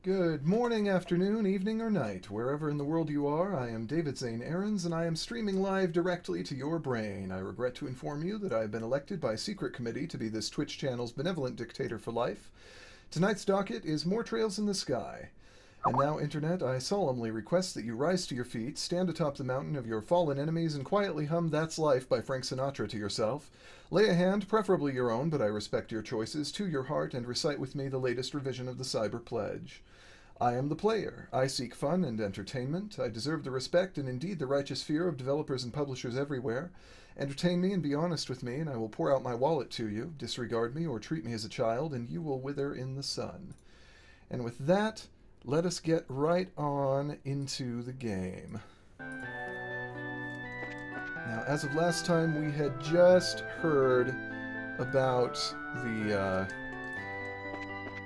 Good morning, afternoon, evening, or night. Wherever in the world you are, I am David Zane Aarons, and I am streaming live directly to your brain. I regret to inform you that I have been elected by secret committee to be this Twitch channel's benevolent dictator for life. Tonight's docket is More Trails in the Sky. And now, Internet, I solemnly request that you rise to your feet, stand atop the mountain of your fallen enemies, and quietly hum That's Life by Frank Sinatra to yourself. Lay a hand, preferably your own, but I respect your choices, to your heart, and recite with me the latest revision of the Cyber Pledge. I am the player. I seek fun and entertainment. I deserve the respect and indeed the righteous fear of developers and publishers everywhere. Entertain me and be honest with me, and I will pour out my wallet to you. Disregard me or treat me as a child, and you will wither in the sun. And with that, let us get right on into the game. Now, as of last time, we had just heard about the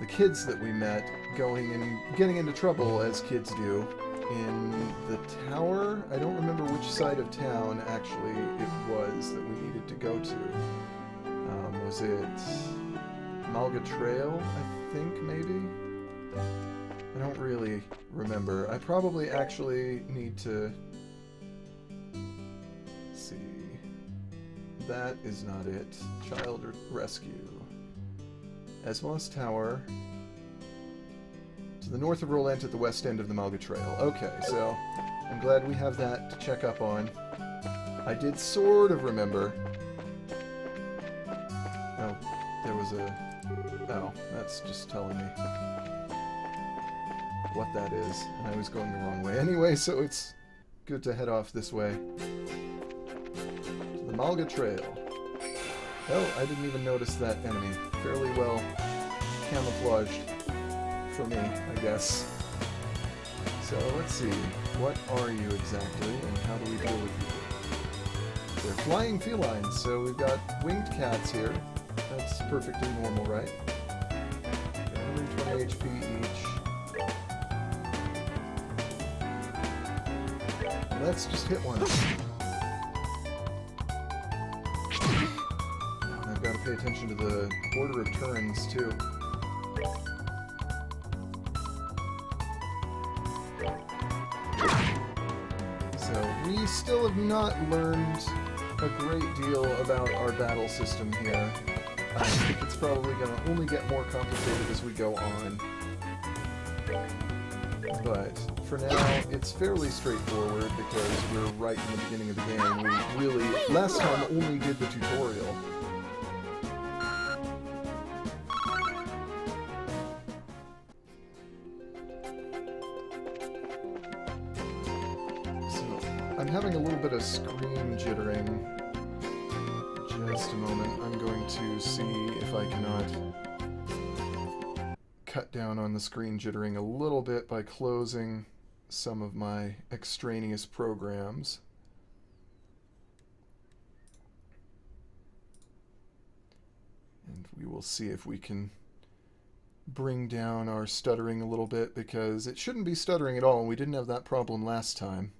kids that we met going and getting into trouble, as kids do, in the tower. I don't remember which side of town, actually, it was that we needed to go to. Was it Malga Trail, I think, maybe? I don't really remember. I probably actually need to... see. That is not it. Child Rescue. Esmos Tower. To the north of Roland at the west end of the Malga Trail. Okay, so I'm glad we have that to check up on. I did sort of remember. Oh, there was a... oh, that's just telling me what that is. And I was going the wrong way anyway, so it's good to head off this way. To the Malga Trail. Oh, I didn't even notice that enemy. Fairly well camouflaged for me, I guess. So let's see. What are you exactly, and how do we deal with you? They're flying felines, so we've got winged cats here. That's perfectly normal, right? 120 HP each. Let's just hit one. I've got to pay attention to the order of turns, too. So, we still have not learned a great deal about our battle system here. I think it's probably going to only get more complicated as we go on. But for now, it's fairly straightforward because we're right in the beginning of the game. We really, last time, only did the tutorial. So, I'm having a little bit of screen jittering. Just a moment. I'm going to see if I cannot cut down on the screen jittering a little bit by closing some of my extraneous programs. And we will see if we can bring down our stuttering a little bit, because it shouldn't be stuttering at all, and we didn't have that problem last time.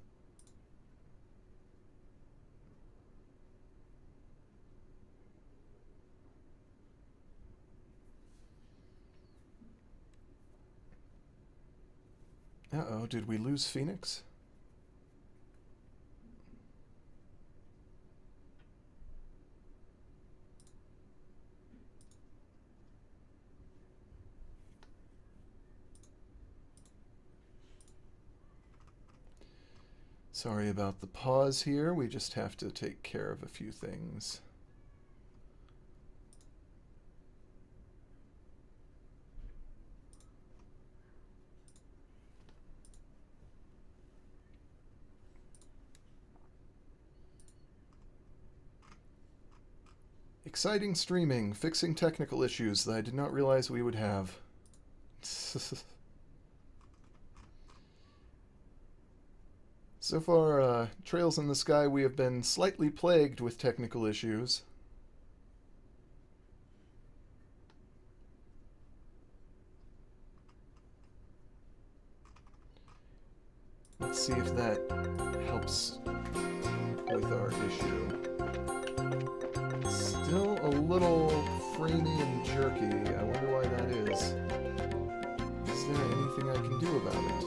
Uh-oh, did we lose Phoenix? Sorry about the pause here. We just have to take care of a few things. Exciting streaming, fixing technical issues that I did not realize we would have. So far, Trails in the Sky, we have been slightly plagued with technical issues. Let's see if that helps with our issue. Still a little framey and jerky. I wonder why that is. Is there anything I can do about it?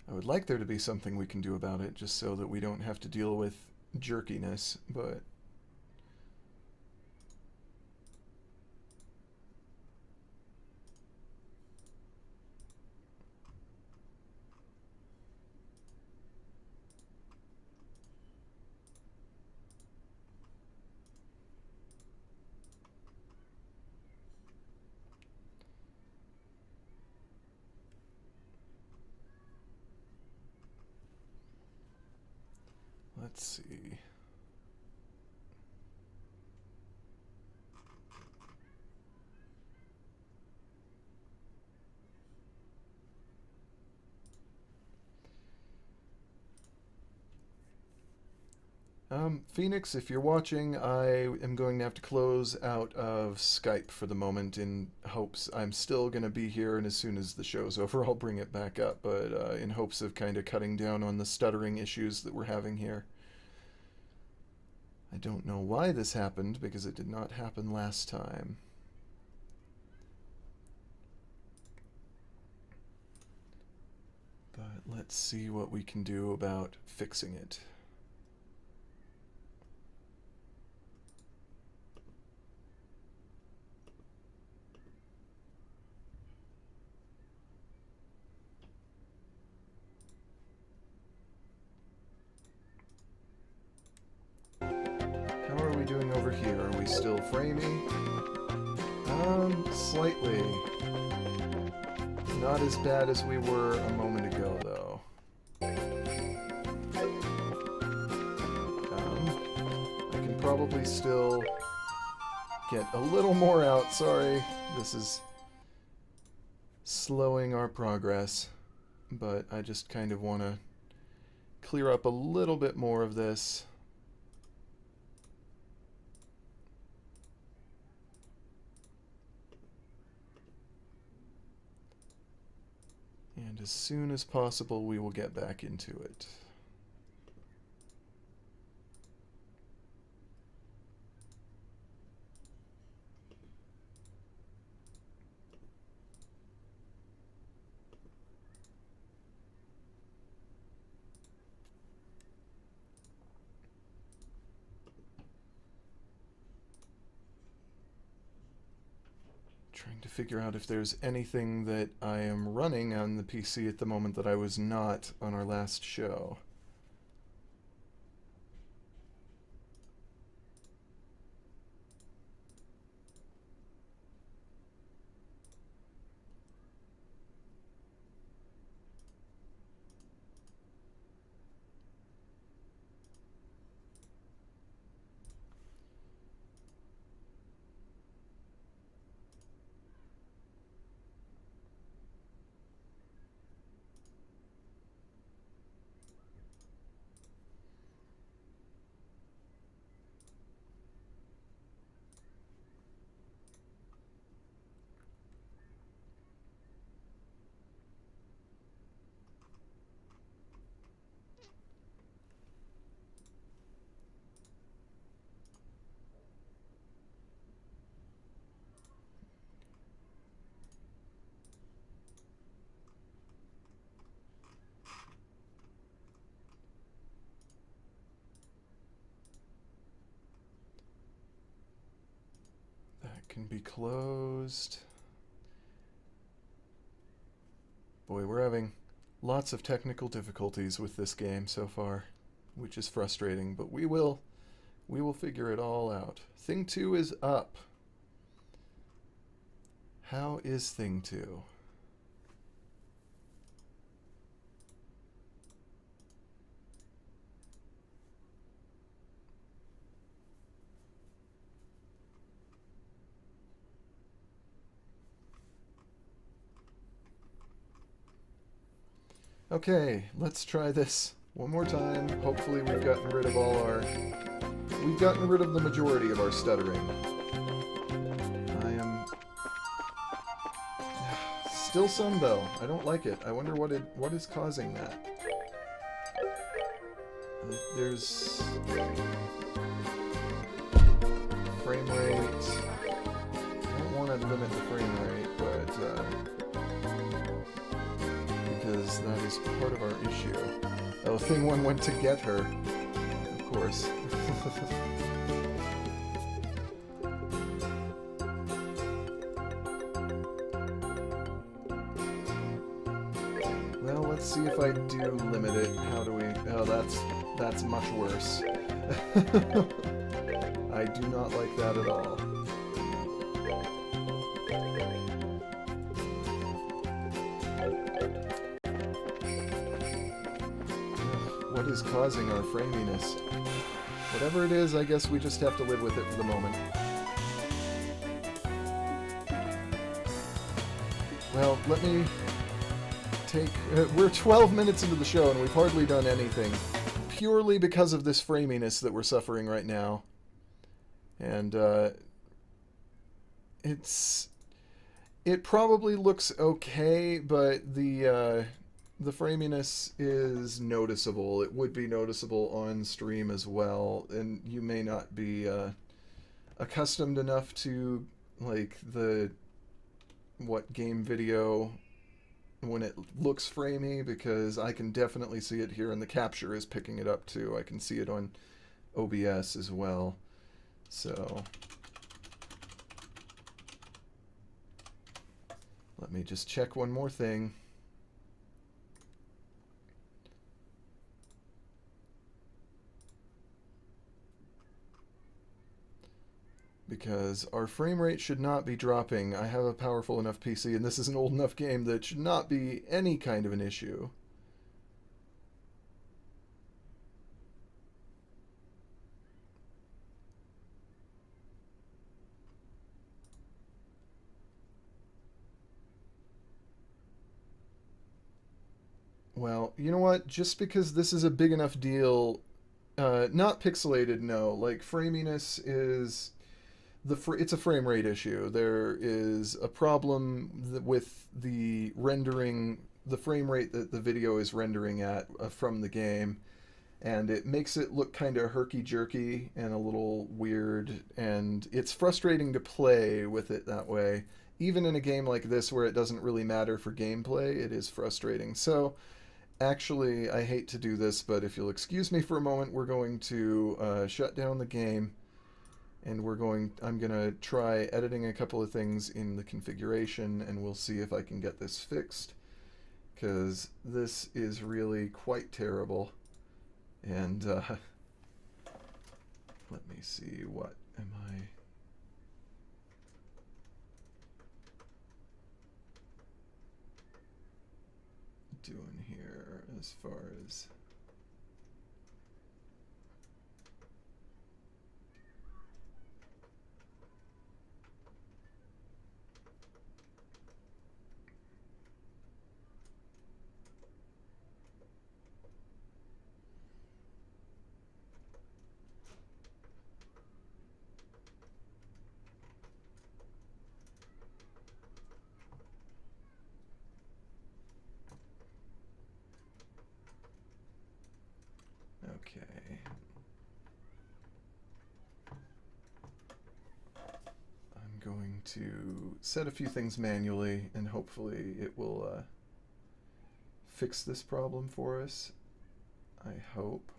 I would like there to be something we can do about it, just so that we don't have to deal with jerkiness, but... Let's see. Phoenix, if you're watching, I am going to have to close out of Skype for the moment in hopes I'm still going to be here, and as soon as the show's over, I'll bring it back up, but in hopes of kind of cutting down on the stuttering issues that we're having here. I don't know why this happened, because it did not happen last time. But let's see what we can do about fixing it. How are we doing over here? Are we still framing? Slightly. Not as bad as we were a moment ago, though. I can probably still get a little more out. Sorry, this is slowing our progress, but I just kind of want to clear up a little bit more of this. And as soon as possible, we will get back into it. Trying to figure out if there's anything that I am running on the PC at the moment that I was not on our last show. Can be closed. Boy, we're having lots of technical difficulties with this game so far, which is frustrating, but we will figure it all out. Thing 2 is up. How is Thing 2? Okay, let's try this one more time. Hopefully we've gotten rid of we've gotten rid of the majority of our stuttering. I am... Still some, though. I don't like it. I wonder what is causing that. There's frame rate. I don't want to limit the frame rate, but because that is part of our issue. Oh, thing one went to get her, of course. Well, let's see if I do limit it. How do we... Oh, that's much worse. I do not like that at all. What is causing our framiness? Whatever it is, I guess we just have to live with it for the moment. Well, let me take... we're 12 minutes into the show and we've hardly done anything. Purely because of this framiness that we're suffering right now. And, it probably looks okay, but the framiness is noticeable. It would be noticeable on stream as well, and you may not be accustomed enough to, like, what game video when it looks framey, because I can definitely see it here, and the capture is picking it up too. I can see it on OBS as well. So let me just check one more thing. Because our frame rate should not be dropping. I have a powerful enough PC, and this is an old enough game that it should not be any kind of an issue. Well, you know what? Just because this is a big enough deal, not pixelated, no. Like, framiness is... it's a frame rate issue. There is a problem with the rendering, the frame rate that the video is rendering at from the game, and it makes it look kind of herky-jerky and a little weird, and it's frustrating to play with it that way. Even in a game like this where it doesn't really matter for gameplay, it is frustrating. So, actually, I hate to do this, but if you'll excuse me for a moment, we're going to shut down the game. And I'm gonna try editing a couple of things in the configuration, and we'll see if I can get this fixed, because this is really quite terrible. And let me see, what am I doing here as far as... Okay. I'm going to set a few things manually, and hopefully it will fix this problem for us. I hope.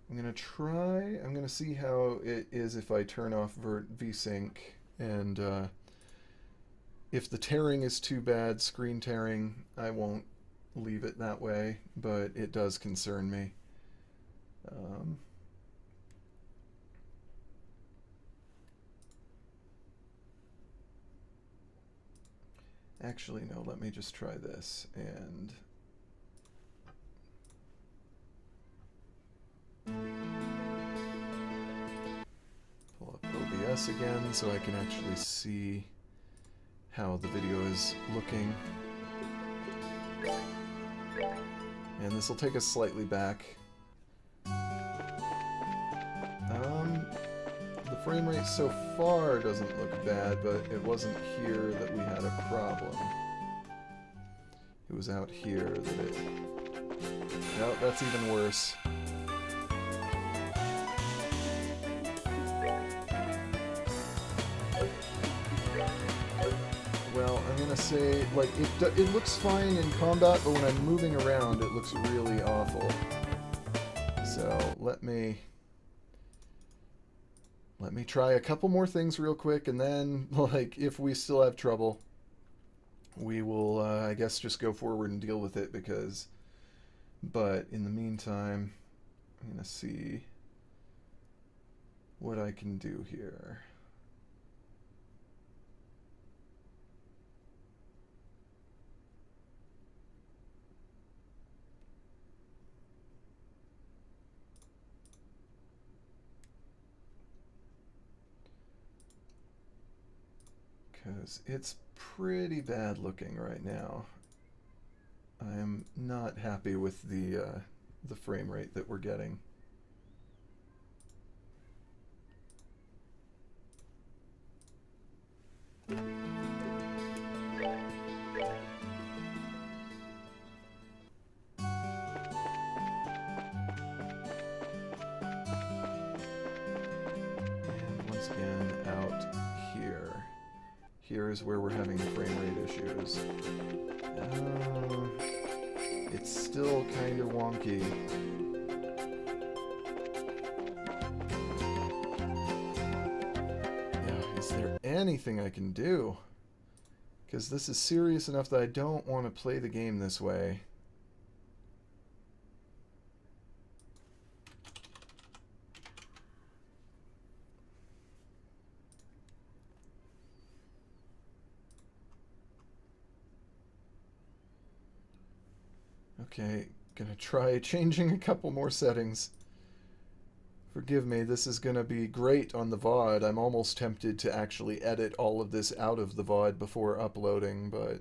I'm going to see how it is if I turn off VSync, and if the tearing is too bad, screen tearing, I won't leave it that way, but it does concern me. Actually, no, let me just try this, and... pull up OBS again so I can actually see how the video is looking. And this will take us slightly back. The frame rate so far doesn't look bad, but it wasn't here that we had a problem. It was out here that it... No, that's even worse. Well, I'm gonna say, like, it looks fine in combat, but when I'm moving around, it looks really awful. So, let me try a couple more things real quick, and then, like, if we still have trouble, we will, I guess, just go forward and deal with it, because... But, in the meantime, I'm gonna see what I can do here. Because it's pretty bad looking right now. I am not happy with the frame rate that we're getting. Here is where we're having the frame rate issues. It's still kind of wonky. Yeah, is there anything I can do? Because this is serious enough that I don't want to play the game this way. Okay, gonna try changing a couple more settings. Forgive me, this is gonna be great on the VOD. I'm almost tempted to actually edit all of this out of the VOD before uploading, but...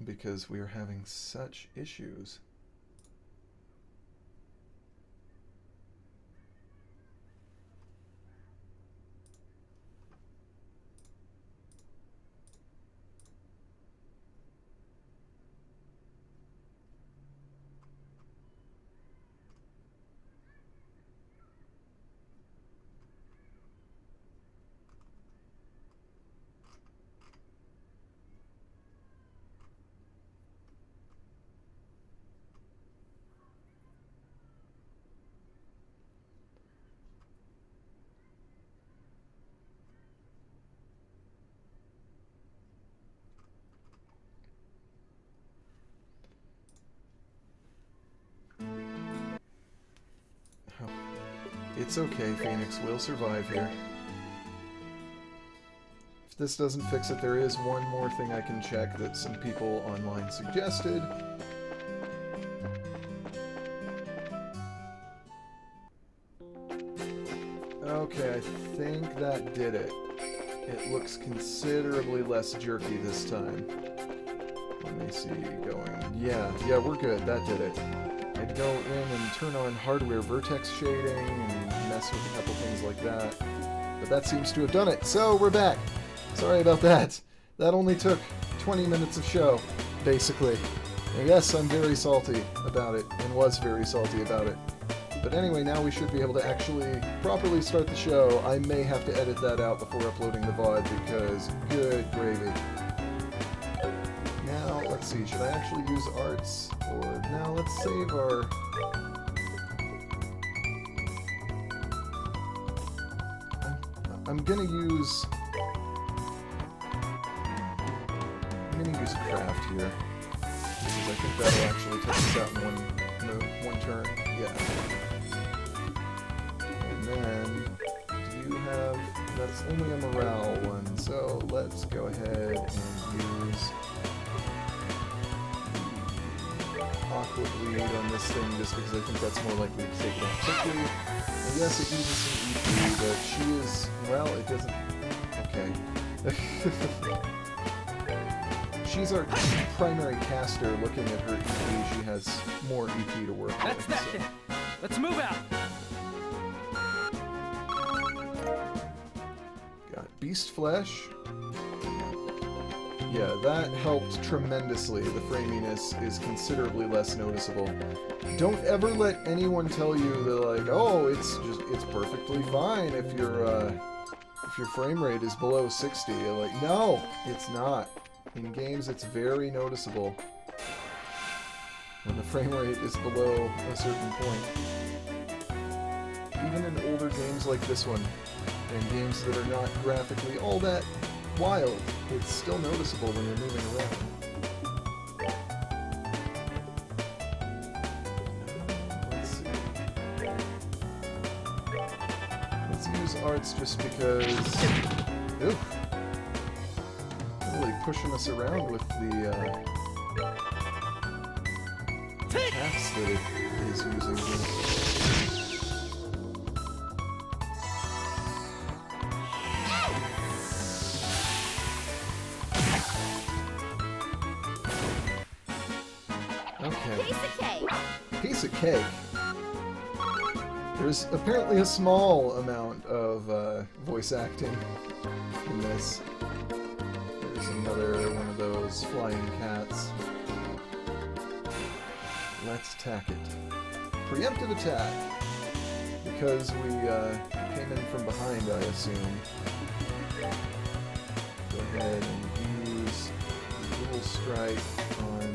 because we are having such issues. It's okay, Phoenix. We'll survive here. If this doesn't fix it, there is one more thing I can check that some people online suggested. Okay, I think that did it. It looks considerably less jerky this time. Let me see, going... Yeah, we're good. That did it. I'd go in and turn on hardware vertex shading and mess with a couple things like that. But that seems to have done it. So, we're back. Sorry about that. That only took 20 minutes of show, basically. And yes, I'm very salty about it, and was very salty about it. But anyway, now we should be able to actually properly start the show. I may have to edit that out before uploading the VOD, because good gravy. Now, let's see, should I actually use arts? Or, now let's save our... I'm gonna use craft here, because I think that'll actually take us out in one turn. Yeah. And then, do you have... that's only a morale one, so let's go ahead and use Aqua Bleed on this thing, just because I think that's more likely to take it out quickly. And yes, it uses some EP, but she is... well, it doesn't... okay. She's our primary caster. Looking at her EP, she has more EP to work with. That's that then. Let's move out. Got Beast Flesh. Yeah, that helped tremendously. The framiness is considerably less noticeable. Don't ever let anyone tell you that, like, oh, it's perfectly fine if your frame rate is below 60. Like, no, it's not. In games, it's very noticeable when the frame rate is below a certain point. Even in older games like this one, and games that are not graphically all that wild, it's still noticeable when you're moving around. Let's see. Let's use arts just because... Oof. Really pushing us around with the paths that it is using here. Piece of cake. There's apparently a small amount of voice acting in this. There's another one of those flying cats. Let's attack it. Preemptive attack. Because we came in from behind, I assume. Go ahead and use the dual strike on...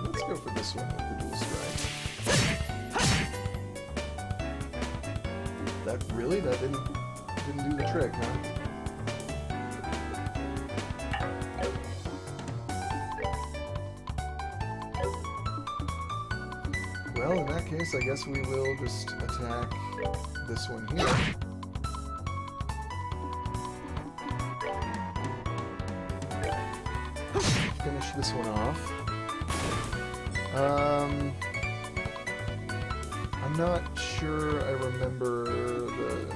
Let's go for this one with the dual strike. That really? That didn't do the trick, huh? Well, in that case, I guess we will just attack this one here. Finish this one off. I'm not sure I remember the...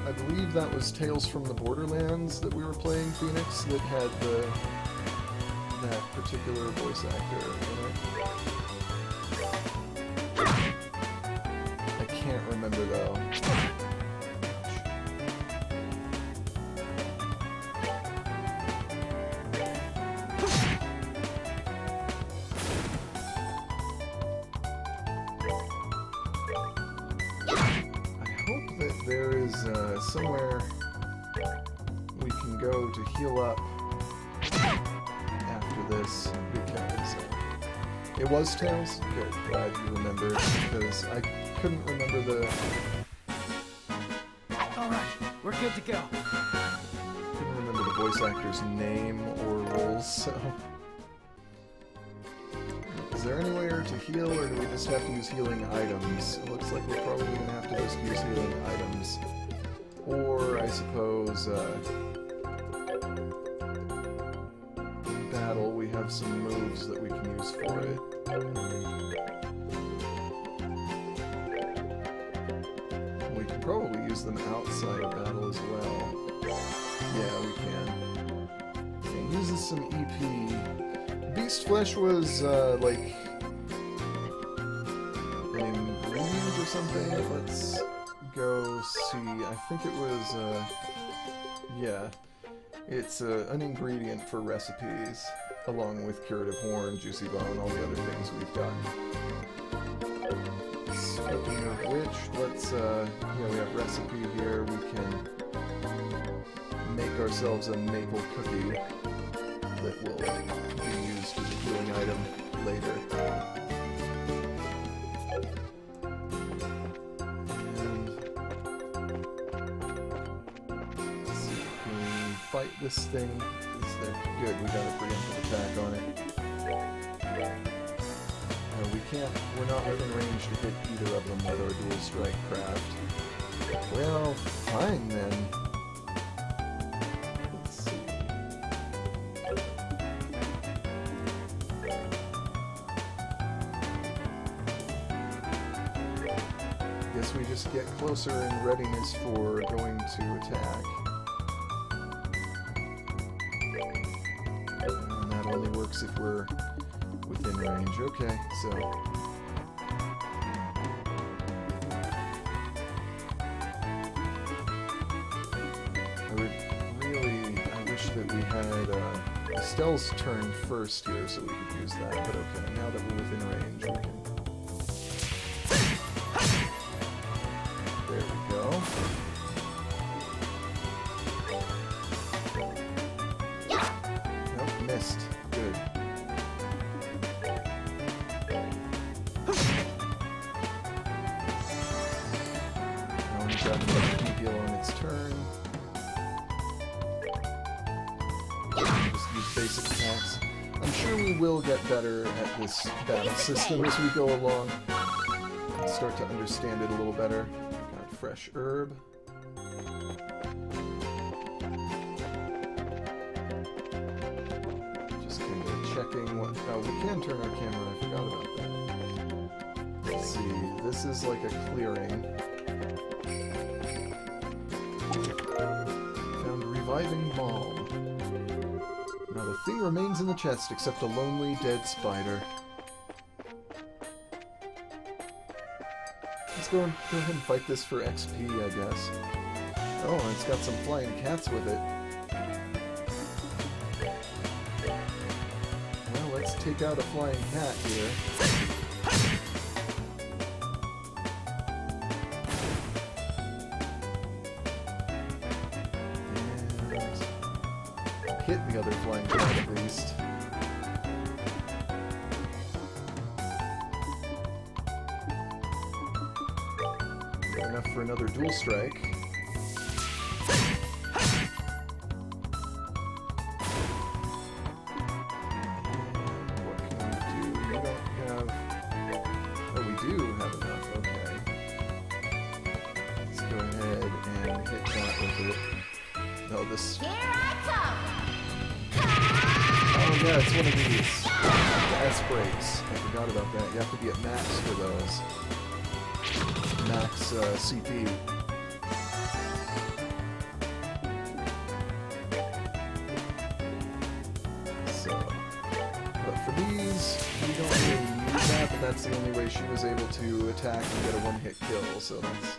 I believe that was Tales from the Borderlands that we were playing, Phoenix, that had that particular voice actor in it. I can't remember, though. There is somewhere we can go to heal up after this, because it was Tails? Good, glad you remembered, because I couldn't remember the... Alright, we're good to go. Couldn't remember the voice actor's name or roles, so... Is there anywhere to heal, or do we just have to use healing items? It looks like we're probably going to have to just use healing items. Or, I suppose, in battle we have some moves that we can use for it. We can probably use them outside of battle as well. Yeah, we can. Okay, uses some EP. Beast Flesh was, like, an ingredient or something? Let's go see. I think it was, yeah. It's an ingredient for recipes, along with Curative Horn, Juicy Bone, all the other things we've got. Speaking of which, let's, yeah, we have recipe here. We can make ourselves a maple cookie that will be used as a healing item later. And let's see, can we fight this thing? Is there? Good, we got a preemptive attack on it. We can't, we're not within range to hit either of them with our dual strike craft. Well, fine then. We just get closer in readiness for going to attack. And that only works if we're within range. Okay, so... I wish that we had a Estelle's turn first here, so we could use that, but okay, now that we're within range, we can... There we go. Nope, missed. Good. Now we've got another heal on its turn. Just use basic attacks. I'm sure we will get better at this battle system as we go along. Start to understand it a little better. Got fresh herb. Just kind of checking what... Oh, we can turn our camera. I forgot about that. Let's see. This is like a clearing. Found reviving balm. Now the thing remains in the chest except a lonely dead spider. Let's go ahead and fight this for XP, I guess. Oh, and it's got some flying cats with it. Well, let's take out a flying cat here. And hit the other flying cat at least. Enough for another dual strike. What can we do? We don't have... Oh, we do have enough. Okay. Let's go ahead and hit that with it. No, this... Here I come! Oh yeah, it's one of these. The S-breaks. I forgot about that. You have to be at max for those. Max CP. So, but for these, we don't really use that, but that's the only way she was able to attack and get a one-hit kill, so that's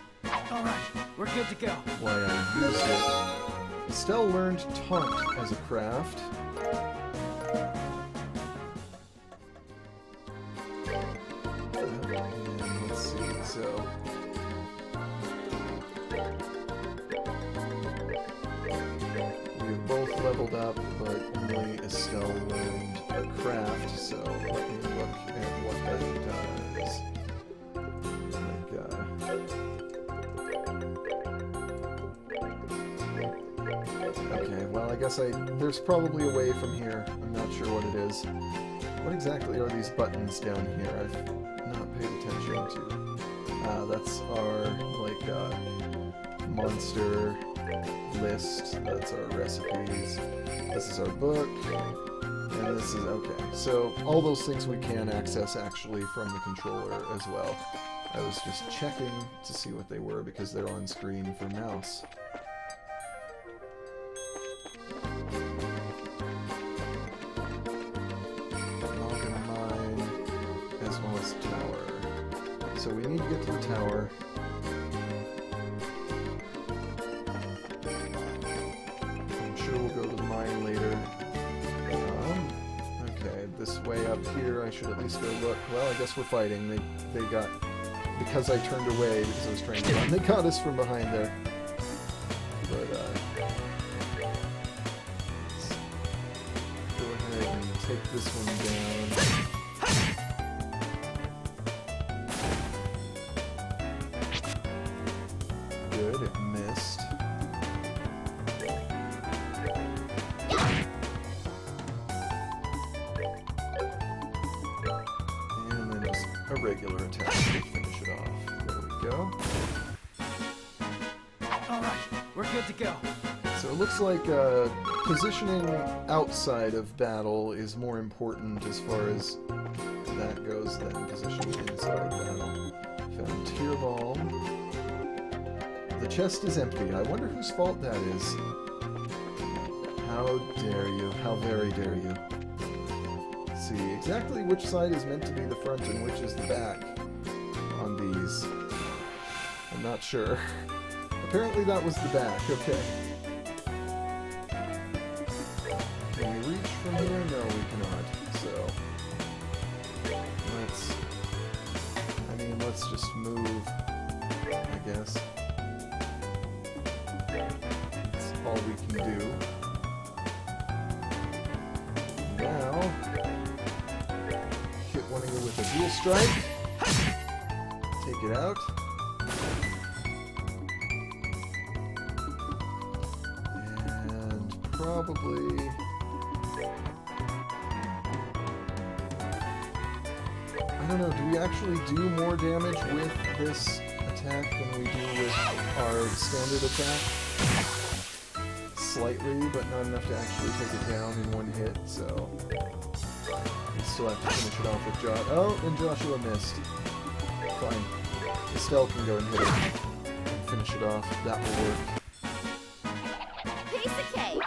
Alright, we're good to go. why I used it. Estelle learned Taunt as a craft. So, we've both leveled up, but only Estelle learned a craft, so let me look at what that does. Okay, well, I guess there's probably a way from here. I'm not sure what it is. What exactly are these buttons down here? I've not paid attention to. That's our, like, monster list. That's our recipes. This is our book. And this is... Okay. So, all those things we can access, actually, from the controller as well. I was just checking to see what they were, because they're on screen for mouse. Mine, as well as tower. So we need to get to the tower. I'm sure we'll go to the mine later. Okay, this way up here, I should at least go look. Well, I guess we're fighting. They got... Because I turned away, because I was trying to run, they got us from behind there. But, let's go ahead and take this one down. Good, it missed. And then just a regular attack to finish it off. There we go. Alright, we're good to go. So it looks like positioning outside of battle is more important as far as that goes than positioning inside battle. Found Tear Balm. The chest is empty. I wonder whose fault that is. How dare you? How very dare you? Let's see exactly which side is meant to be the front and which is the back on these. I'm not sure. Apparently that was the back. Okay. Can we reach from here? No, we cannot. So, let's just move, I guess. That's all we can do. Now, hit one of you with a dual strike. Take it out. And probably... I don't know, do we actually do more damage with this attack than we do with our standard attack? Slightly, but not enough to actually take it down in one hit, so... we still have to finish it off with Josh. Oh, and Joshua missed. Fine. Estelle can go and hit it and finish it off. That will work. Piece of cake.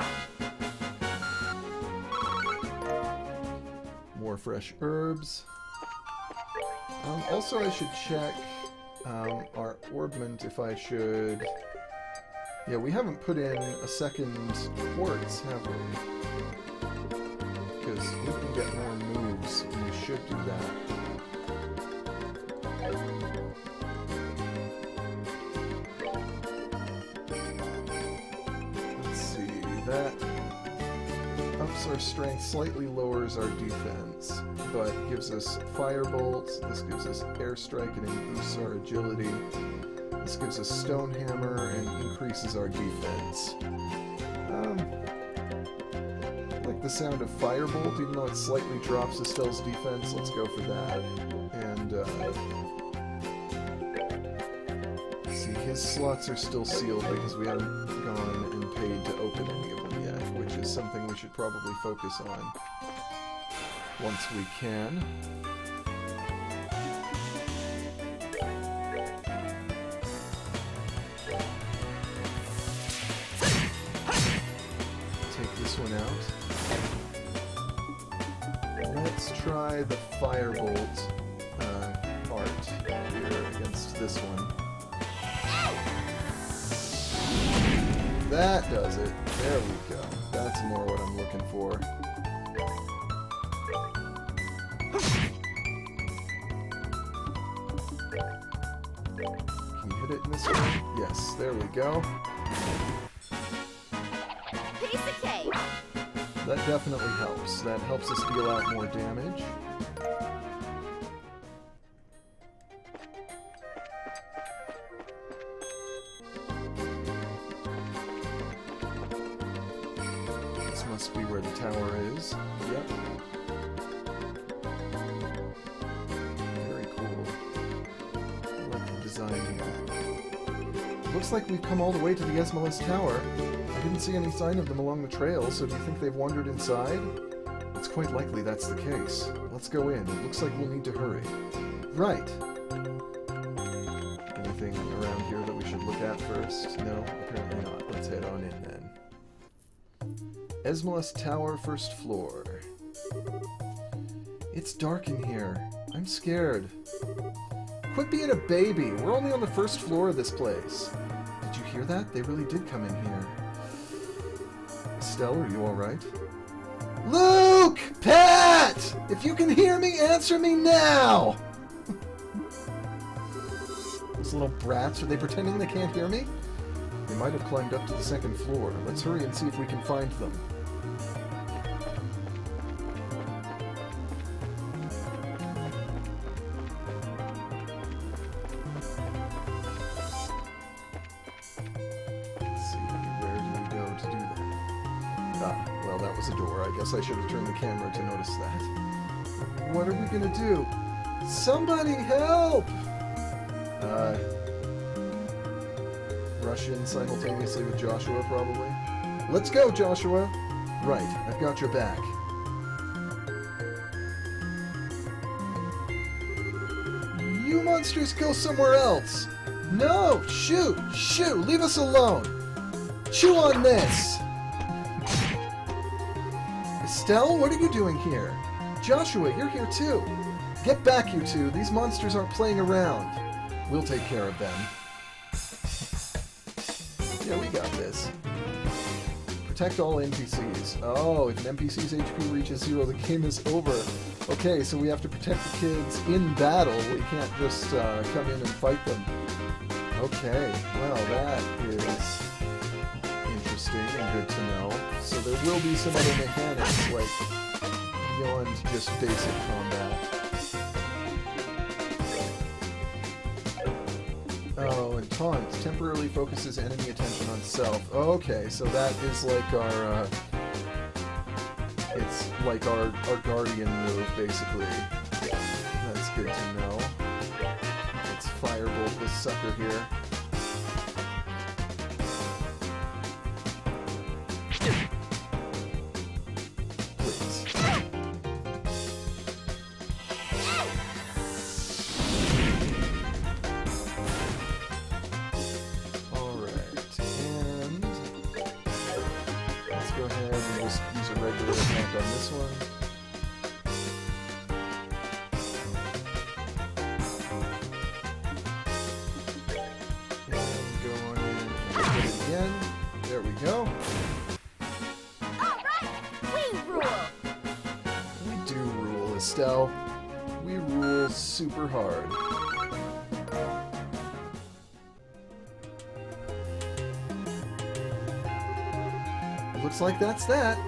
More fresh herbs. Also, I should check our orbment if I should... Yeah, we haven't put in a second quartz, have we? Because we can get more moves, and we should do that. Let's see, that ups our strength, slightly lowers our defense, but gives us firebolt, this gives us airstrike and it boosts our agility. This gives us stone hammer and increases our defense. I like the sound of firebolt, even though it slightly drops Estelle's defense. Let's go for that. And see, his slots are still sealed because we haven't gone and paid to open any of them yet, which is something we should probably focus on once we can. Take this one out. Let's try the firebolt art here against this one. That does it. There we go. That's more what I'm looking for. Can you hit it in this one? Yes, there we go. Piece of cake. That definitely helps. That helps us deal out more damage. This must be where the tower is. Yep. Very cool. I like the design here. Looks like we've come all the way to the Esmalus Tower. I didn't see any sign of them along the trail, so do you think they've wandered inside? It's quite likely that's the case. Let's go in. It looks like we'll need to hurry. Right. Anything around here that we should look at first? No? Apparently not. Let's head on in then. Esmalus Tower, first floor. It's dark in here. I'm scared. Quit being a baby. We're only on the first floor of this place. Did you hear that? They really did come in here. Estelle, are you alright? Luke! Pat! If you can hear me, answer me now! Those little brats, are they pretending they can't hear me? They might have climbed up to the second floor. Let's hurry and see if we can find them. A door. I guess I should have turned the camera to notice that. What are we gonna do? Somebody help! Rush in simultaneously with Joshua, probably. Let's go, Joshua! Right, I've got your back. You monsters go somewhere else! No! Shoot! Shoot! Leave us alone! Chew on this! Estelle, what are you doing here? Joshua, you're here too. Get back, you two. These monsters aren't playing around. We'll take care of them. Yeah, we got this. protect all NPCs. Oh, if an NPC's HP reaches 0, the game is over. Okay, so we have to protect the kids in battle. We can't just come in and fight them. Okay, well, that is interesting and good to know. So there will be some other mechanics, like beyond just basic combat. Oh, and taunt temporarily focuses enemy attention on self. Okay, so that is like our, it's like our guardian move, basically. That's good to know. Let's firebolt this sucker here. Please. Alright, and let's go ahead and just use a regular attack on this one. There we go. Alright, we rule! We do rule, Estelle. We rule super hard. Looks like that's that.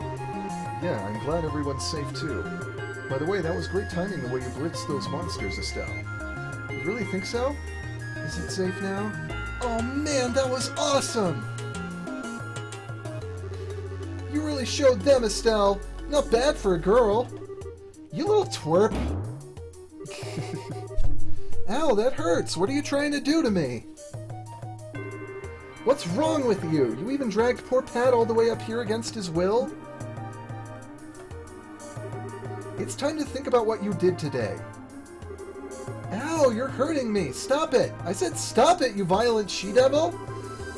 Yeah, I'm glad everyone's safe too. By the way, that was great timing the way you blitzed those monsters, Estelle. You really think so? Is it safe now? Oh man, that was awesome! You really showed them, Estelle. Not bad for a girl. You little twerp. Ow, that hurts. What are you trying to do to me? What's wrong with you? You even dragged poor Pat all the way up here against his will? It's time to think about what you did today. Ow, you're hurting me. Stop it. I said stop it, you violent she-devil.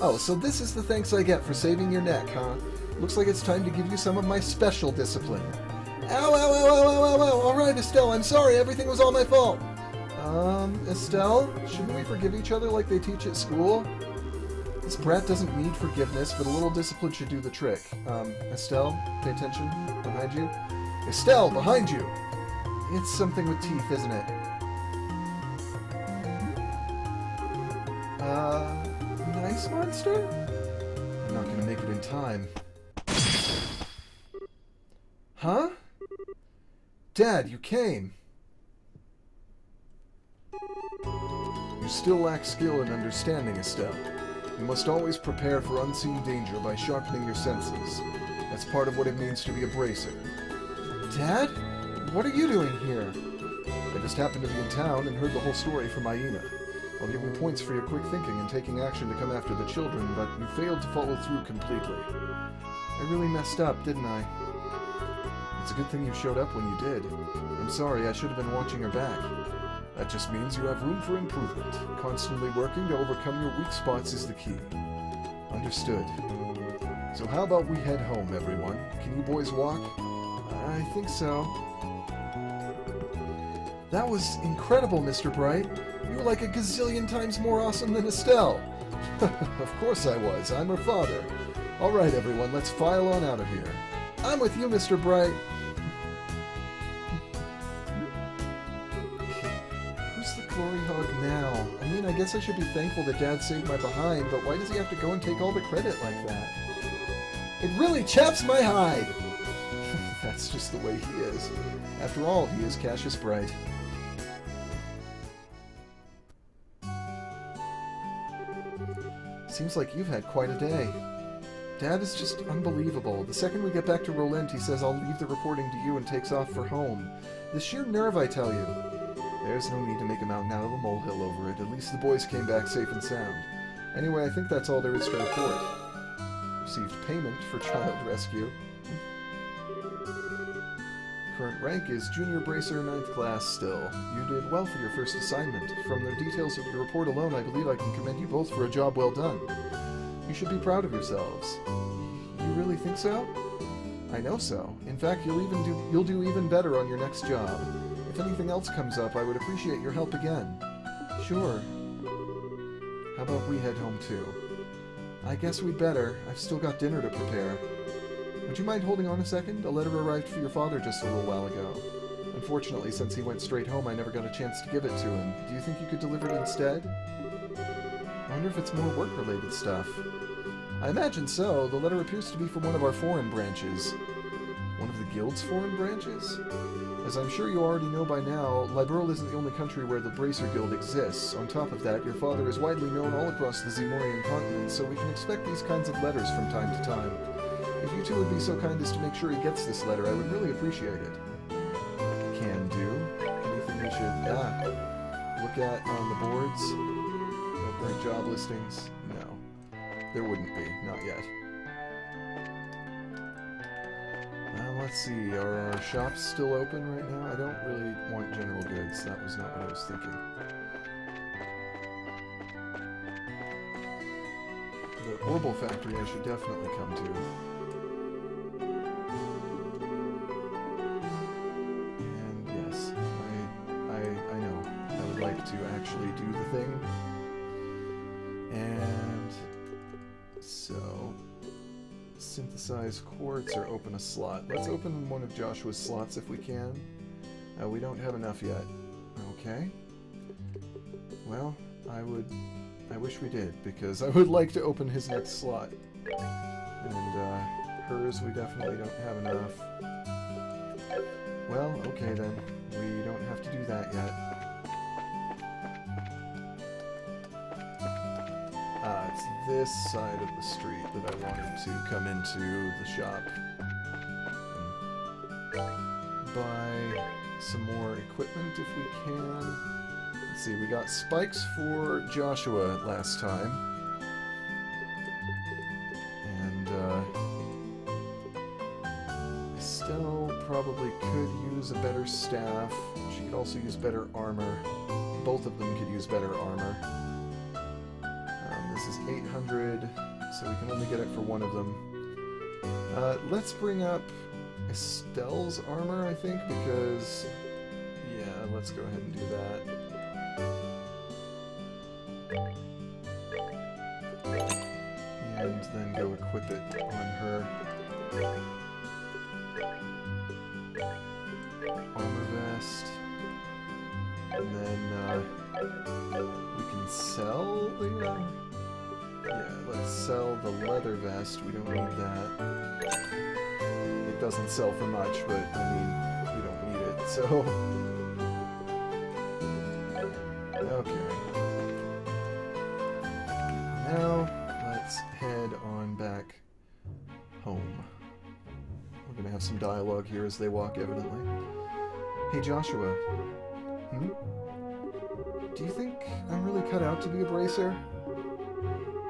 Oh, so this is the thanks I get for saving your neck, huh? Looks like it's time to give you some of my special discipline. Ow, ow, ow, ow, ow, ow, ow. All right, Estelle, I'm sorry. Everything was all my fault. Estelle, shouldn't we forgive each other like they teach at school? This brat doesn't need forgiveness, but a little discipline should do the trick. Estelle, pay attention. Behind you. Estelle, behind you! It's something with teeth, isn't it? Nice monster? I'm not gonna make it in time. Huh? Dad, you came! You still lack skill and understanding, Estelle. You must always prepare for unseen danger by sharpening your senses. That's part of what it means to be a bracer. Dad? What are you doing here? I just happened to be in town and heard the whole story from Aina. I'll give you points for your quick thinking and taking action to come after the children, but you failed to follow through completely. I really messed up, didn't I? It's a good thing you showed up when you did. I'm sorry, I should have been watching her back. That just means you have room for improvement. Constantly working to overcome your weak spots is the key. Understood. So how about we head home, everyone? Can you boys walk? I think so. That was incredible, Mr. Bright. You were like a gazillion times more awesome than Estelle. Of course I was. I'm her father. All right, everyone, let's file on out of here. I'm with you, Mr. Bright. Who's the glory hog now? I mean, I guess I should be thankful that Dad saved my behind, but why does he have to go and take all the credit like that? It really chaps my hide! That's just the way he is. After all, he is Cassius Bright. Seems like you've had quite a day. Dad is just unbelievable. The second we get back to Roland, he says I'll leave the reporting to you and takes off for home. The sheer nerve, I tell you. There's no need to make a mountain out of a molehill over it. At least the boys came back safe and sound. Anyway, I think that's all there is to report. Received payment for child rescue. Current rank is Junior Bracer 9th class still. You did well for your first assignment. From the details of your report alone, I believe I can commend you both for a job well done. You should be proud of yourselves. You really think so? I know so. In fact, you'll do even better on your next job. If anything else comes up, I would appreciate your help again. Sure. How about we head home too? I guess we'd better. I've still got dinner to prepare. Would you mind holding on a second? A letter arrived for your father just a little while ago. Unfortunately, since he went straight home, I never got a chance to give it to him. Do you think you could deliver it instead? I wonder if it's more work-related stuff. I imagine so. The letter appears to be from one of our foreign branches. One of the guild's foreign branches? As I'm sure you already know by now, Liberl isn't the only country where the Bracer Guild exists. On top of that, your father is widely known all across the Zemorian continent, so we can expect these kinds of letters from time to time. If you two would be so kind as to make sure he gets this letter, I would really appreciate it. Can do. Anything we should look at on the boards? No current job listings? No. There wouldn't be. Not yet. Let's see, are our shops still open right now? I don't really want general goods. That was not what I was thinking. The Orbital factory I should definitely come to. And yes, I know. I would like to actually do the thing. And so synthesize quartz or open a slot. Let's open one of Joshua's slots if we can. We don't have enough yet. Okay. Well, I wish we did, because I would like to open his next slot. And hers we definitely don't have enough. Well, okay then. We don't have to do that yet. It's this side of the street that I wanted to come into the shop and buy some more equipment if we can. Let's see, we got spikes for Joshua last time. And Estelle probably could use a better staff. She could also use better armor. Both of them could use better armor. This is 800, so we can only get it for one of them. Let's bring up Estelle's armor, I think, because... yeah, let's go ahead and do that. And then go equip it on her. Armor vest. And then we can sell the... yeah, let's sell the leather vest. We don't need that. It doesn't sell for much, but, I mean, we don't need it, so... okay. Now, let's head on back home. We're gonna have some dialogue here as they walk, evidently. Hey, Joshua. Do you think I'm really cut out to be a bracer?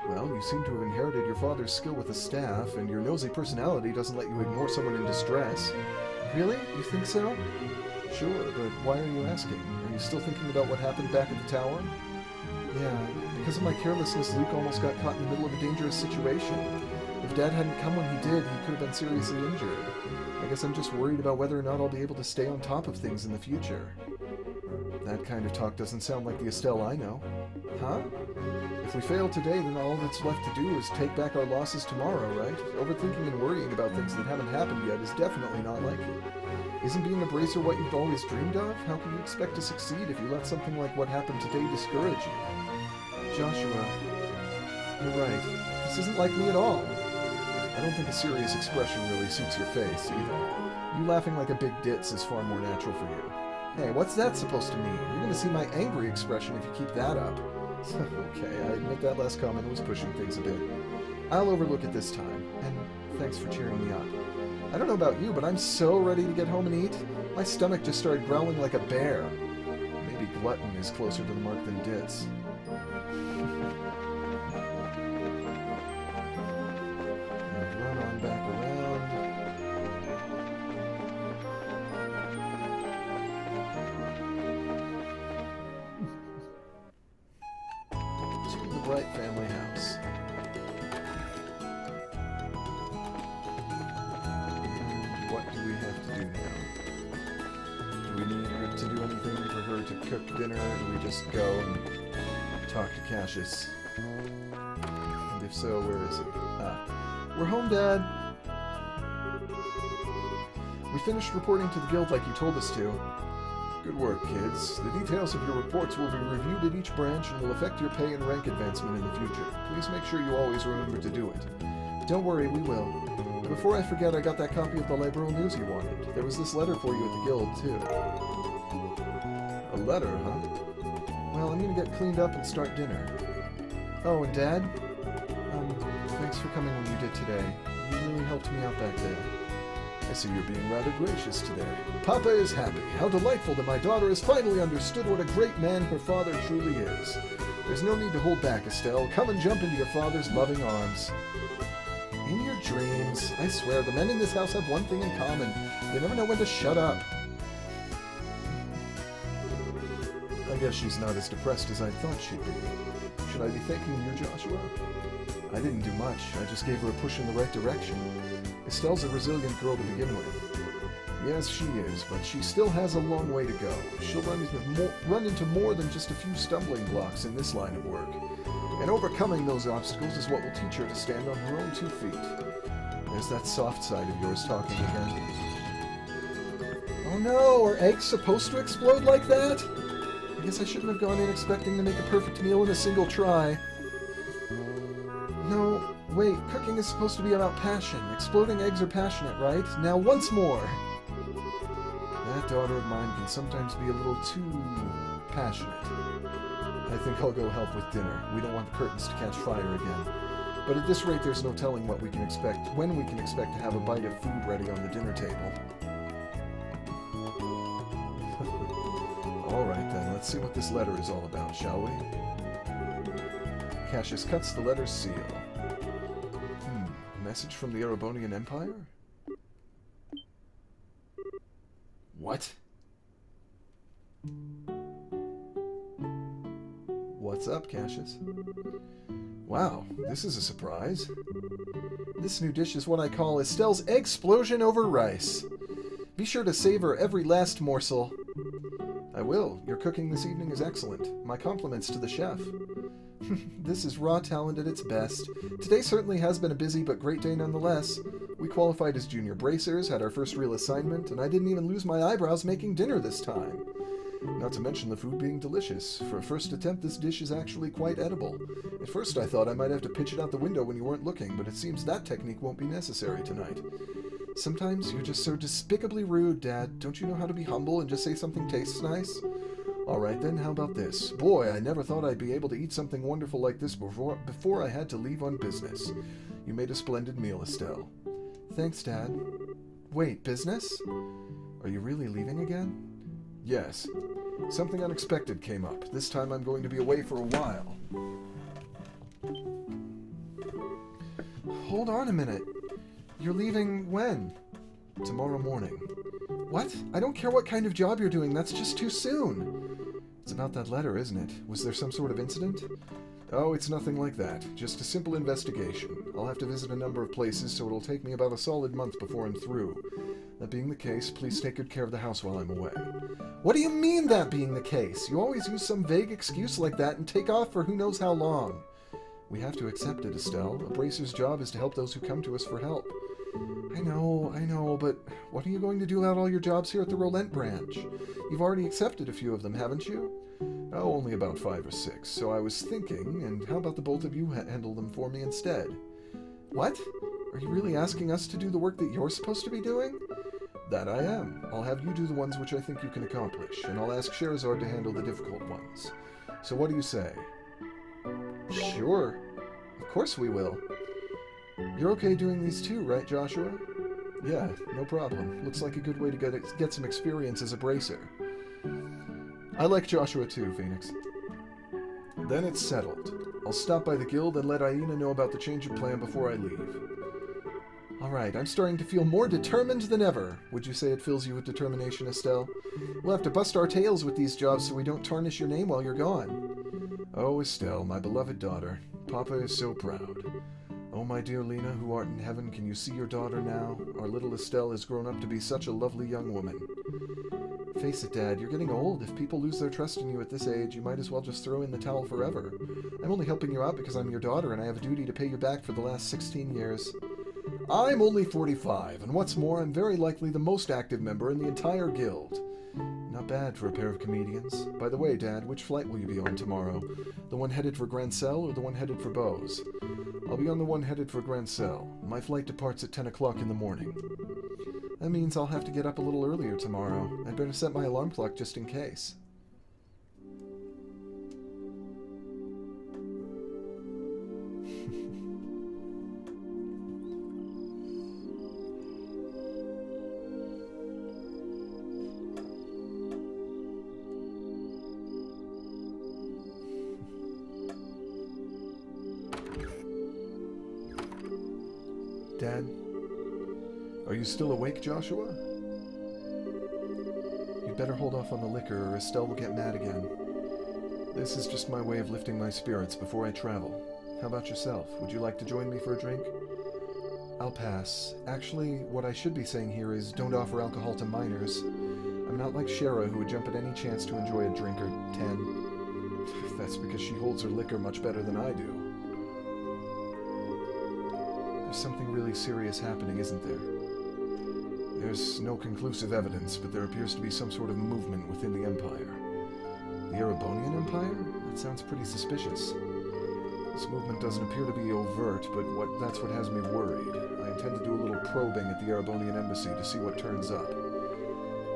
Well, you seem to have inherited your father's skill with the staff, and your nosy personality doesn't let you ignore someone in distress. Really? You think so? Sure, but why are you asking? Are you still thinking about what happened back at the tower? Yeah, because of my carelessness, Luke almost got caught in the middle of a dangerous situation. If Dad hadn't come when he did, he could have been seriously injured. I guess I'm just worried about whether or not I'll be able to stay on top of things in the future. That kind of talk doesn't sound like the Estelle I know. Huh? If we fail today, then all that's left to do is take back our losses tomorrow, right? Overthinking and worrying about things that haven't happened yet is definitely not like you. Isn't being a bracer what you've always dreamed of? How can you expect to succeed if you let something like what happened today discourage you? Joshua, you're right. This isn't like me at all. I don't think a serious expression really suits your face, either. You laughing like a big ditz is far more natural for you. Hey, what's that supposed to mean? You're gonna see my angry expression if you keep that up. Okay, I admit that last comment was pushing things a bit. I'll overlook it this time, and thanks for cheering me up. I don't know about you, but I'm so ready to get home and eat. My stomach just started growling like a bear. Maybe glutton is closer to the mark than ditz. Run on back around. To the Bright family house. And what do we have to do now? Do we need her to do anything for her to cook dinner, or do we just go and talk to Cassius? And if so, where is he? Ah. We're home, Dad! We finished reporting to the guild like you told us to. Good work, kids. The details of your reports will be reviewed at each branch and will affect your pay and rank advancement in the future. Please make sure you always remember to do it. Don't worry, we will. Before I forget, I got that copy of the Liberal News you wanted. There was this letter for you at the guild, too. A letter, huh? Well, I'm gonna get cleaned up and start dinner. Oh, and Dad? Thanks for coming when you did today. You really helped me out back there. I see you're being rather gracious today. Papa is happy. How delightful that my daughter has finally understood what a great man her father truly is. There's no need to hold back, Estelle. Come and jump into your father's loving arms. In your dreams. I swear, the men in this house have one thing in common. They never know when to shut up. I guess she's not as depressed as I thought she'd be. Should I be thanking you, Joshua? I didn't do much. I just gave her a push in the right direction. Estelle's a resilient girl to begin with. Yes, she is, but she still has a long way to go. She'll run into more than just a few stumbling blocks in this line of work. And overcoming those obstacles is what will teach her to stand on her own 2 feet. There's that soft side of yours talking again. Oh no, are eggs supposed to explode like that? I guess I shouldn't have gone in expecting to make a perfect meal in a single try. No, wait, cooking is supposed to be about passion. Exploding eggs are passionate, right? Now once more! That daughter of mine can sometimes be a little too passionate. I think I'll go help with dinner. We don't want the curtains to catch fire again. But at this rate, there's no telling when we can expect to have a bite of food ready on the dinner table. Alright then, let's see what this letter is all about, shall we? Cassius cuts the letter's seal. Message from the Erebonian Empire? What? What's up, Cassius? Wow, this is a surprise. This new dish is what I call Estelle's Eggsplosion over rice. Be sure to savor every last morsel. I will. Your cooking this evening is excellent. My compliments to the chef. This is raw talent at its best. Today certainly has been a busy but great day nonetheless. We qualified as junior bracers, had our first real assignment, and I didn't even lose my eyebrows making dinner this time. Not to mention the food being delicious. For a first attempt, this dish is actually quite edible. At first I thought I might have to pitch it out the window when you weren't looking, but it seems that technique won't be necessary tonight. Sometimes you're just so despicably rude, Dad. Don't you know how to be humble and just say something tastes nice? Alright then, how about this? Boy, I never thought I'd be able to eat something wonderful like this before I had to leave on business. You made a splendid meal, Estelle. Thanks, Dad. Wait, business? Are you really leaving again? Yes. Something unexpected came up. This time I'm going to be away for a while. Hold on a minute. You're leaving when? Tomorrow morning. What? I don't care what kind of job you're doing. That's just too soon. It's about that letter, isn't it? Was there some sort of incident? Oh, it's nothing like that. Just a simple investigation. I'll have to visit a number of places, so it'll take me about a solid month before I'm through. That being the case, please take good care of the house while I'm away. What do you mean, that being the case? You always use some vague excuse like that and take off for who knows how long. We have to accept it, Estelle. A bracer's job is to help those who come to us for help. I know, but what are you going to do about all your jobs here at the Rolent branch? You've already accepted a few of them, haven't you? Oh, only about 5 or 6, so I was thinking, and how about the both of you handle them for me instead? What? Are you really asking us to do the work that you're supposed to be doing? That I am. I'll have you do the ones which I think you can accomplish, and I'll ask Sherazard to handle the difficult ones. So what do you say? Sure. Of course we will. You're okay doing these too, right, Joshua? Yeah, no problem. Looks like a good way to get some experience as a bracer. I like Joshua too, Phoenix. Then it's settled. I'll stop by the guild and let Aina know about the change of plan before I leave. Alright, I'm starting to feel more determined than ever. Would you say it fills you with determination, Estelle? We'll have to bust our tails with these jobs so we don't tarnish your name while you're gone. Oh, Estelle, my beloved daughter. Papa is so proud. Oh, my dear Lena, who art in heaven, can you see your daughter now? Our little Estelle has grown up to be such a lovely young woman. Face it, Dad, you're getting old. If people lose their trust in you at this age, you might as well just throw in the towel forever. I'm only helping you out because I'm your daughter and I have a duty to pay you back for the last 16 years. I'm only 45, and what's more, I'm very likely the most active member in the entire guild. Not bad for a pair of comedians. By the way, Dad, which flight will you be on tomorrow? The one headed for Grancel or the one headed for Bose? I'll be on the one headed for Grancel. My flight departs at 10 o'clock in the morning. That means I'll have to get up a little earlier tomorrow. I'd better set my alarm clock just in case. Dad, are you still awake, Joshua? You'd better hold off on the liquor or Estelle will get mad again. This is just my way of lifting my spirits before I travel. How about yourself? Would you like to join me for a drink? I'll pass. Actually, what I should be saying here is don't offer alcohol to minors. I'm not like Shara, who would jump at any chance to enjoy a drink or 10. That's because she holds her liquor much better than I do. There's something really serious happening, isn't there? There's no conclusive evidence, but there appears to be some sort of movement within the Empire. The Erebonian Empire? That sounds pretty suspicious. This movement doesn't appear to be overt, but that's what has me worried. I intend to do a little probing at the Erebonian Embassy to see what turns up.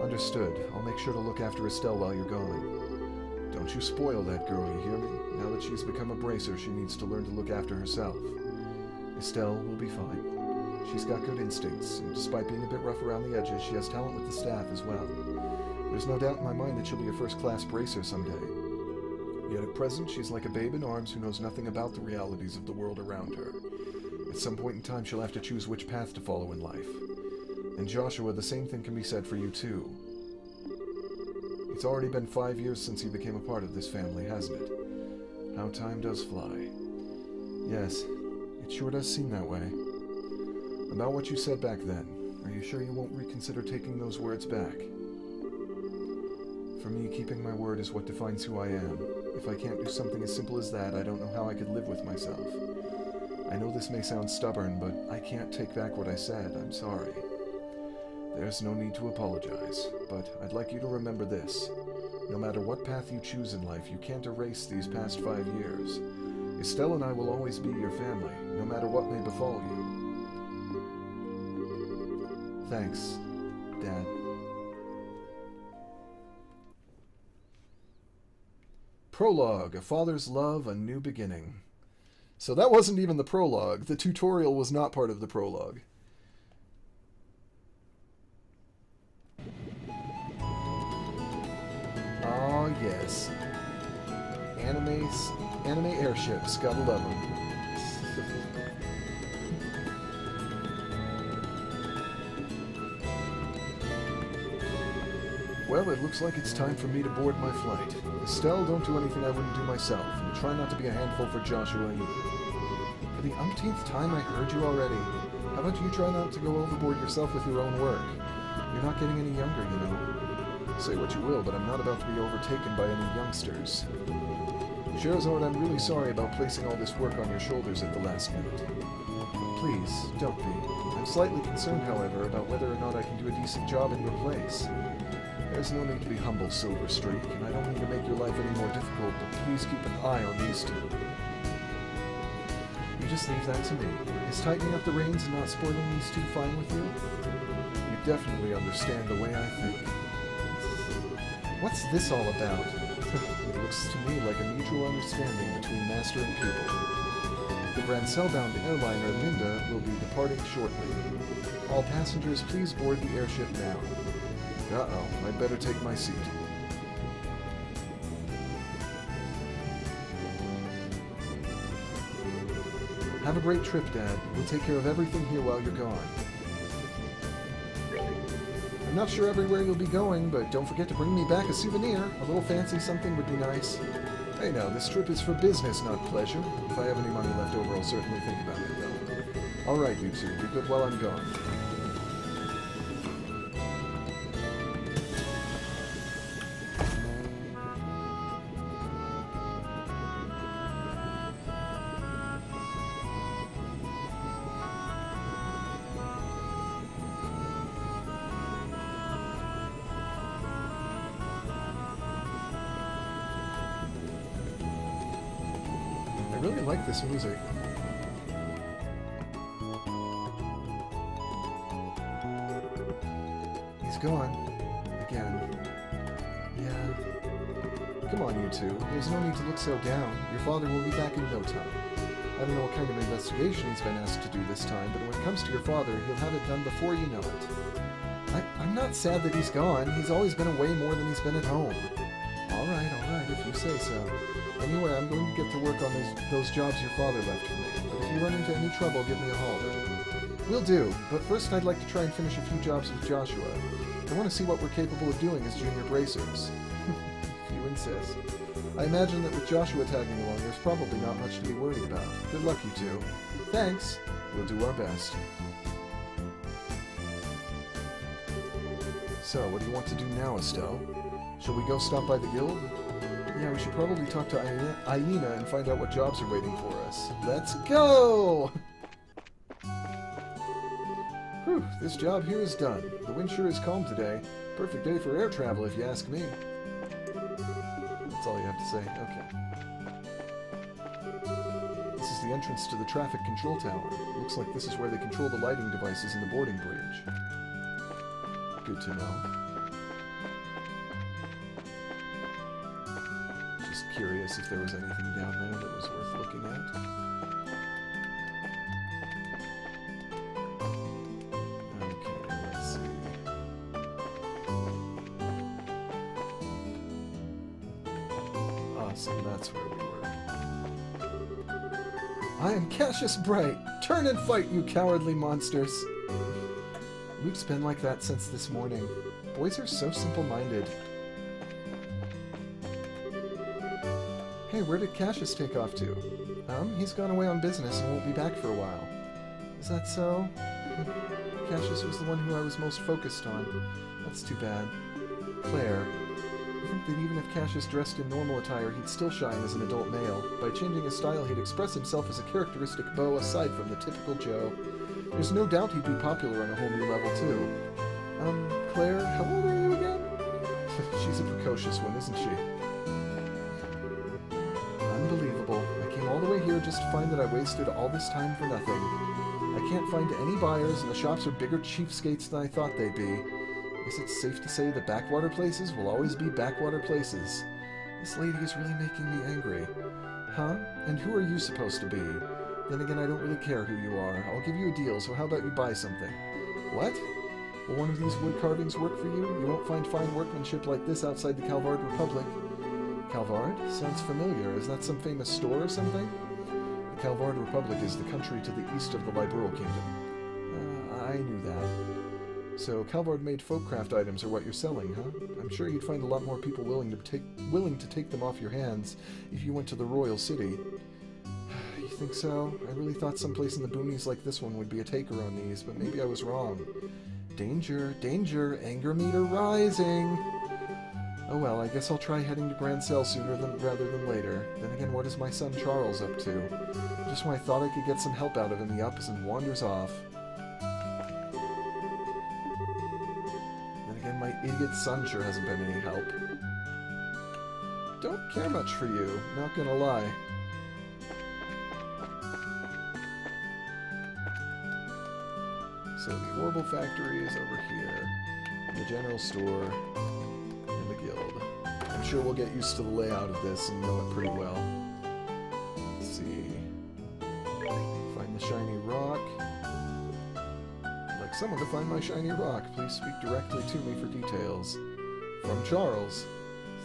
Understood. I'll make sure to look after Estelle while you're going. Don't you spoil that girl, you hear me? Now that she's become a bracer, she needs to learn to look after herself. Estelle will be fine. She's got good instincts, and despite being a bit rough around the edges, she has talent with the staff as well. There's no doubt in my mind that she'll be a first-class bracer someday. Yet at present, she's like a babe in arms who knows nothing about the realities of the world around her. At some point in time, she'll have to choose which path to follow in life. And Joshua, the same thing can be said for you too. It's already been 5 years since you became a part of this family, hasn't it? How time does fly. Yes, it sure does seem that way. About what you said back then, are you sure you won't reconsider taking those words back? For me, keeping my word is what defines who I am. If I can't do something as simple as that, I don't know how I could live with myself. I know this may sound stubborn, but I can't take back what I said. I'm sorry. There's no need to apologize, but I'd like you to remember this. No matter what path you choose in life, you can't erase these past 5 years. Estelle and I will always be your family, no matter what may befall you. Thanks, Dad. Prologue, A Father's Love, A New Beginning. So that wasn't even the prologue. The tutorial was not part of the prologue. Oh, yes. Anime airships, gotta love them. Well, it looks like it's time for me to board my flight. Estelle, don't do anything I wouldn't do myself, and try not to be a handful for Joshua either. For the umpteenth time, I heard you already. How about you try not to go overboard yourself with your own work? You're not getting any younger, you know. Say what you will, but I'm not about to be overtaken by any youngsters. Sherazard, I'm really sorry about placing all this work on your shoulders at the last minute. Please, don't be. I'm slightly concerned, however, about whether or not I can do a decent job in your place. There's no need to be humble, Silver Streak, and I don't mean to make your life any more difficult, but please keep an eye on these two. You just leave that to me. Is tightening up the reins and not spoiling these two fine with you? You definitely understand the way I think. What's this all about? It looks to me like a mutual understanding between master and pupil. The Grancel-bound airliner Linda will be departing shortly. All passengers, please board the airship now. Uh-oh, I'd better take my seat. Have a great trip, Dad. We'll take care of everything here while you're gone. I'm not sure everywhere you'll be going, but don't forget to bring me back a souvenir. A little fancy something would be nice. Hey now, this trip is for business, not pleasure. If I have any money left over, I'll certainly think about it, though. Alright, you two. Be good while I'm gone. I really like this music. He's gone. Again. Yeah. Come on, you two. There's no need to look so down. Your father will be back in no time. I don't know what kind of investigation he's been asked to do this time, but when it comes to your father, he'll have it done before you know it. I'm not sad that he's gone. He's always been away more than he's been at home. All right, if you say so. Anyway, I'm going to get to work on those jobs your father left for me. But if you run into any trouble, give me a holler. Will do, but first I'd like to try and finish a few jobs with Joshua. I want to see what we're capable of doing as junior bracers. If you insist. I imagine that with Joshua tagging along, there's probably not much to be worried about. Good luck, you two. Thanks. We'll do our best. So, what do you want to do now, Estelle? Shall we go stop by the guild? Yeah, we should probably talk to Aina and find out what jobs are waiting for us. Let's go! Whew, this job here is done. The wind sure is calm today. Perfect day for air travel, if you ask me. That's all you have to say. Okay. This is the entrance to the traffic control tower. Looks like this is where they control the lighting devices in the boarding bridge. Good to know. Just curious if there was anything down there that was worth looking at. Okay, let's see. Awesome, that's where we were. I am Cassius Bright. Turn and fight, you cowardly monsters. Luke's been like that since this morning. Boys are so simple-minded. Hey, where did Cassius take off to? He's gone away on business and won't be back for a while. Is that so? Cassius was the one who I was most focused on. That's too bad. Claire, I think that even if Cassius dressed in normal attire, he'd still shine as an adult male. By changing his style, he'd express himself as a characteristic beau aside from the typical Joe. There's no doubt he'd be popular on a whole new level, too. Claire, how old are you again? She's a precocious one, isn't she? Unbelievable. I came all the way here just to find that I wasted all this time for nothing. I can't find any buyers, and the shops are bigger cheapskates than I thought they'd be. Guess it's safe to say that backwater places will always be backwater places. This lady is really making me angry. Huh? And who are you supposed to be? Then again, I don't really care who you are. I'll give you a deal, so how about you buy something? What? Will one of these wood carvings work for you? You won't find fine workmanship like this outside the Calvard Republic. Calvard? Sounds familiar. Is that some famous store or something? The Calvard Republic is the country to the east of the Liberal Kingdom. I knew that. So, Calvard made folkcraft items are what you're selling, huh? I'm sure you'd find a lot more people willing to take them off your hands if you went to the Royal City. You think so? I really thought someplace in the boonies like this one would be a taker on these, but maybe I was wrong. Danger, danger, anger meter rising! Oh well, I guess I'll try heading to Grand Cell sooner rather than later. Then again, what is my son Charles up to? Just when I thought I could get some help out of him, he ups and wanders off. Then again, my idiot son sure hasn't been any help. Don't care much for you, not gonna lie. So the Orbital Factory is over here, the general store, and the guild. I'm sure we'll get used to the layout of this and know it pretty well. Let's see. Find the shiny rock. I'd like someone to find my shiny rock. Please speak directly to me for details. From Charles.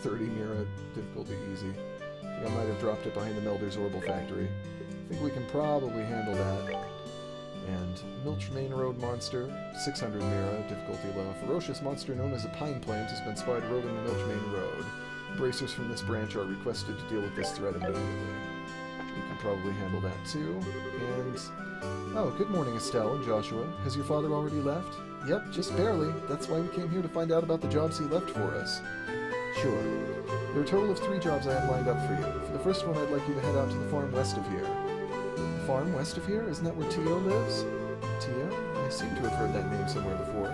30 Mira, difficulty easy. I think I might have dropped it behind the Melder's Orbital Factory. I think we can probably handle that. And Milch Main Road Monster, 600 Mira, difficulty low. A ferocious monster known as a pine plant has been spotted roving the Milch Main Road. Bracers from this branch are requested to deal with this threat immediately. You can probably handle that too. And... oh, good morning, Estelle and Joshua. Has your father already left? Yep, just barely. That's why we came here to find out about the jobs he left for us. Sure. There are a total of 3 jobs I have lined up for you. For the first one, I'd like you to head out to the farm west of here. Farm west of here? Isn't that where Tio lives? Tio? I seem to have heard that name somewhere before.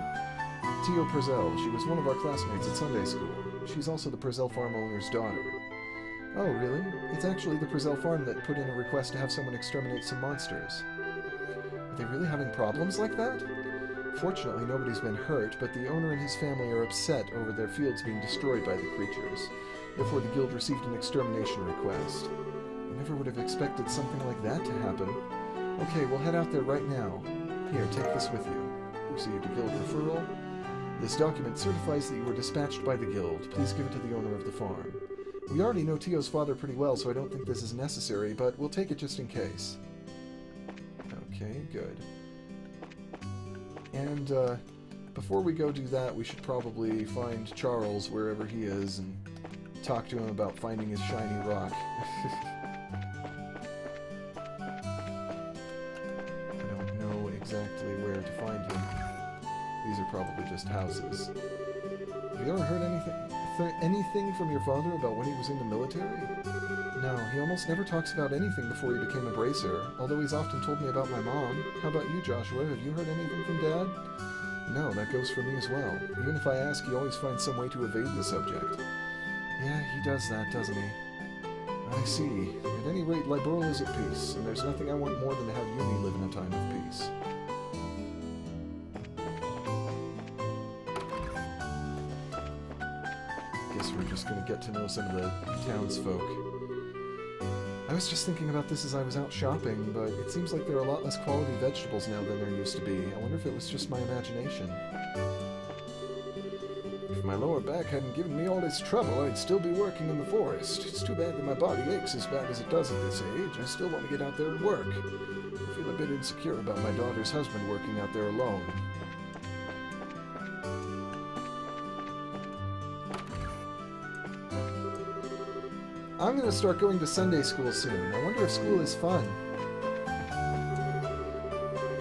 Tio Purcell. She was one of our classmates at Sunday school. She's also the Purcell farm owner's daughter. Oh, really? It's actually the Brazil farm that put in a request to have someone exterminate some monsters. Are they really having problems like that? Fortunately, nobody's been hurt, but the owner and his family are upset over their fields being destroyed by the creatures. Therefore, the guild received an extermination request. I never would have expected something like that to happen. Okay, we'll head out there right now. Here, take this with you. Received a guild referral. This document certifies that you were dispatched by the guild. Please give it to the owner of the farm. We already know Tio's father pretty well, so I don't think this is necessary, but we'll take it just in case. Okay, good. And, before we go do that, we should probably find Charles wherever he is and talk to him about finding his shiny rock. I don't know exactly where to find him. These are probably just houses. Have you ever heard anything from your father about when he was in the military? No, he almost never talks about anything before he became a bracer, although he's often told me about my mom. How about you, Joshua? Have you heard anything from Dad? No, that goes for me as well. Even if I ask, he always finds some way to evade the subject. Yeah, he does that, doesn't he? I see. At any rate, Liberal is at peace, and there's nothing I want more than to have Yumi live in a time of peace. Guess we're just going to get to know some of the townsfolk. I was just thinking about this as I was out shopping, but it seems like there are a lot less quality vegetables now than there used to be. I wonder if it was just my imagination. If my lower back hadn't given me all this trouble, I'd still be working in the forest. It's too bad that my body aches as bad as it does at this age. I still want to get out there and work. I feel a bit insecure about my daughter's husband working out there alone. I'm going to start going to Sunday school soon. I wonder if school is fun.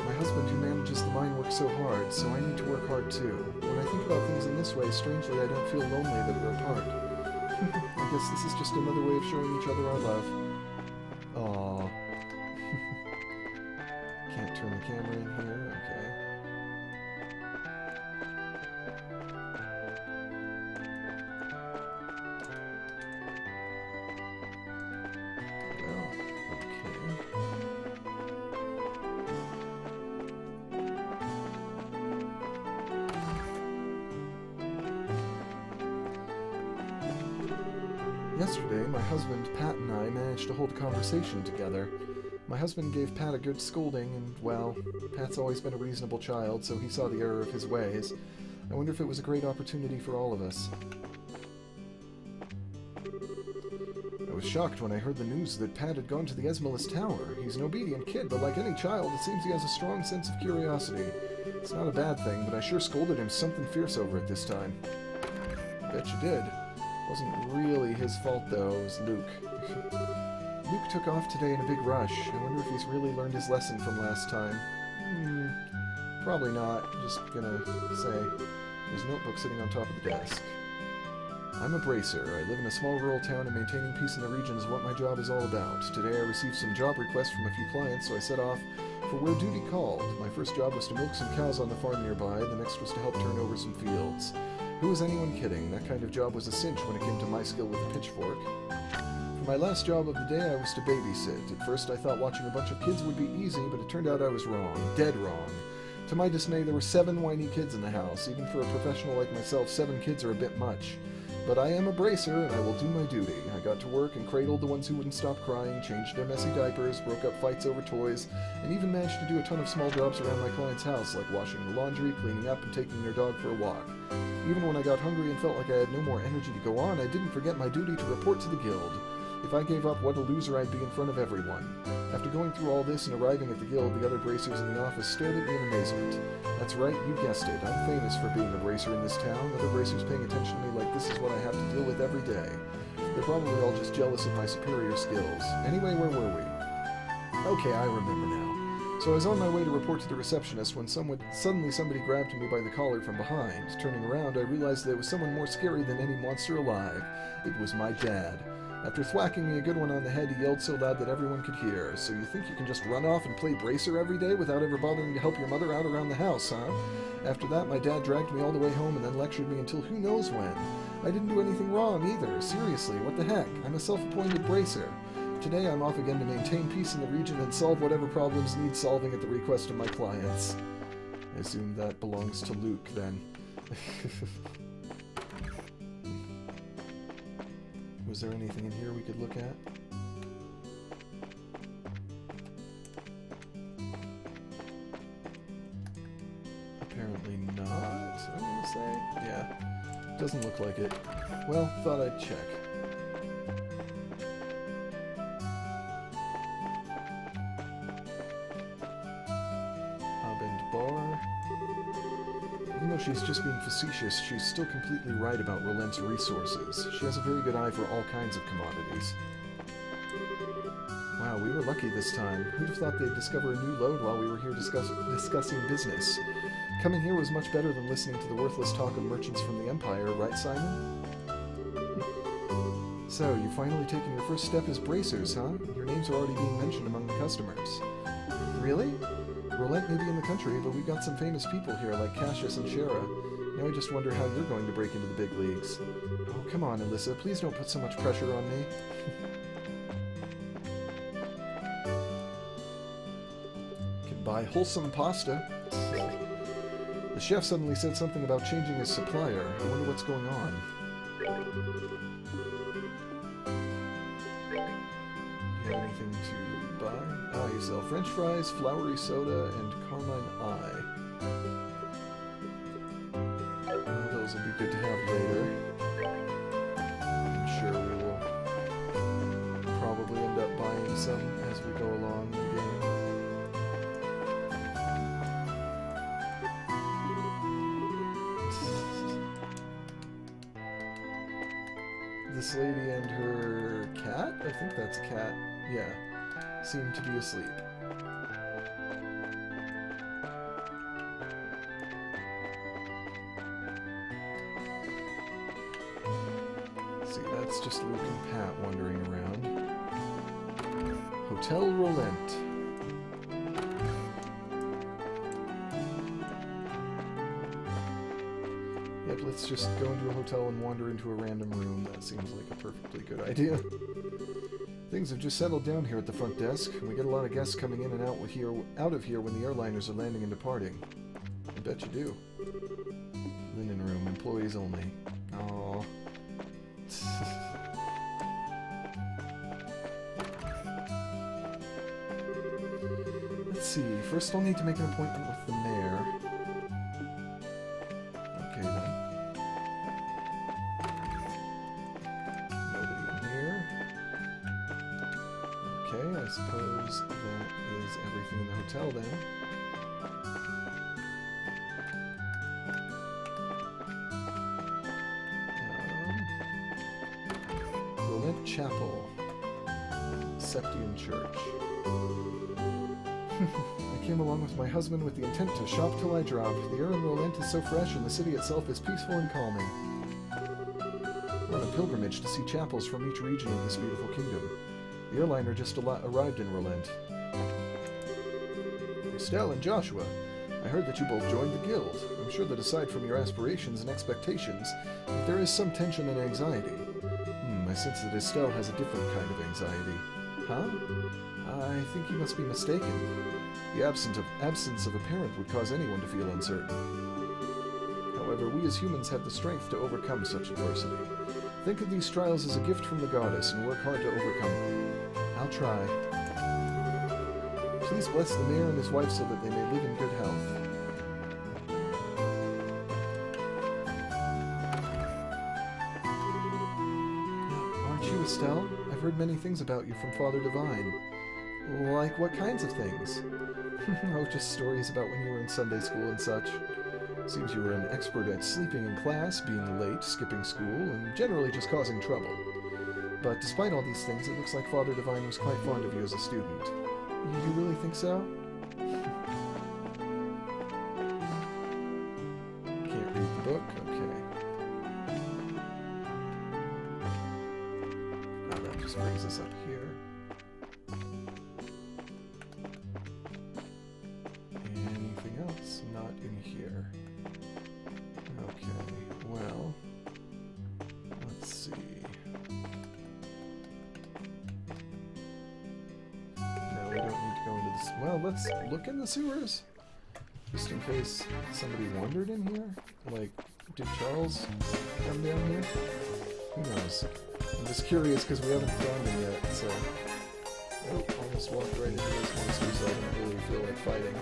My husband who manages the mine works so hard, so I need to work hard too. When I think about things in this way, strangely I don't feel lonely that we're apart. I guess this is just another way of showing each other our love. Aww. Can't turn the camera in here, okay. Yesterday, my husband, Pat, and I managed to hold a conversation together. My husband gave Pat a good scolding, and, well, Pat's always been a reasonable child, so he saw the error of his ways. I wonder if it was a great opportunity for all of us. I was shocked when I heard the news that Pat had gone to the Esmolus Tower. He's an obedient kid, but like any child, it seems he has a strong sense of curiosity. It's not a bad thing, but I sure scolded him something fierce over it this time. I bet you did. Wasn't really his fault, though. It was Luke. Luke took off today in a big rush. I wonder if he's really learned his lesson from last time. Probably not. Just gonna say there's a notebook sitting on top of the desk. I'm a bracer. I live in a small rural town, and maintaining peace in the region is what my job is all about. Today I received some job requests from a few clients, so I set off for where duty called. My first job was to milk some cows on the farm nearby. The next was to help turn over some fields. Who was anyone kidding? That kind of job was a cinch when it came to my skill with a pitchfork. For my last job of the day, I was to babysit. At first I thought watching a bunch of kids would be easy, but it turned out I was wrong. Dead wrong. To my dismay, there were 7 whiny kids in the house. Even for a professional like myself, 7 kids are a bit much. But I am a bracer, and I will do my duty. I got to work and cradled the ones who wouldn't stop crying, changed their messy diapers, broke up fights over toys, and even managed to do a ton of small jobs around my client's house, like washing the laundry, cleaning up, and taking their dog for a walk. Even when I got hungry and felt like I had no more energy to go on, I didn't forget my duty to report to the guild. If I gave up, what a loser I'd be in front of everyone. After going through all this and arriving at the guild, the other bracers in the office stared at me in amazement. That's right, you guessed it. I'm famous for being a bracer in this town. Other bracers paying attention to me like this is what I have to deal with every day. They're probably all just jealous of my superior skills. Anyway, where were we? Okay, I remember now. So I was on my way to report to the receptionist when suddenly somebody grabbed me by the collar from behind. Turning around, I realized that it was someone more scary than any monster alive. It was my dad. After thwacking me a good one on the head, he yelled so loud that everyone could hear. So you think you can just run off and play bracer every day without ever bothering to help your mother out around the house, huh? After that, my dad dragged me all the way home and then lectured me until who knows when. I didn't do anything wrong either. Seriously, what the heck? I'm a self-appointed bracer. Today I'm off again to maintain peace in the region and solve whatever problems need solving at the request of my clients. I assume that belongs to Luke, then. Was there anything in here we could look at? Apparently not, I'm gonna say. Yeah, doesn't look like it. Well, thought I'd check. Hub and bar. Even though she's just being facetious, she's still completely right about Rolent's resources. She has a very good eye for all kinds of commodities. Wow, we were lucky this time. Who'd have thought they'd discover a new lode while we were here discussing business? Coming here was much better than listening to the worthless talk of merchants from the Empire, right, Simon? So, you've finally taken your first step as bracers, huh? Your names are already being mentioned among the customers. Really? Rolent may be in the country, but we've got some famous people here like Cassius and Shara. Now I just wonder how you're going to break into the big leagues. Oh, come on, Alyssa. Please don't put so much pressure on me. Can buy wholesome pasta. The chef suddenly said something about changing his supplier. I wonder what's going on. Do you have anything to buy? Ah, you sell French fries, floury soda, and carmine eye. Well, those will be good to have later. I'm sure we will probably end up buying some as we go along in the game. This lady and her cat? I think that's a cat. Yeah. Seem to be asleep. See, that's just Luke and Pat wandering around. Hotel Rolent. Yep, let's just go into a hotel and wander into a random room. That seems like a perfectly good idea. Things have just settled down here at the front desk. We get a lot of guests coming in and out of here when the airliners are landing and departing. I bet you do. Linen room, employees only. Aww. Let's see. First I'll need to make an appointment with the mayor. Okay then. Okay, I suppose that is everything in the hotel then. Rolent Chapel. Septian Church. I came along with my husband with the intent to shop till I drop. The air in Rolent is so fresh and the city itself is peaceful and calming. We're on a pilgrimage to see chapels from each region of this beautiful kingdom. The airliner just arrived in Rolent. Estelle and Joshua, I heard that you both joined the guild. I'm sure that aside from your aspirations and expectations, that there is some tension and anxiety. I sense that Estelle has a different kind of anxiety. Huh? I think you must be mistaken. The absence of a parent would cause anyone to feel uncertain. However, we as humans have the strength to overcome such adversity. Think of these trials as a gift from the goddess and work hard to overcome them. I'll try. Please bless the mayor and his wife so that they may live in good health. Aren't you Estelle? I've heard many things about you from Father Divine. Like what kinds of things? Oh, just stories about when you were in Sunday school and such. Seems you were an expert at sleeping in class, being late, skipping school, and generally just causing trouble. But despite all these things, it looks like Father Divine was quite fond of you as a student. You really think so? Can't read the book? Okay. Now that just brings us up here. Anything else? Not in here. Okay, well... well, let's look in the sewers. Just in case somebody wandered in here. Like, did Charles come down here? Who knows? I'm just curious because we haven't found him yet, so... Oh, almost walked right into this monster, so I don't really feel like fighting.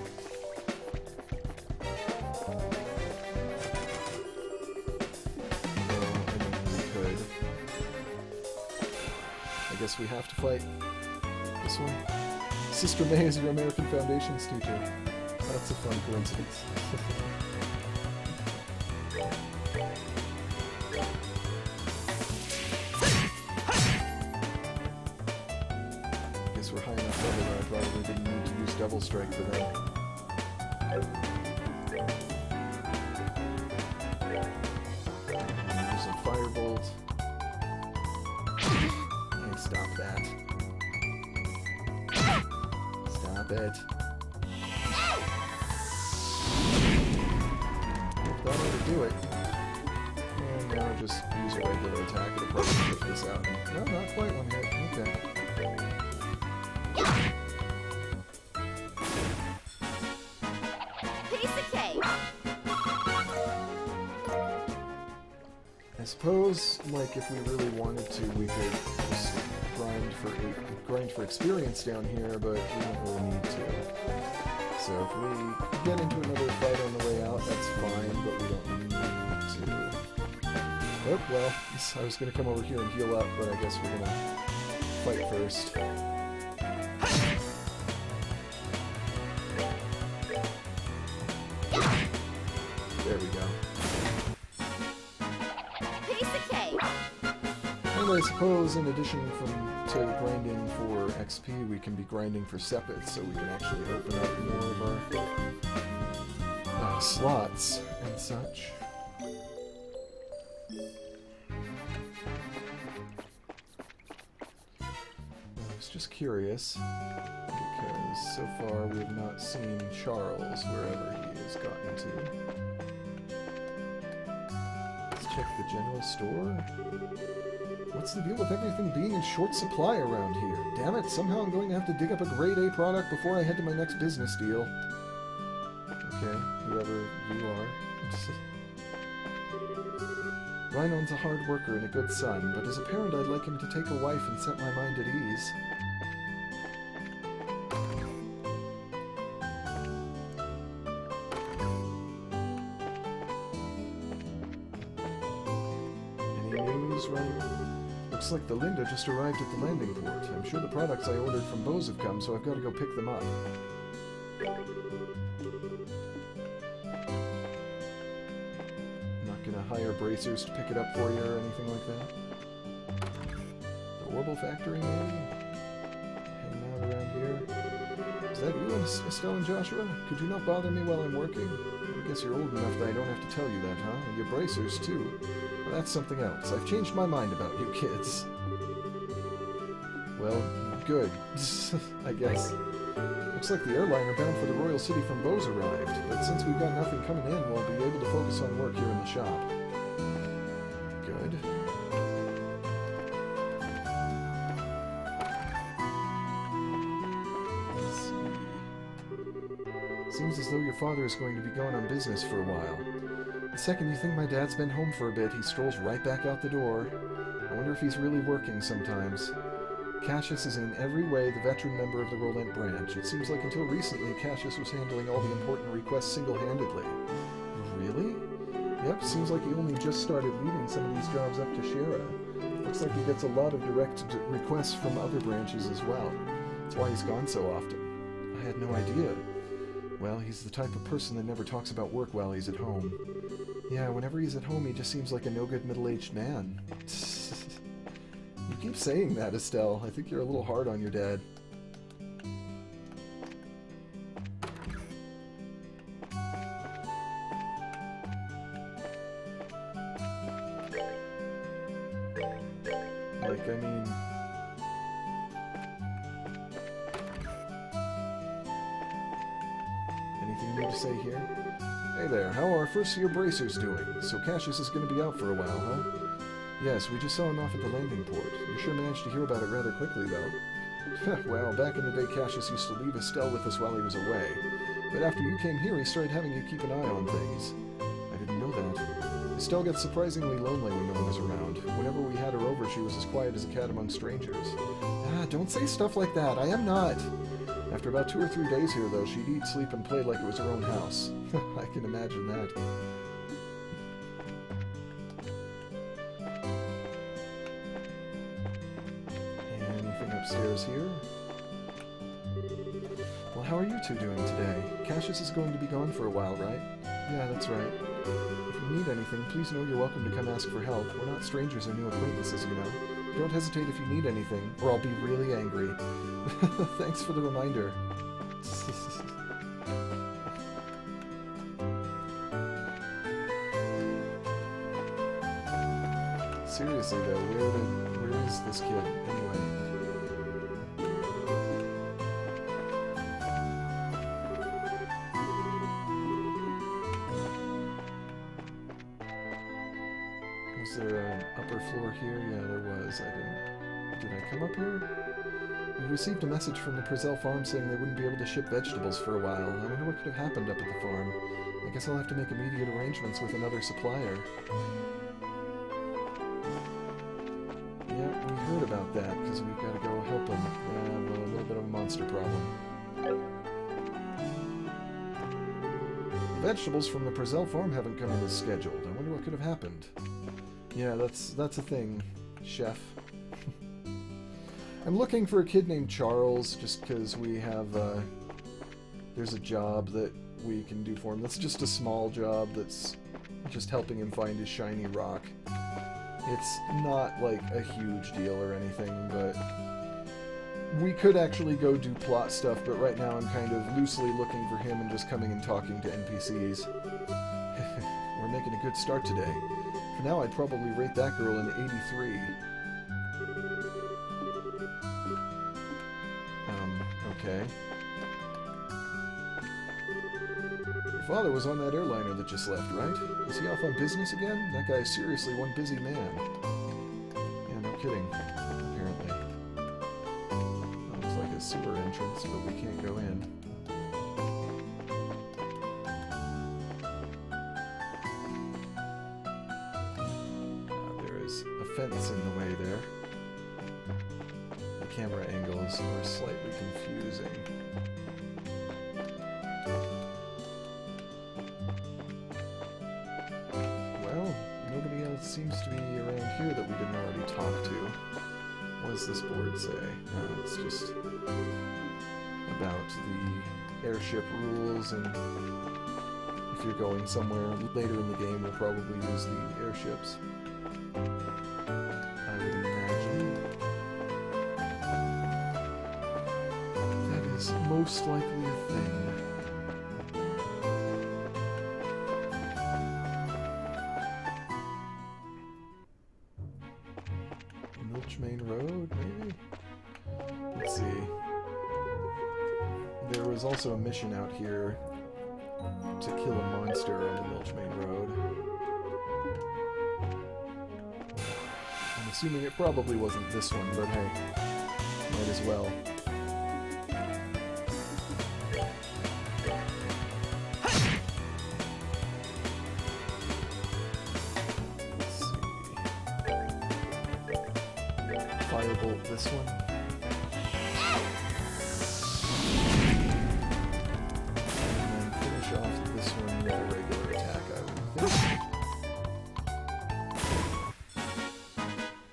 I guess we have to fight this one. Sister May is your American Foundations teacher. That's a fun coincidence. Guess we're high enough level that I probably didn't need to use Double Strike for that. Use a Firebolt. Stop that. Stop it. That ought to do it. And now just use a regular attack. It'll probably take this out. No, not quite one hit. Okay. Piece of cake. I suppose, like, if we really wanted to, we could just grind for experience down here, but we don't really need to. So if we get into another fight on the way out, that's fine, but we don't need to. Oh, well, I was going to come over here and heal up, but I guess we're going to fight first. There we go. Piece of cake. And I suppose, in addition to grinding for XP, we can be grinding for sepits, so we can actually open up more of our slots and such. I was just curious, because so far we have not seen Charles wherever he has gotten to. Let's check the general store. What's the deal with everything being in short supply around here? Damn it, somehow I'm going to have to dig up a grade A product before I head to my next business deal. Okay, whoever you are. Rhinon's a hard worker and a good son, but as a parent I'd like him to take a wife and set my mind at ease. Any news, Rhinon? Looks like the Linda just arrived at the landing port. I'm sure the products I ordered from Bose have come, so I've got to go pick them up. I'm not gonna hire bracers to pick it up for you or anything like that. The Orbital Factory, maybe? Hanging out around here. Is that you, Estelle and Joshua? Could you not bother me while I'm working? I guess you're old enough that I don't have to tell you that, huh? And your bracers, too. Well, that's something else. I've changed my mind about you kids. Well, good. I guess. Looks like the airliner bound for the Royal City from Bose arrived, but since we've got nothing coming in, we'll be able to focus on work here in the shop. Good. Let's see. Seems as though your father is going to be going on business for a while. The second you think my dad's been home for a bit, he strolls right back out the door. I wonder if he's really working sometimes. Cassius is in every way the veteran member of the Rolent branch. It seems like until recently, Cassius was handling all the important requests single-handedly. Really? Yep, seems like he only just started leaving some of these jobs up to Shara. Looks like he gets a lot of direct requests from other branches as well. That's why he's gone so often. I had no idea. Well, he's the type of person that never talks about work while he's at home. Yeah, whenever he's at home, he just seems like a no-good middle-aged man. You keep saying that, Estelle. I think you're a little hard on your dad. Like, I mean... Anything new to say here? Hey there, how are our first-year bracers doing? So Cassius is going to be out for a while, huh? Yes, we just saw him off at the landing port. You sure managed to hear about it rather quickly, though. Well, back in the day, Cassius used to leave Estelle with us while he was away. But after you came here, he started having you keep an eye on things. I didn't know that. Estelle gets surprisingly lonely when no one is around. Whenever we had her over, she was as quiet as a cat among strangers. Ah, don't say stuff like that. I am not. After about 2 or 3 days here, though, she'd eat, sleep, and play like it was her own house. I can imagine that. Anything upstairs here? Well, how are you two doing today? Cassius is going to be gone for a while, right? Yeah, that's right. If you need anything, please know you're welcome to come ask for help. We're not strangers or new acquaintances, you know. Don't hesitate if you need anything, or I'll be really angry. Thanks for the reminder. Seriously though, where is this kid anyway? Was there an upper floor here? Yeah, there was. Did I come up here? We received a message from the Prezell farm saying they wouldn't be able to ship vegetables for a while. I wonder what could have happened up at the farm. I guess I'll have to make immediate arrangements with another supplier. Yeah, we heard about that, because we've got to go help them. They have a little bit of a monster problem. The vegetables from the Prezell farm haven't come in as scheduled. I wonder what could have happened. Yeah, that's a thing, chef. I'm looking for a kid named Charles, just because we have, there's a job that we can do for him. That's just a small job that's just helping him find his shiny rock. It's not, like, a huge deal or anything, but we could actually go do plot stuff, but right now I'm kind of loosely looking for him and just coming and talking to NPCs. We're making a good start today. For now, I'd probably rate that girl an 83. Okay. Your father was on that airliner that just left, right? Is he off on business again? That guy is seriously one busy man. Yeah, no kidding. Apparently. Looks like a sewer entrance, but we can't go in. There is a fence in the way there. The camera angles are slightly confusing. Well, nobody else seems to be around here that we didn't already talk to. What does this board say? It's just about the airship rules, and if you're going somewhere later in the game, we'll probably use the airships. I would imagine. That is most likely a thing. Milchmain Road, maybe? Let's see. There was also a mission out here to kill a monster on the Milchmain Road. I'm assuming it probably wasn't this one, but hey, might as well. Let's see. Firebolt this one. And then finish off this one with a regular attack, I would think.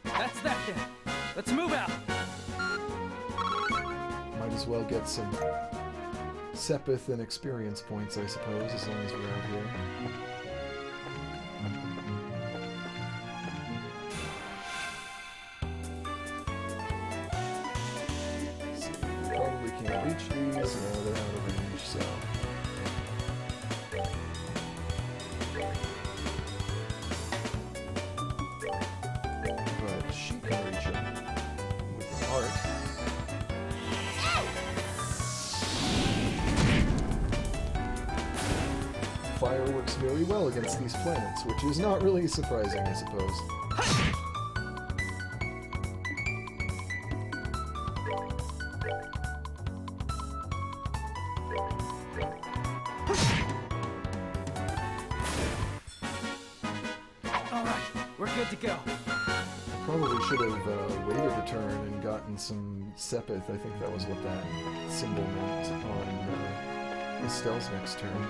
That's that then. Let's move out. Might as well get some Sepith and experience points, I suppose, as long as we're out here. Let's see, we probably can't reach these. No, they're out of range, so... But she can reach them with an art. Fire works very well against these planets, which is not really surprising, I suppose. Alright, we're good to go. Probably should have waited a turn and gotten some Sepith. I think that was what that symbol meant on Estelle's next turn.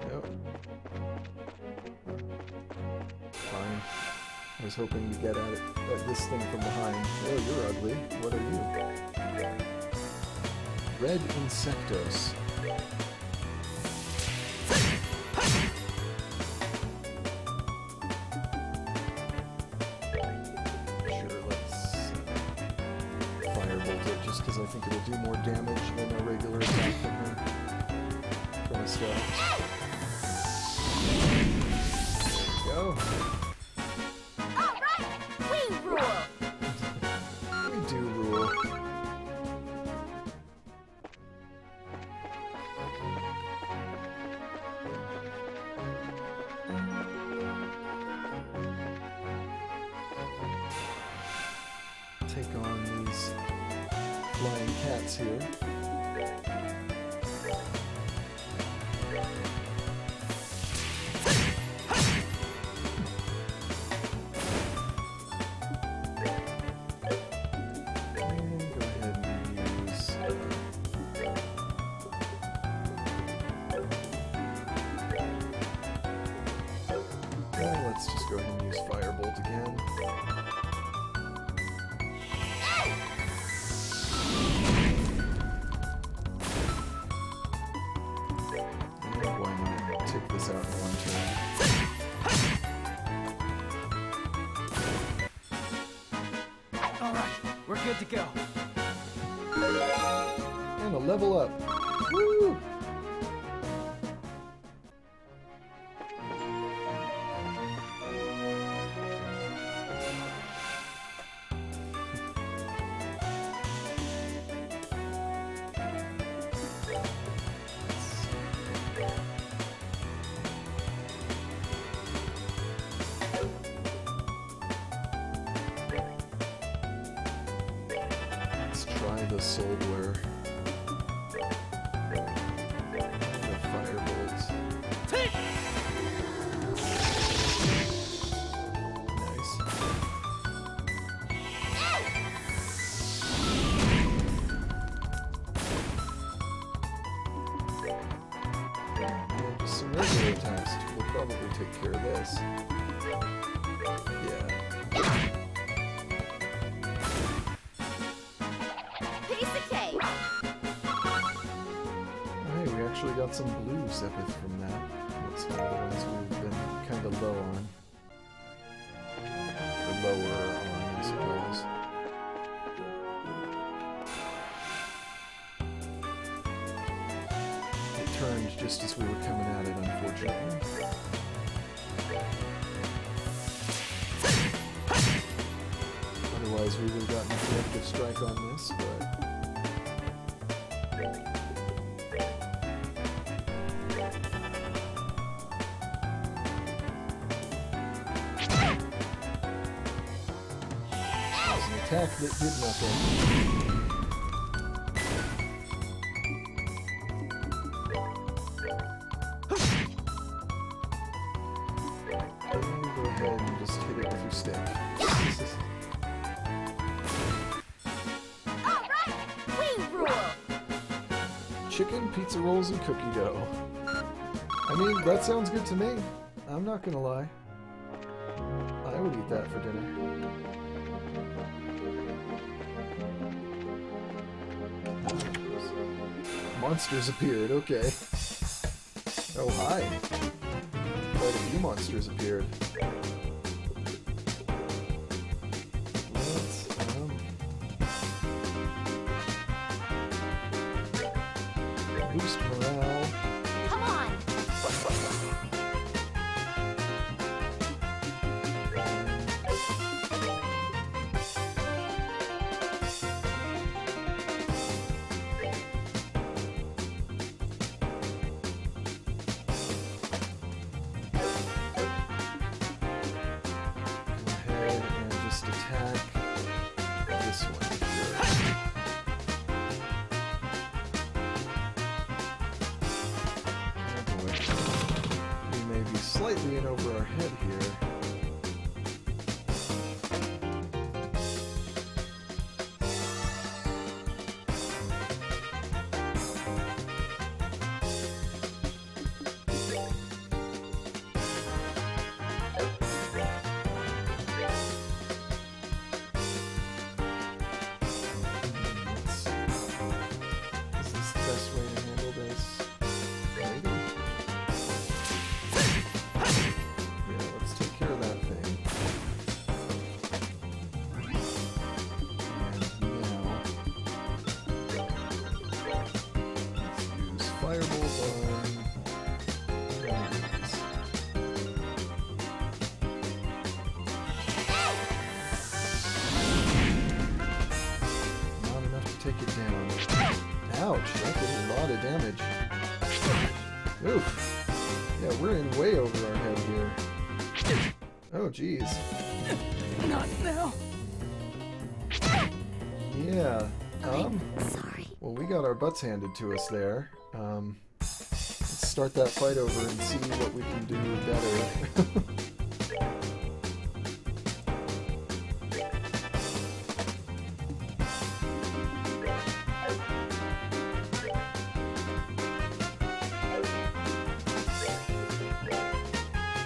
Yep. Fine. I was hoping to get at this thing from behind. Oh, you're ugly. What are you? Red Insectos. Because I think it'll do more damage than a regular attack from Estelle. There we go. Alright! We rule! We do rule. Take on these flying cats here. And go ahead and use let's just go ahead and use Firebolt again. Take this out in one turn. Alright, we're good to go. And a level up. Woo! Try the Soulblur. The Firebolt. Nice. And just some regular attacks will probably take care of this. Yeah. Actually got some blue Sepith from that. That's one of the ones we've been kind of low on. Or lower on, I suppose. It turned just as we were coming at it, unfortunately. Otherwise we would have gotten a preemptive strike on this, but... attack that did nothing. And go ahead and just hit it with your stick. Alright! We rule! Chicken, pizza rolls, and cookie dough. I mean, that sounds good to me. I'm not gonna lie. I would eat that for dinner. Monsters appeared, okay. Oh, hi. Quite a few monsters appeared. Let's, boost morale. Come on! geez. Not now. Yeah. Sorry. Well, we got our butts handed to us there. Let's start that fight over and see what we can do better.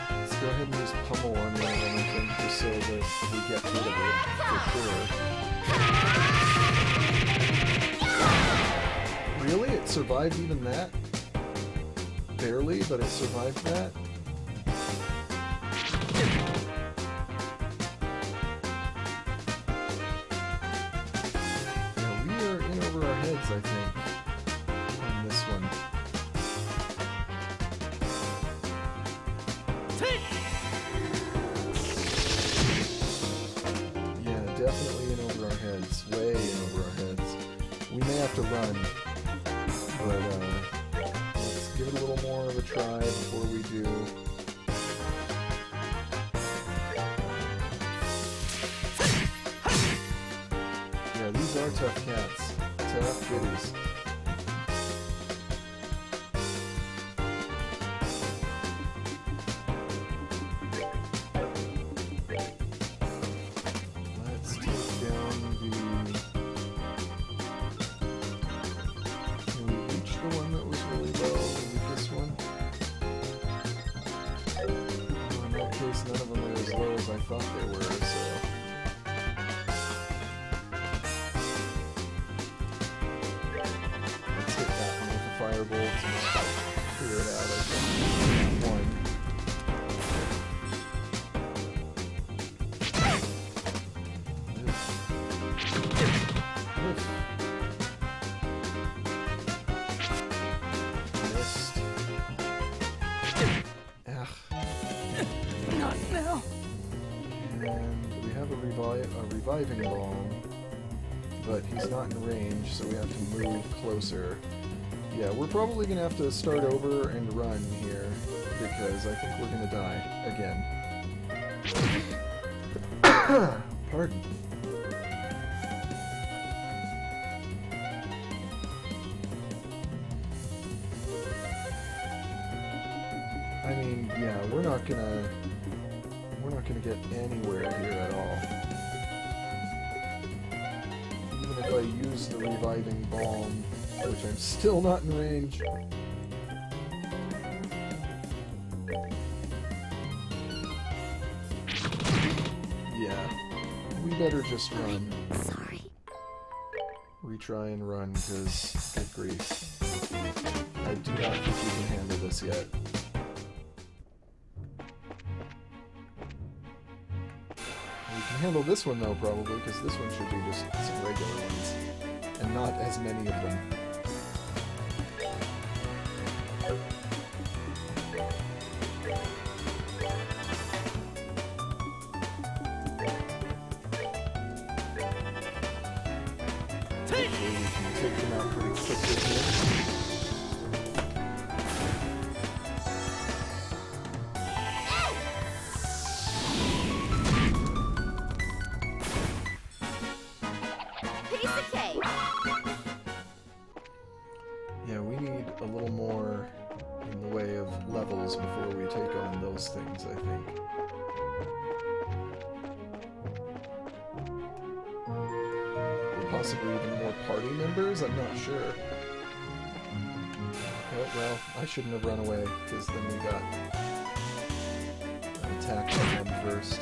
Let's go ahead and use pummel on one of them, I think, just so that we get rid of it for sure. Really? It survived even that? Barely, but it survived that? Yeah, we are in over our heads, I think, on this one. Yeah, definitely in over our heads. Way in over our heads. We may have to run, but let's give it a little more of a try before we do. Yeah, these are tough cats. Tough kitties. Let's take down the... Can we reach the one that was really low? Maybe this one? Oh, in that case, none of them are as low as I thought they were, so... Let's hit that one with a firebolt and clear it out, I think. One. Oof. Missed. Ugh. Not now. And we have a reviving bomb, but he's not in range, so we have to move closer. Yeah, we're probably gonna have to start over and run here, because I think we're gonna die again. Pardon. I mean, yeah, we're not gonna get anywhere here at all. Even if I use the reviving bomb, which I'm still not in range. Yeah, we better just run. Sorry. Retry and run, because good grief. I do not think we can handle this yet. We can handle this one though, probably, because this one should be just some regular ones, and not as many of them. Hopefully we can take them out pretty quickly here. Piece of cake. Yeah, we need a little more in the way of levels before we take on those things, I think. Or possibly even more party members? I'm not sure. Oh, well, I shouldn't have run away, because then we got attacked by them first.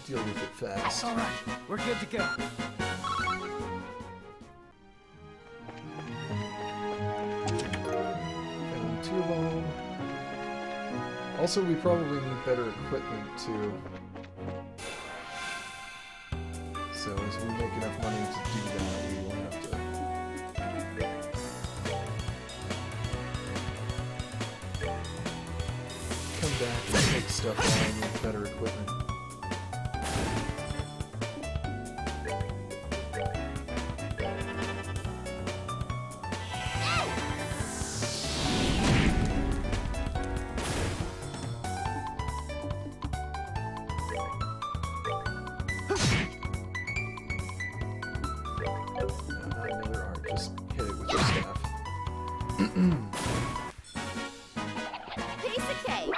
Deal with it fast. All right, we're good to go. And two of them. Also, we probably need better equipment too. So as we make enough money to do that, we will have to. Come back and take stuff on with better equipment. Piece of cake.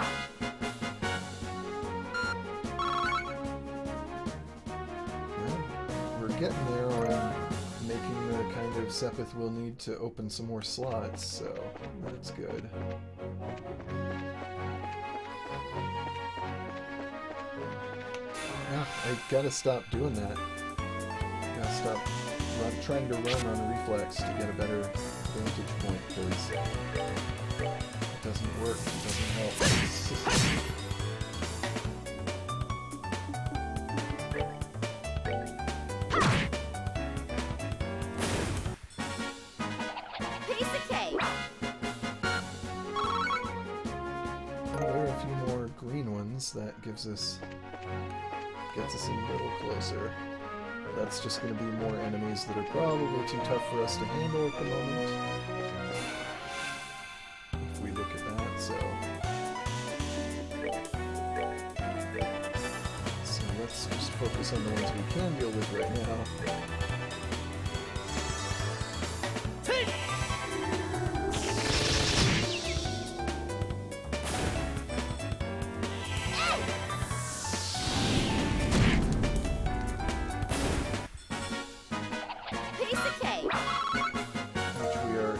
Well, we're getting there on making the kind of Sepith we'll need to open some more slots, so that's good. Yeah, I gotta stop doing that. Gotta stop trying to run on reflex to get a better vantage point, because it doesn't work, it doesn't help. Piece of cake. Oh, there are a few more green ones. That gets us a little closer. That's just going to be more enemies that are probably too tough for us to handle at the moment. If we look at that, so let's just focus on the ones we can deal with right now.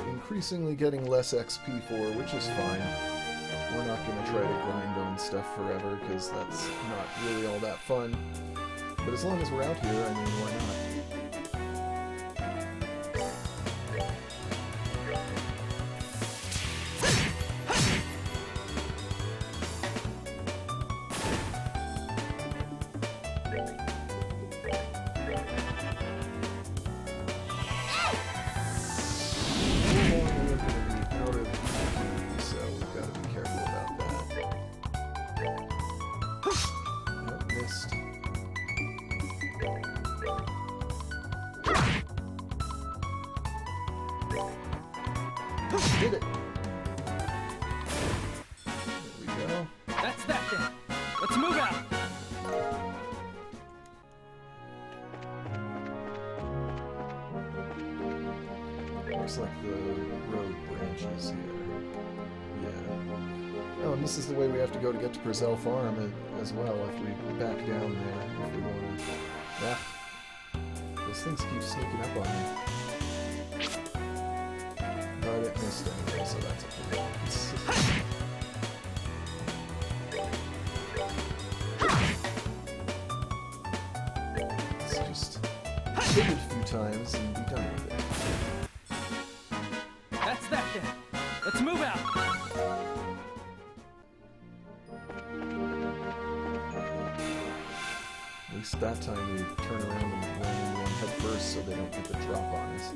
Increasingly getting less XP for, which is fine. We're not going to try to grind on stuff forever, because that's not really all that fun. But as long as we're out here, I mean, why not? Did it! There we go. That's that then. Let's move out. Looks like the road branches here. Yeah. Oh, and this is the way we have to go to get to Brazil Farm as well, if we back down there, if we want to. Yeah. Those things keep sneaking up on me. But it missed anyway, so that's okay. Let's just hit it a few times and be done with it. That's that then. Let's move out. At least that time we turn around and run into them head first so they don't get the drop on us.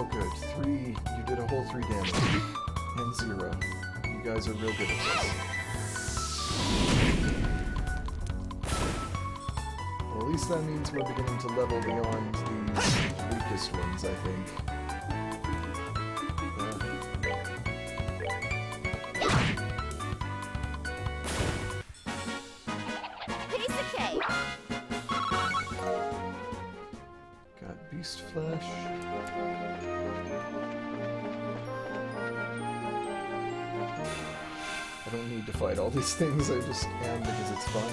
Oh good, you did a whole 3 damage. And 0. You guys are real good at this. Well, at least that means we're beginning to level beyond these weakest ones, I think. Piece of cake. Got Beast Flesh. I don't need to fight all these things, I just am because it's fun.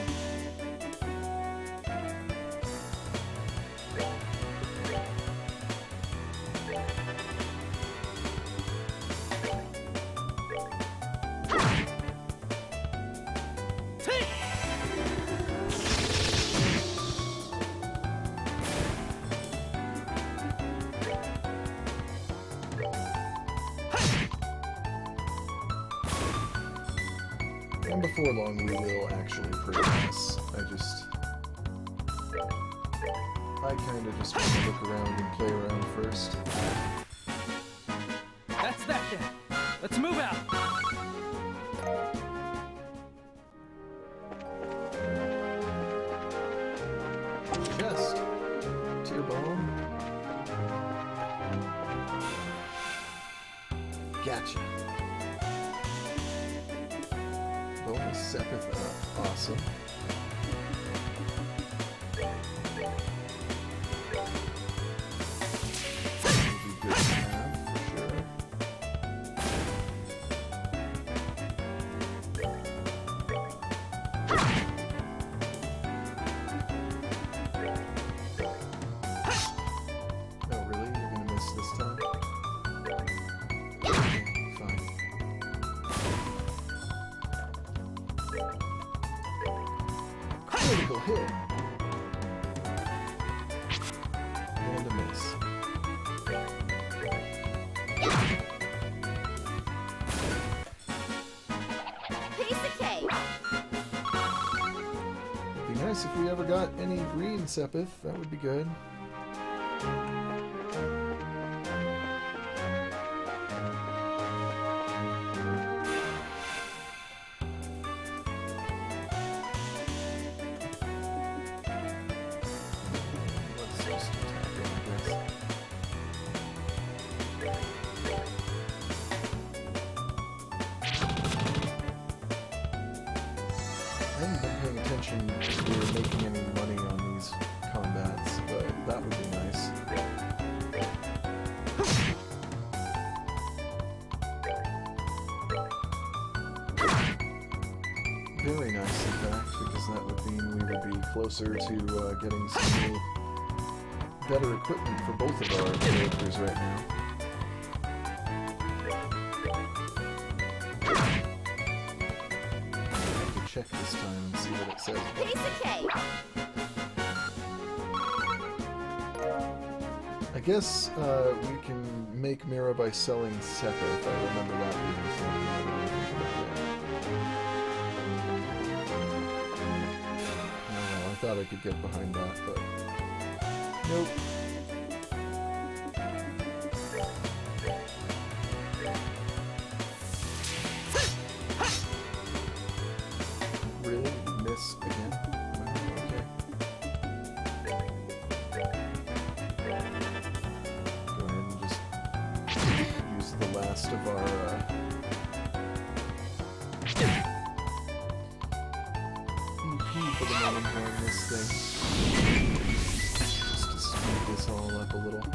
And before long we will actually progress. I kinda just want to look around and play around first. That's that then. Let's move out. Chest. Gotcha. Bonus Sepith up. Awesome. That'll be good to have, for sure. Oh, really? You're gonna miss this time? Okay, fine. Critical hit. And a miss. Piece of cake. It'd be nice if we ever got any green Sepith. That would be good. Let's just attack it, I guess. I haven't been paying attention if we're making any money on these combats, but that would be nice. Very nice, in fact, because that would mean we would be closer to getting some new, better equipment for both of our characters right now. I have to check this time and see what it says. Piece of cake. I guess we can make Mira by selling Sepith. I remember that being a thing. No, I thought I could get behind that, but nope. Really? Miss again? Wow, okay. Go ahead and just use the last of our EP for the moment here on this thing. Just to speed this all up a little.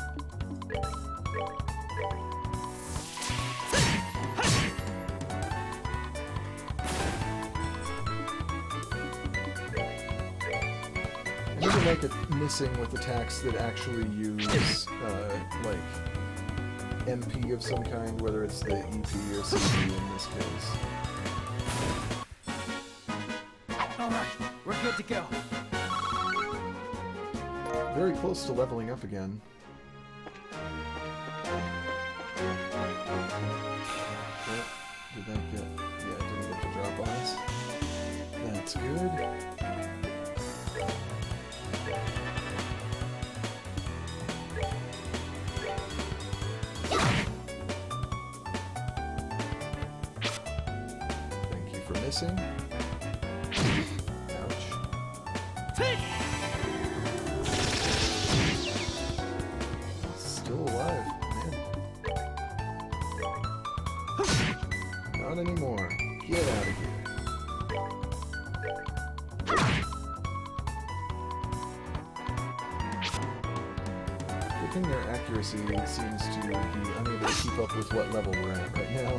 I never like it missing with attacks that actually use, like, MP of some kind, whether it's the EP or CP in this case. Alright, we're good to go. Very close to leveling up again. Yep. Did that get... Yeah, it didn't get the drop on us. That's good. Thank you for missing. Ouch. Still alive, man. Not anymore. Get out of here. Good thing their accuracy seems to be unable to keep up with what level we're at right now.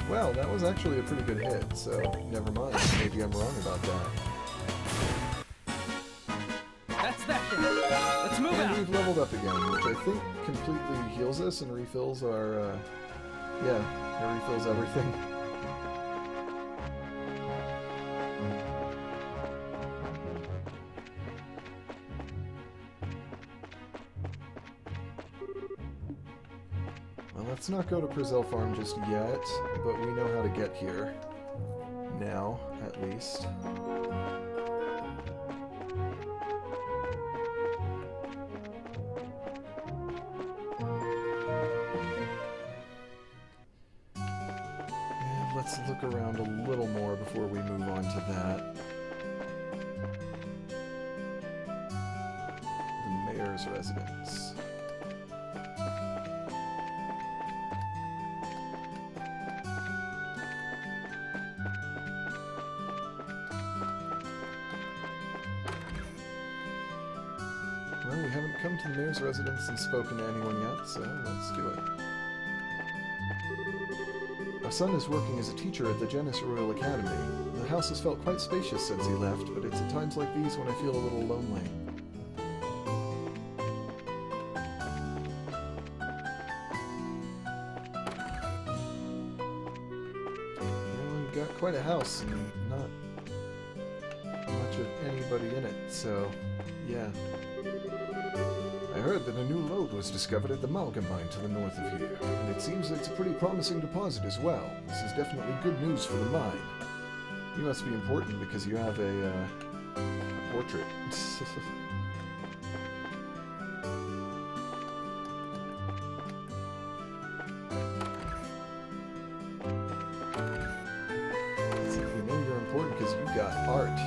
Well, that was actually a pretty good hit, so never mind. Maybe I'm wrong about that. That's that then. Let's move And out. we've leveled up again, which I think completely heals us and refills our, yeah, it refills everything. Well, let's not go to Prizel Farm just yet, but we know how to get here. Now, at least. And let's look around a little more before we move on to that. The mayor's residence. Well, we haven't come to the mayor's residence and spoken to anyone yet, so let's do it. Our son is working as a teacher at the Janus Royal Academy. The house has felt quite spacious since he left, but it's at times like these when I feel a little lonely. We've got quite a house and not much of anybody in it, so yeah. I heard that a new lode was discovered at the Malga mine to the north of here, and it seems that it's a pretty promising deposit as well. This is definitely good news for the mine. You must be important because you have a portrait. We know you're important because you got art.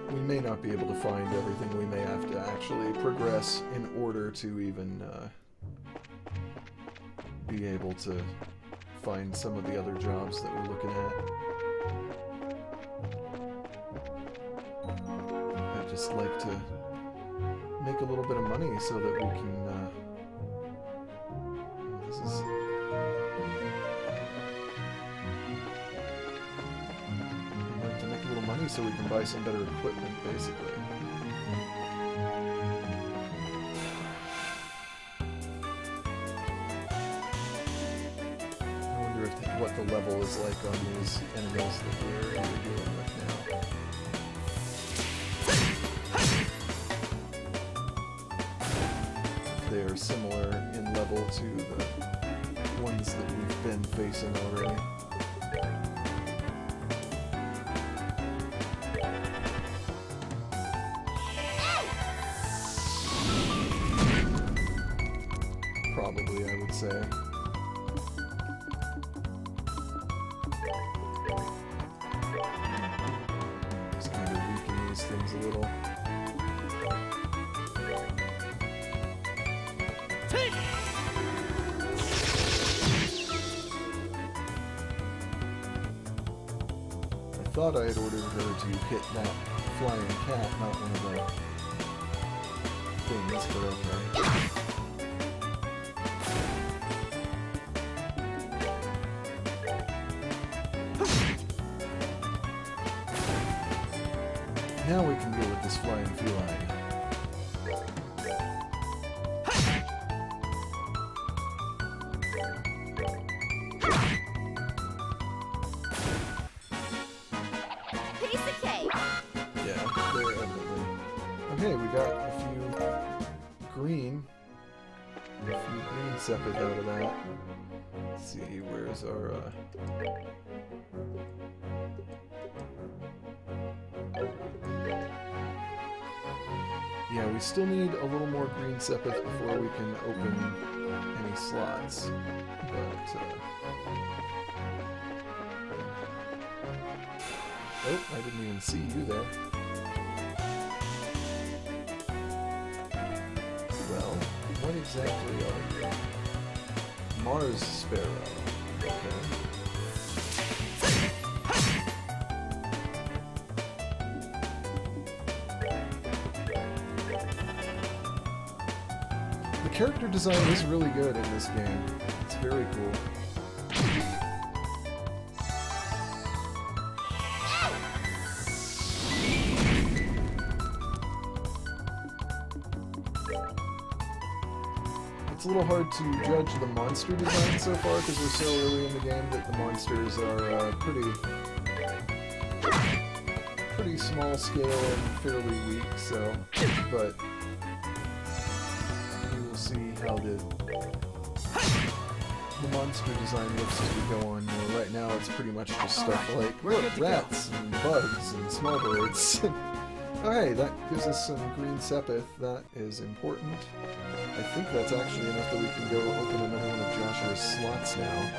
We may not be able to find everything. We may have to actually progress in order to even be able to find some of the other jobs that we're looking at. I'd just like to make a little bit of money so that we can... this is... I'd like to make a little money so we can buy some better equipment, basically. What the level is like on these enemies that we're dealing with now. They're similar in level to the ones that we've been facing already. Probably, I would say. Things a little. I thought I had ordered her to hit that flying cat, not one of the things, but okay. Now we can deal with this flying feline. Piece of cake. Yeah, there, evidently. Okay, we got a few green sepith out of that. Let's see, where's our yeah, we still need a little more green sepith before we can open any slots. But, oh, I didn't even see you there. Well, what exactly are you? Mars Sparrow. Okay. The character design is really good in this game. It's very cool. It's a little hard to judge the monster design so far because we're so early in the game that the monsters are pretty small scale and fairly weak, so, but we will see how the monster design looks as we go on. You know, right now it's pretty much just stuff like, look, rats and bugs and small birds. Oh hey, that gives us some green sepith. That is important. I think that's actually enough that we can go open another one of Joshua's slots now,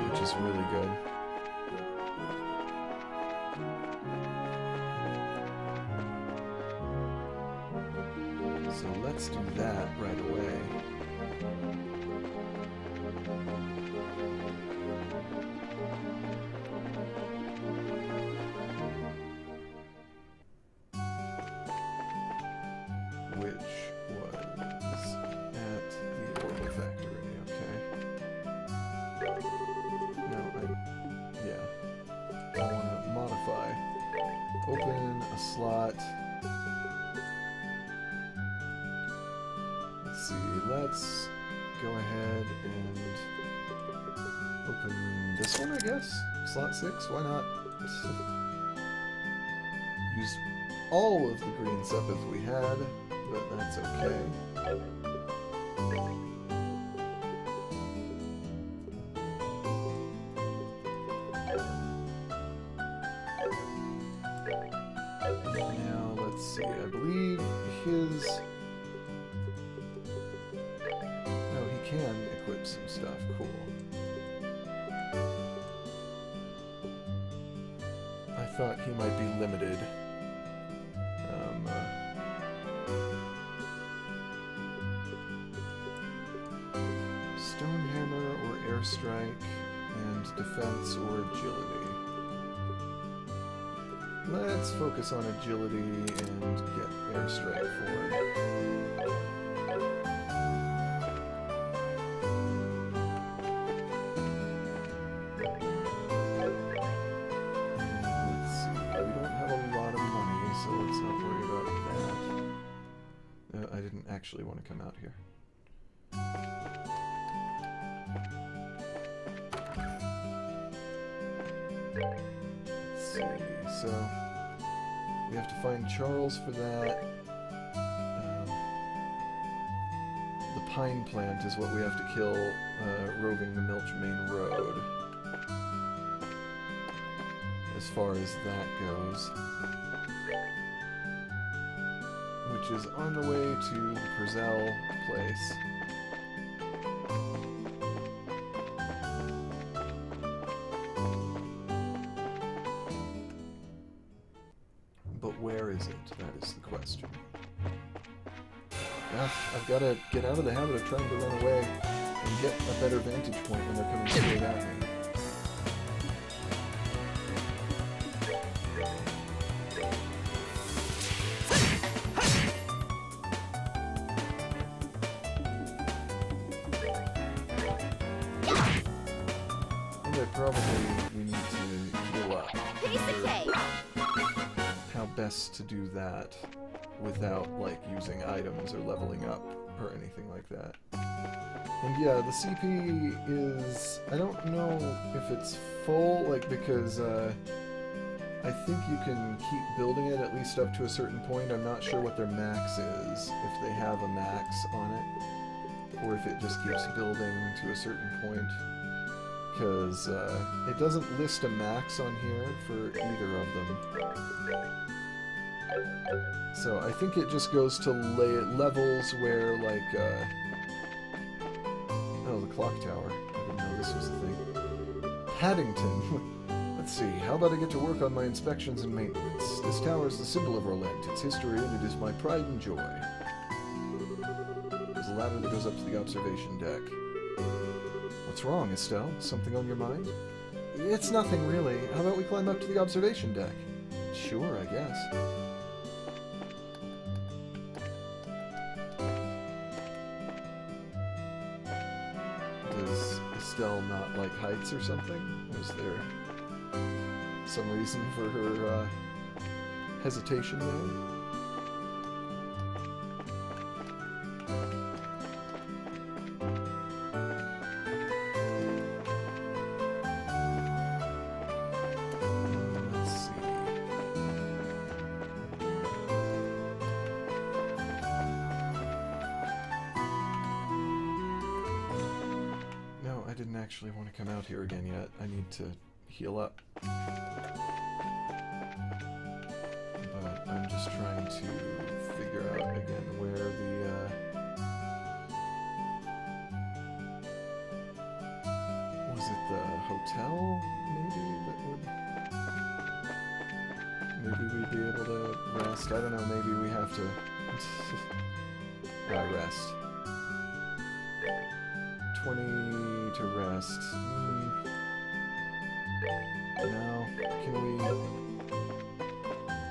which is really good. So let's do that right away. Which was at the orbital factory, okay. No, yeah. I want to modify. Open a slot. Let's see, let's go ahead and open this one, I guess? Slot 6, why not? Use all of the green sepith we had, but that's okay. Now, let's see, I believe his... No, he can equip some stuff, cool. I thought he might be limited. Stone hammer or airstrike, and defense or agility. Let's focus on agility and get airstrike for it. Let's see, we don't have a lot of money, so let's not worry about that. I didn't actually want to come out here. Let's see, so we have to find Charles for that. The pine plant is what we have to kill roving the Milch Main Road. As far as that goes. Which is on the way to the Purcell place. But where is it? That is the question. I've got to get out of the habit of trying to run away and get a better vantage point when they're coming straight at me. We need to heal up. How best to do that without, like, using items or leveling up or anything like that. And yeah, the CP is... I don't know if it's full, like, because I think you can keep building it at least up to a certain point. I'm not sure what their max is, if they have a max on it, or if it just keeps building to a certain point. Because it doesn't list a max on here for either of them. So I think it just goes to levels where, like, oh, the clock tower. I didn't know this was a thing. Paddington. Let's see, how about I get to work on my inspections and maintenance? This tower is the symbol of Orlent, its history, and it is my pride and joy. There's a ladder that goes up to the observation deck. What's wrong, Estelle? Something on your mind? It's nothing, really. How about we climb up to the observation deck? Sure, I guess. Does Estelle not like heights or something? Was there some reason for her hesitation there? Actually want to come out here again yet. I need to heal up. But I'm just trying to figure out again where the was it the hotel maybe that would maybe we'd be able to rest. I don't know, maybe we have to rest. 20 to rest. No, can we...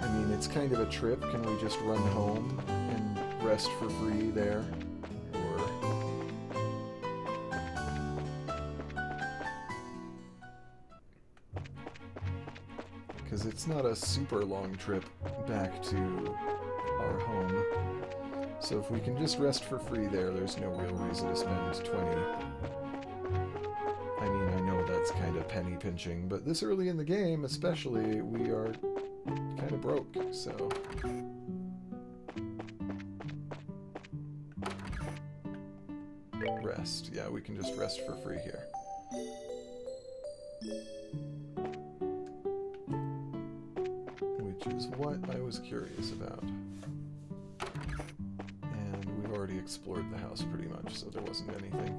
I mean, it's kind of a trip. Can we just run home and rest for free there? Or... because it's not a super long trip back to our home. So if we can just rest for free there, there's no real reason to spend 20. I mean, I know that's kind of penny pinching, but this early in the game, especially, we are kind of broke, so... Rest. Yeah, we can just rest for free here. Which is what I was curious about. And we've already explored the house pretty much, so there wasn't anything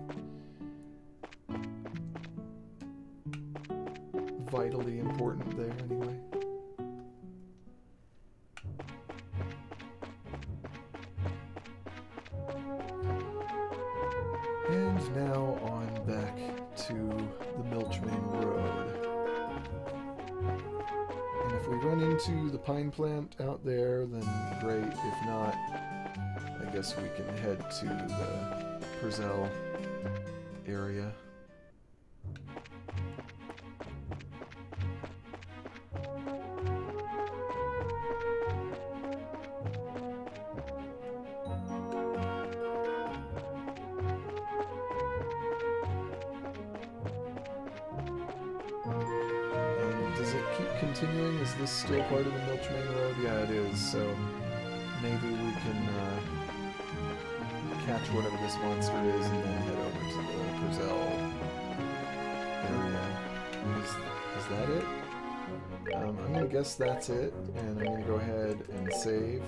vitally important there anyway. And now on back to the Milchmain Road. And if we run into the pine plant out there, then great. If not, I guess we can head to the Purcell area. Continuing? Is this still part of the Milchmain Road? Yeah, it is, so maybe we can catch whatever this monster is and then head over to the Purcell area. Is that it? I'm gonna guess that's it, and I'm gonna go ahead and save.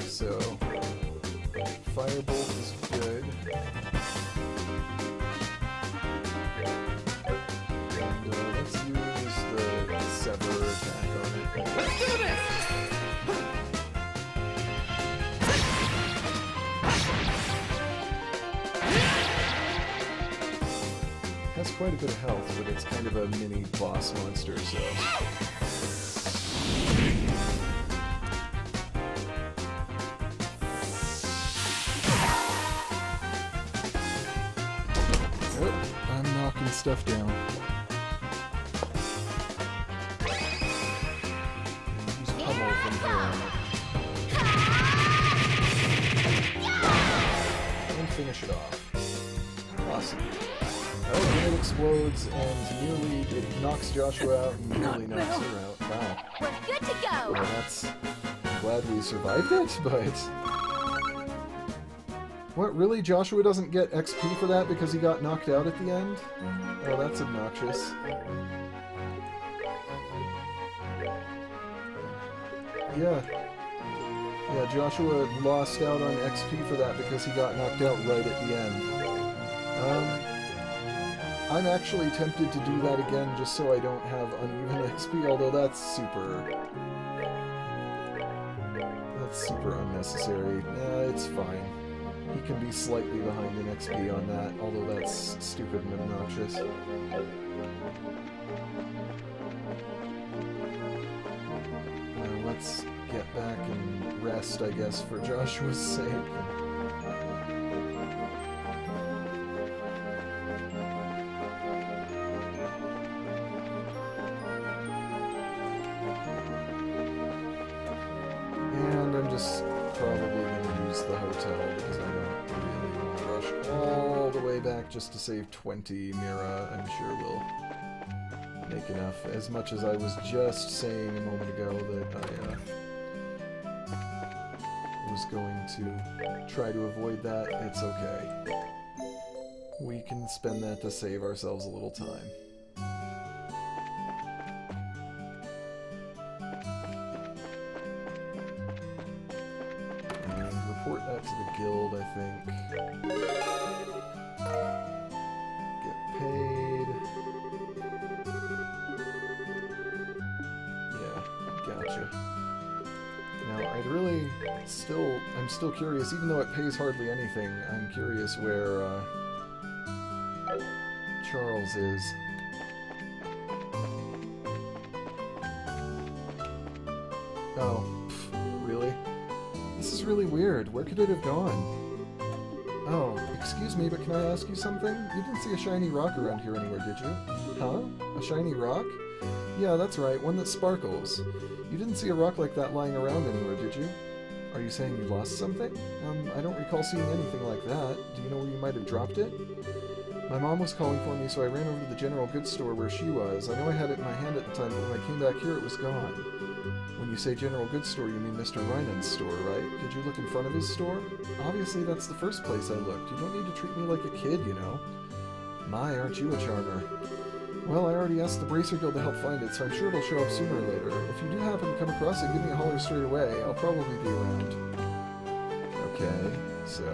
So, Firebolt is good. And let's use the Sever attack on it. Let's do this! Has quite a bit of health, but it's kind of a mini boss monster, so... stuff down. Use pummel from here. And finish it off. Awesome. Oh, then it explodes and nearly it knocks Joshua out and nearly knocks her out. Wow. We're good to go. Well, I'm glad we survived it, but... What, really? Joshua doesn't get XP for that because he got knocked out at the end? Oh, that's obnoxious. Yeah. Yeah, Joshua lost out on XP for that because he got knocked out right at the end. I'm actually tempted to do that again just so I don't have uneven XP, although that's super unnecessary. Yeah, it's fine. He can be slightly behind in XP on that, although that's stupid and obnoxious. Let's get back and rest, I guess, for Joshua's sake. And I'm just probably going to use the hotel because I don't really want to rush all the way back just to save 20 Mira. I'm sure we'll make enough. As much as I was just saying a moment ago that I was going to try to avoid that, it's okay. We can spend that to save ourselves a little time. And report that to the guild, I think. Get paid. Yeah, gotcha. Now, I'm still curious, even though it pays hardly anything, I'm curious where, Charles is. Oh, really? This is really weird. Where could it have gone? Oh, excuse me, but can I ask you something? You didn't see a shiny rock around here anywhere, did you? Huh? A shiny rock? Yeah, that's right, one that sparkles. You didn't see a rock like that lying around anywhere, did you? Are you saying you lost something? I don't recall seeing anything like that. Do you know where you might have dropped it? My mom was calling for me, so I ran over to the general goods store where she was. I know I had it in my hand at the time, but when I came back here, it was gone. When you say general goods store, you mean Mr. Reinen's store, right? Did you look in front of his store? Obviously, that's the first place I looked. You don't need to treat me like a kid, you know. My, aren't you a charmer? Well, I already asked the Bracer Guild to help find it, so I'm sure it'll show up sooner or later. If you do happen to come across it, give me a holler straight away. I'll probably be around. Okay, so...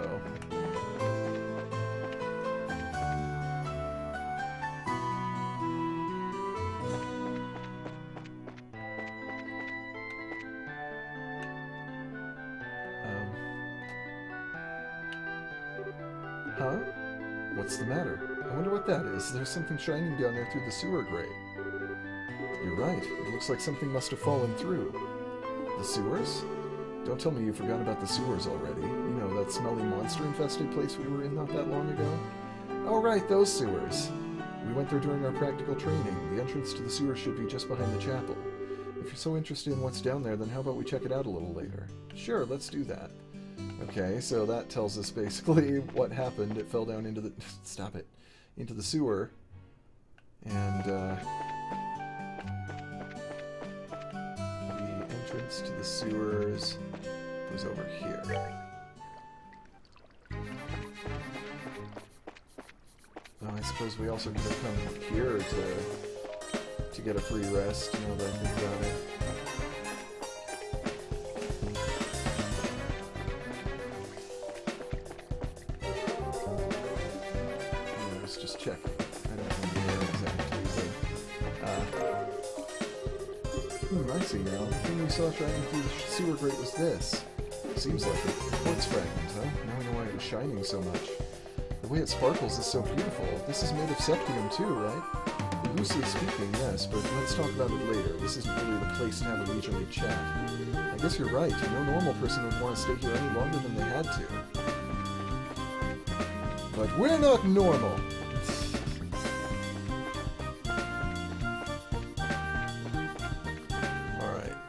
Huh? What's the matter? I wonder what that is. There's something shining down there through the sewer grate. You're right. It looks like something must have fallen through. The sewers? Don't tell me you've forgotten about the sewers already. You know, that smelly monster-infested place we were in not that long ago? Oh, right, those sewers. We went there during our practical training. The entrance to the sewers should be just behind the chapel. If you're so interested in what's down there, then how about we check it out a little later? Sure, let's do that. Okay, so that tells us basically what happened. It fell down into the... Stop it. Into the sewer. And, the entrance to the sewers was over here. Well, I suppose we also could have come here to get a free rest, now that I think about it. Checking. I don't know where exactly, but, I see now. The thing we saw shining through the sewer grate was this. Seems like it. Quartz fragment, huh? Now I know why it was shining so much. The way it sparkles is so beautiful. This is made of septium too, right? Loosely speaking, yes, but let's talk about it later. This isn't really the place to have a leisurely chat. I guess you're right. No normal person would want to stay here any longer than they had to. But we're not normal!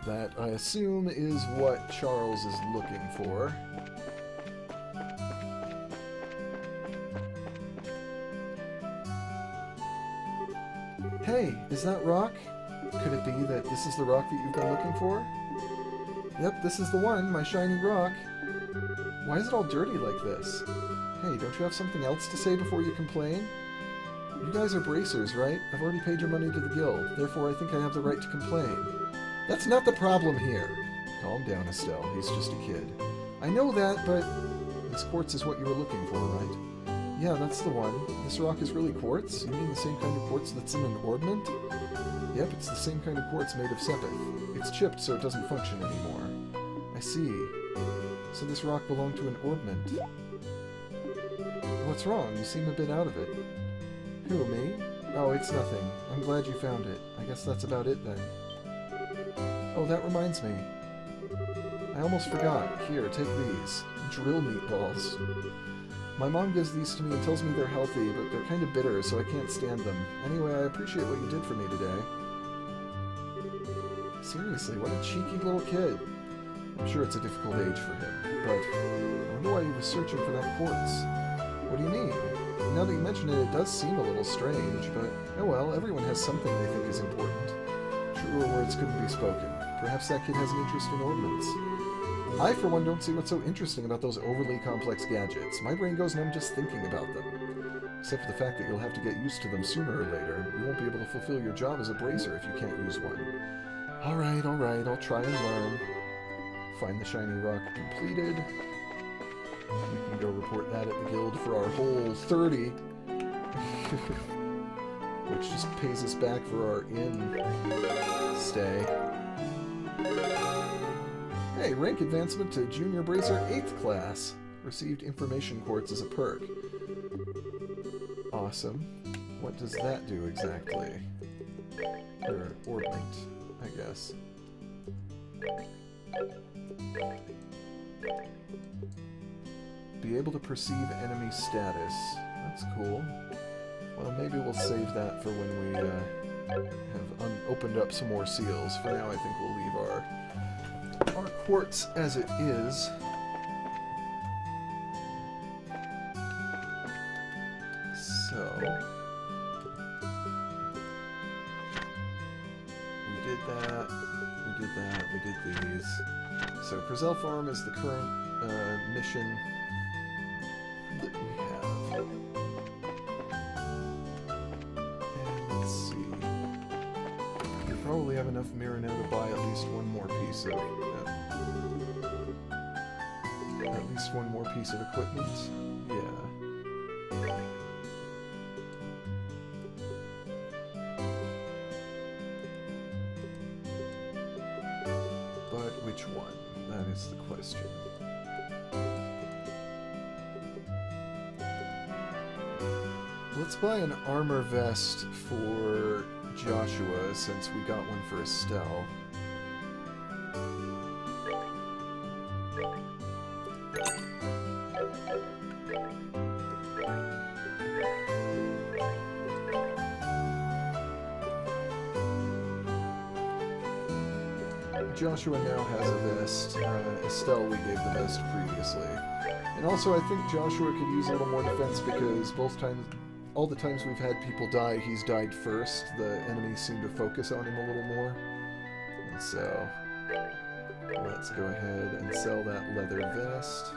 That, I assume, is what Charles is looking for. Hey, is that rock? Could it be that this is the rock that you've been looking for? Yep, this is the one, my shiny rock. Why is it all dirty like this? Hey, don't you have something else to say before you complain? You guys are bracers, right? I've already paid your money to the guild, therefore I think I have the right to complain. That's not the problem here. Calm down, Estelle. He's just a kid. I know that, but... This quartz is what you were looking for, right? Yeah, that's the one. This rock is really quartz? You mean the same kind of quartz that's in an ornament? Yep, it's the same kind of quartz made of sepith. It's chipped so it doesn't function anymore. I see. So this rock belonged to an ornament. What's wrong? You seem a bit out of it. Who, me? Oh, it's nothing. I'm glad you found it. I guess that's about it then. Oh, that reminds me. I almost forgot. Here, take these. Drill meatballs. My mom gives these to me and tells me they're healthy, but they're kind of bitter, so I can't stand them. Anyway, I appreciate what you did for me today. Seriously, what a cheeky little kid. I'm sure it's a difficult age for him, but I wonder why he was searching for that quartz. What do you mean? Now that you mention it, it does seem a little strange, but oh well, everyone has something they think is important. Truer words couldn't be spoken. Perhaps that kid has an interest in ornaments. I, for one, don't see what's so interesting about those overly complex gadgets. My brain goes numb just thinking about them. Except for the fact that you'll have to get used to them sooner or later. You won't be able to fulfill your job as a bracer if you can't use one. Alright, I'll try and learn. Find the shiny rock completed. We can go report that at the guild for our whole 30. Which just pays us back for our inn stay. Hey, rank advancement to Junior Bracer 8th class. Received information quartz as a perk. Awesome. What does that do exactly? Or ornament, I guess. Be able to perceive enemy status. That's cool. Well, maybe we'll save that for when we have opened up some more seals. For now, I think we'll leave our quartz as it is. So we did that, we did these. So Brazil Farm is the current mission that we have. And let's see. We probably have enough mirror now to buy at least one more piece of equipment. Yeah. But which one? That is the question. Let's buy an armor vest for Joshua, since we got one for Estelle. Joshua now has a vest. Estelle we gave the vest previously. And also I think Joshua could use a little more defense because all the times we've had people die, he's died first. The enemies seem to focus on him a little more. And so, let's go ahead and sell that leather vest.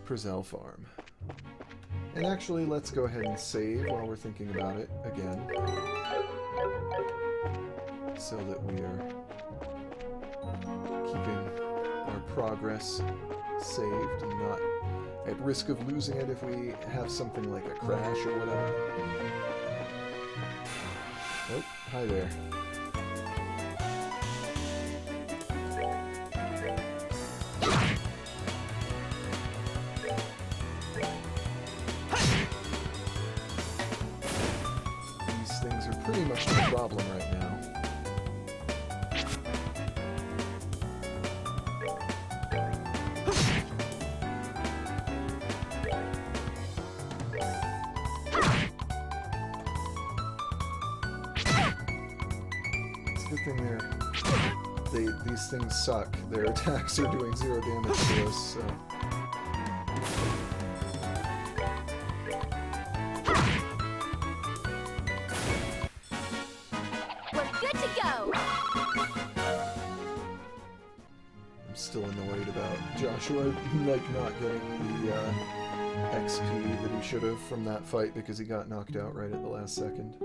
Brazil Farm. And actually, let's go ahead and save while we're thinking about it again. So that we are keeping our progress saved and not at risk of losing it if we have something like a crash or whatever. Oh, hi there. Pretty much the problem right now. It's a good thing these things suck. Their attacks are doing 0 damage to us, so... Joshua, like, not getting the XP that he should have from that fight because he got knocked out right at the last second.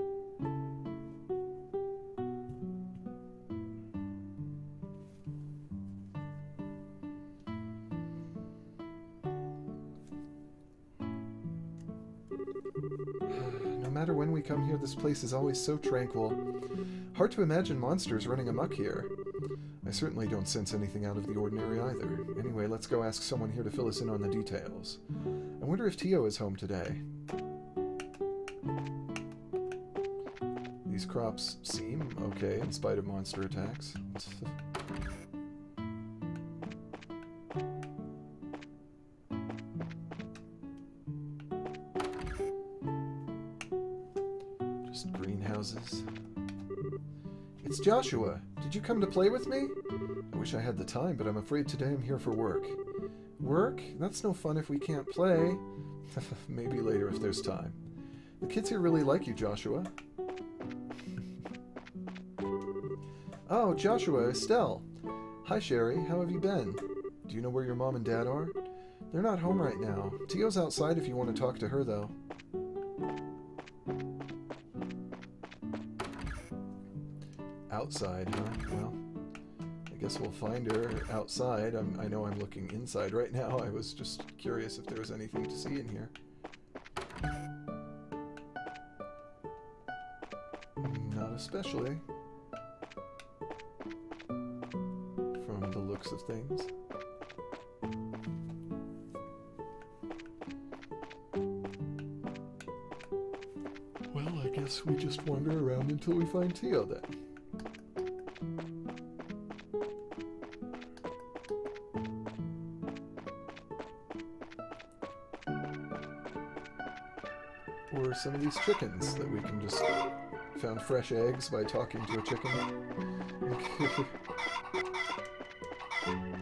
No matter when we come here, this place is always so tranquil. Hard to imagine monsters running amok here. I certainly don't sense anything out of the ordinary either. Anyway, let's go ask someone here to fill us in on the details. I wonder if Tio is home today. These crops seem okay in spite of monster attacks. Just greenhouses. It's Joshua. Did you come to play with me? I wish I had the time, but I'm afraid today I'm here for work. Work? That's no fun if we can't play. Maybe later if there's time. The kids here really like you, Joshua. Oh, Joshua, Estelle. Hi, Sherry. How have you been? Do you know where your mom and dad are? They're not home right now. Tio's outside if you want to talk to her, though. Outside, huh? Well, I guess we'll find her outside. I know I'm looking inside right now. I was just curious if there was anything to see in here. Not especially. From the looks of things. Well, I guess we just wander around until we find Tio then. Or some of these chickens that we can just found fresh eggs by talking to a chicken.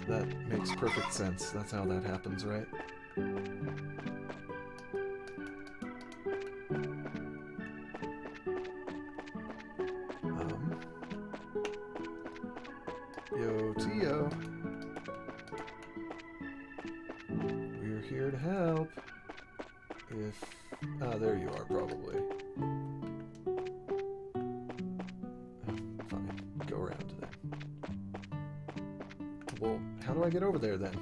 That makes perfect sense. That's how that happens, right? Yo, Tio. We're here to help. If... Ah, there you are, probably. Fine. Go around then. Well, how do I get over there then?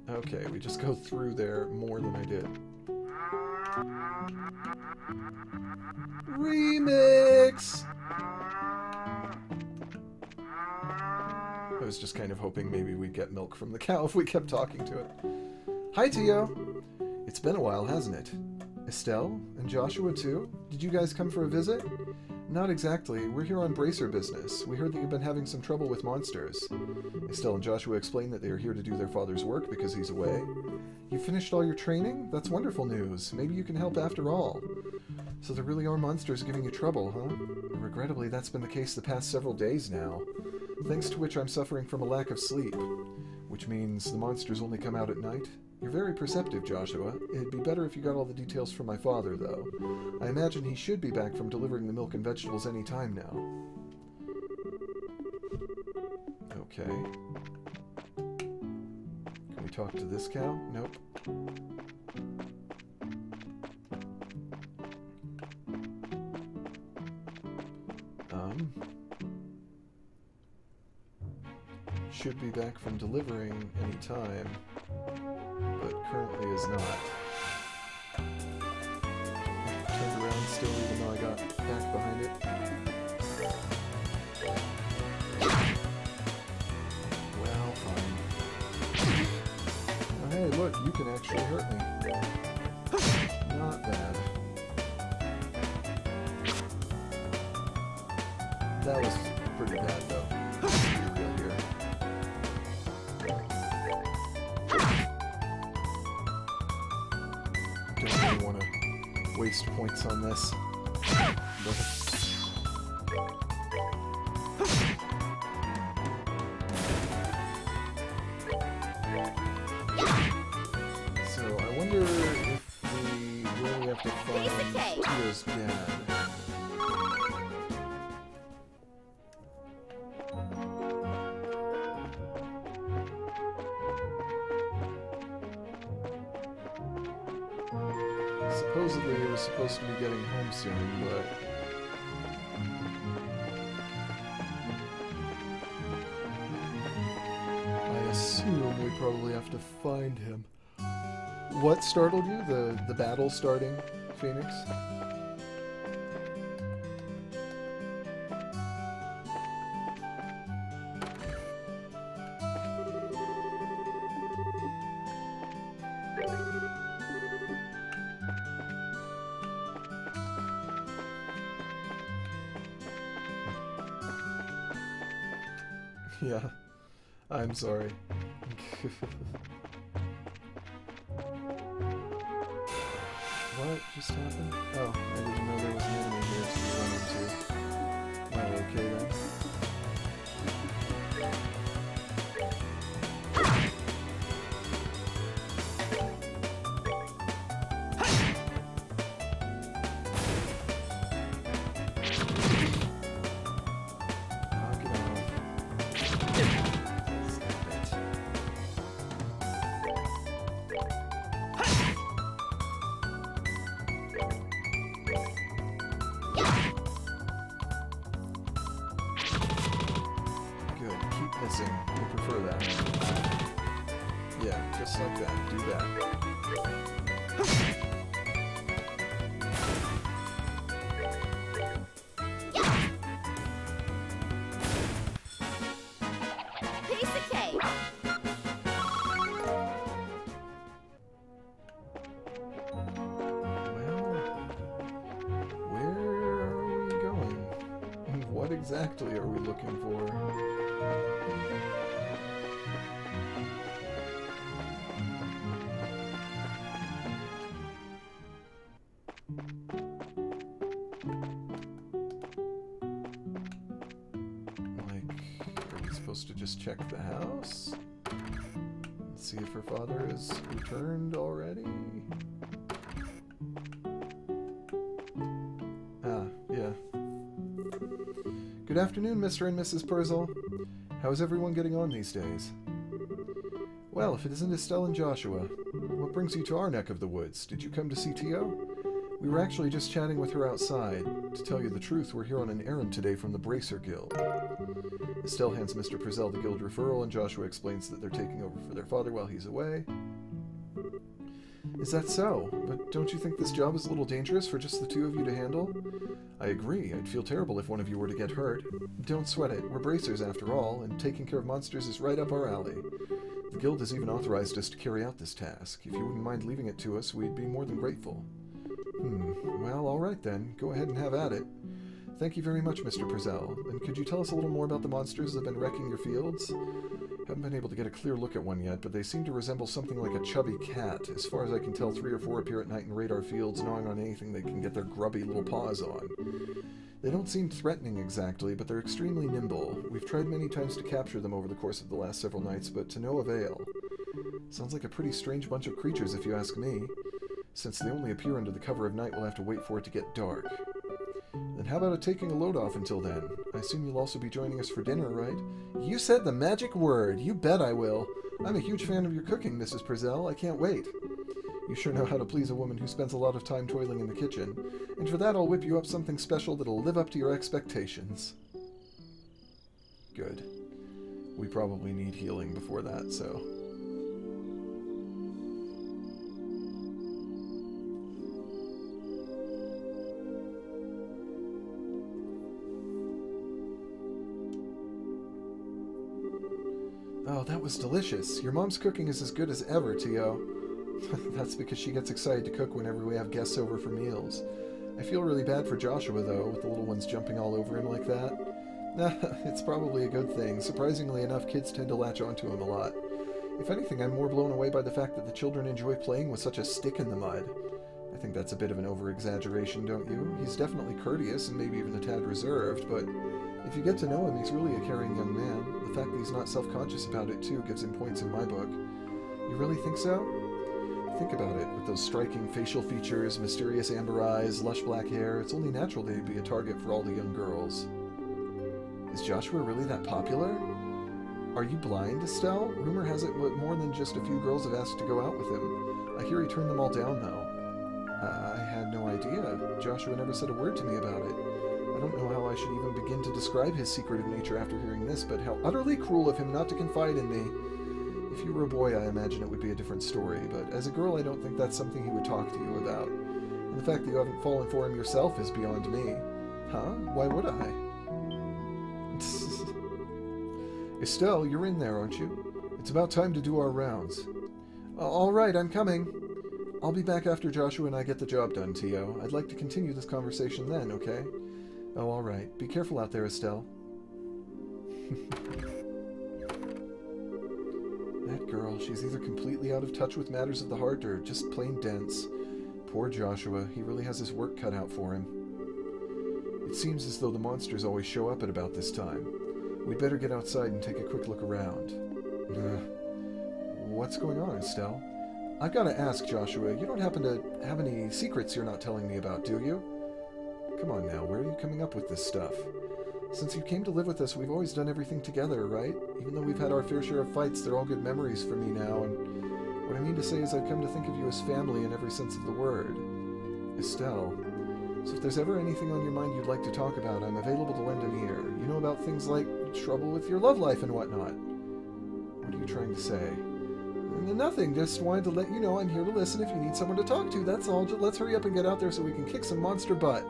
Okay, we just go through there more than I did. Remix! I was just kind of hoping maybe we'd get milk from the cow if we kept talking to it. Hi, Tio! It's been a while, hasn't it? Estelle? And Joshua, too? Did you guys come for a visit? Not exactly. We're here on bracer business. We heard that you've been having some trouble with monsters. Estelle and Joshua explained that they are here to do their father's work because he's away. You finished all your training? That's wonderful news. Maybe you can help after all. So there really are monsters giving you trouble, huh? Regrettably, that's been the case the past several days now. Thanks to which I'm suffering from a lack of sleep. Which means the monsters only come out at night. You're very perceptive, Joshua. It'd be better if you got all the details from my father, though. I imagine he should be back from delivering the milk and vegetables any time now. Okay. Can we talk to this cow? Nope. Should be back from delivering any time, but currently is not. Turned around still even though I got back behind it. Well, fine. Oh, hey, look, you can actually hurt me. Not bad. That was pretty bad, though. Waste points on this. So I wonder if we really have to find Tio's dad. Supposedly he was supposed to be getting home soon, but... I assume we probably have to find him. What startled you? The battle starting, Phoenix? Yeah, I'm sorry. What just happened? Oh, I didn't know there was an enemy here to run into. Well, okay then. Knock it off. Stop it. Good. Keep missing. I prefer that. Yeah, just like that. Do that. Piece of cake. Well, where are we going? And what exactly are we looking for? Like, are we supposed to just check the house? See if her father has returned already? Ah, yeah. Good afternoon, Mr. and Mrs. Purzel. How is everyone getting on these days? Well, if it isn't Estelle and Joshua, what brings you to our neck of the woods? Did you come to see Tio? We were actually just chatting with her outside. To tell you the truth, we're here on an errand today from the Bracer Guild. Estelle hands Mr. Purzel the guild referral, and Joshua explains that they're taking over for their father while he's away. Is that so? But don't you think this job is a little dangerous for just the two of you to handle? I agree. I'd feel terrible if one of you were to get hurt. Don't sweat it. We're bracers after all, and taking care of monsters is right up our alley. The guild has even authorized us to carry out this task. If you wouldn't mind leaving it to us, we'd be more than grateful. Well, all right then. Go ahead and have at it. Thank you very much, Mr. Purzel. And could you tell us a little more about the monsters that have been wrecking your fields? Haven't been able to get a clear look at one yet, but they seem to resemble something like a chubby cat. As far as I can tell, 3 or 4 appear at night and raid our fields, gnawing on anything they can get their grubby little paws on. They don't seem threatening exactly, but they're extremely nimble. We've tried many times to capture them over the course of the last several nights, but to no avail. Sounds like a pretty strange bunch of creatures, if you ask me. Since they only appear under the cover of night, we'll have to wait for it to get dark. Then how about taking a load off until then? I assume you'll also be joining us for dinner, right? You said the magic word! You bet I will! I'm a huge fan of your cooking, Mrs. Purzel. I can't wait. You sure know how to please a woman who spends a lot of time toiling in the kitchen. And for that, I'll whip you up something special that'll live up to your expectations. Good. We probably need healing before that, so... Oh, that was delicious. Your mom's cooking is as good as ever, Tio. That's because she gets excited to cook whenever we have guests over for meals. I feel really bad for Joshua, though, with the little ones jumping all over him like that. It's probably a good thing. Surprisingly enough, kids tend to latch onto him a lot. If anything, I'm more blown away by the fact that the children enjoy playing with such a stick in the mud. I think that's a bit of an over-exaggeration, don't you? He's definitely courteous and maybe even a tad reserved, but if you get to know him, he's really a caring young man. The fact that he's not self-conscious about it, too, gives him points in my book. You really think so? Think about it. With those striking facial features, mysterious amber eyes, lush black hair, it's only natural that he'd be a target for all the young girls. Is Joshua really that popular? Are you blind, Estelle? Rumor has it more than just a few girls have asked to go out with him. I hear he turned them all down, though. I had no idea. Joshua never said a word to me about it. I don't know how I should even begin to describe his secretive nature after hearing this, but how utterly cruel of him not to confide in me. If you were a boy, I imagine it would be a different story, but as a girl, I don't think that's something he would talk to you about. And the fact that you haven't fallen for him yourself is beyond me. Huh? Why would I? Estelle, you're in there, aren't you? It's about time to do our rounds. All right, I'm coming. I'll be back after Joshua and I get the job done, Tio. I'd like to continue this conversation then, okay? Oh, all right. Be careful out there, Estelle. That girl, she's either completely out of touch with matters of the heart or just plain dense. Poor Joshua. He really has his work cut out for him. It seems as though the monsters always show up at about this time. We'd better get outside and take a quick look around. What's going on, Estelle? I've got to ask, Joshua, you don't happen to have any secrets you're not telling me about, do you? Come on now, where are you coming up with this stuff? Since you came to live with us, we've always done everything together, right? Even though we've had our fair share of fights, they're all good memories for me now, and what I mean to say is I've come to think of you as family in every sense of the word. Estelle, so if there's ever anything on your mind you'd like to talk about, I'm available to lend an ear. You know about things like trouble with your love life and whatnot. What are you trying to say? Nothing, just wanted to let you know I'm here to listen if you need someone to talk to, that's all. Just let's hurry up and get out there so we can kick some monster butt.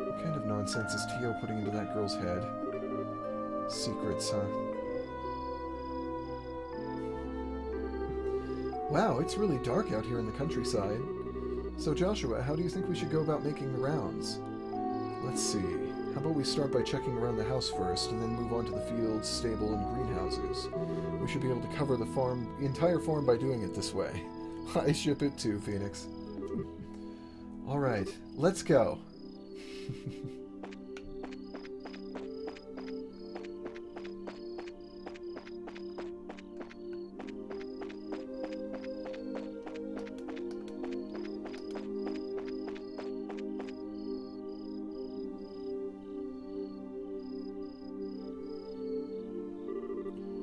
What kind of nonsense is Tio putting into that girl's head? Secrets, huh? Wow, it's really dark out here in the countryside. So Joshua, how do you think we should go about making the rounds? Let's see. How about we start by checking around the house first, and then move on to the fields, stable, and greenhouses. We should be able to cover the entire farm by doing it this way. I ship it too, Phoenix. Alright, let's go.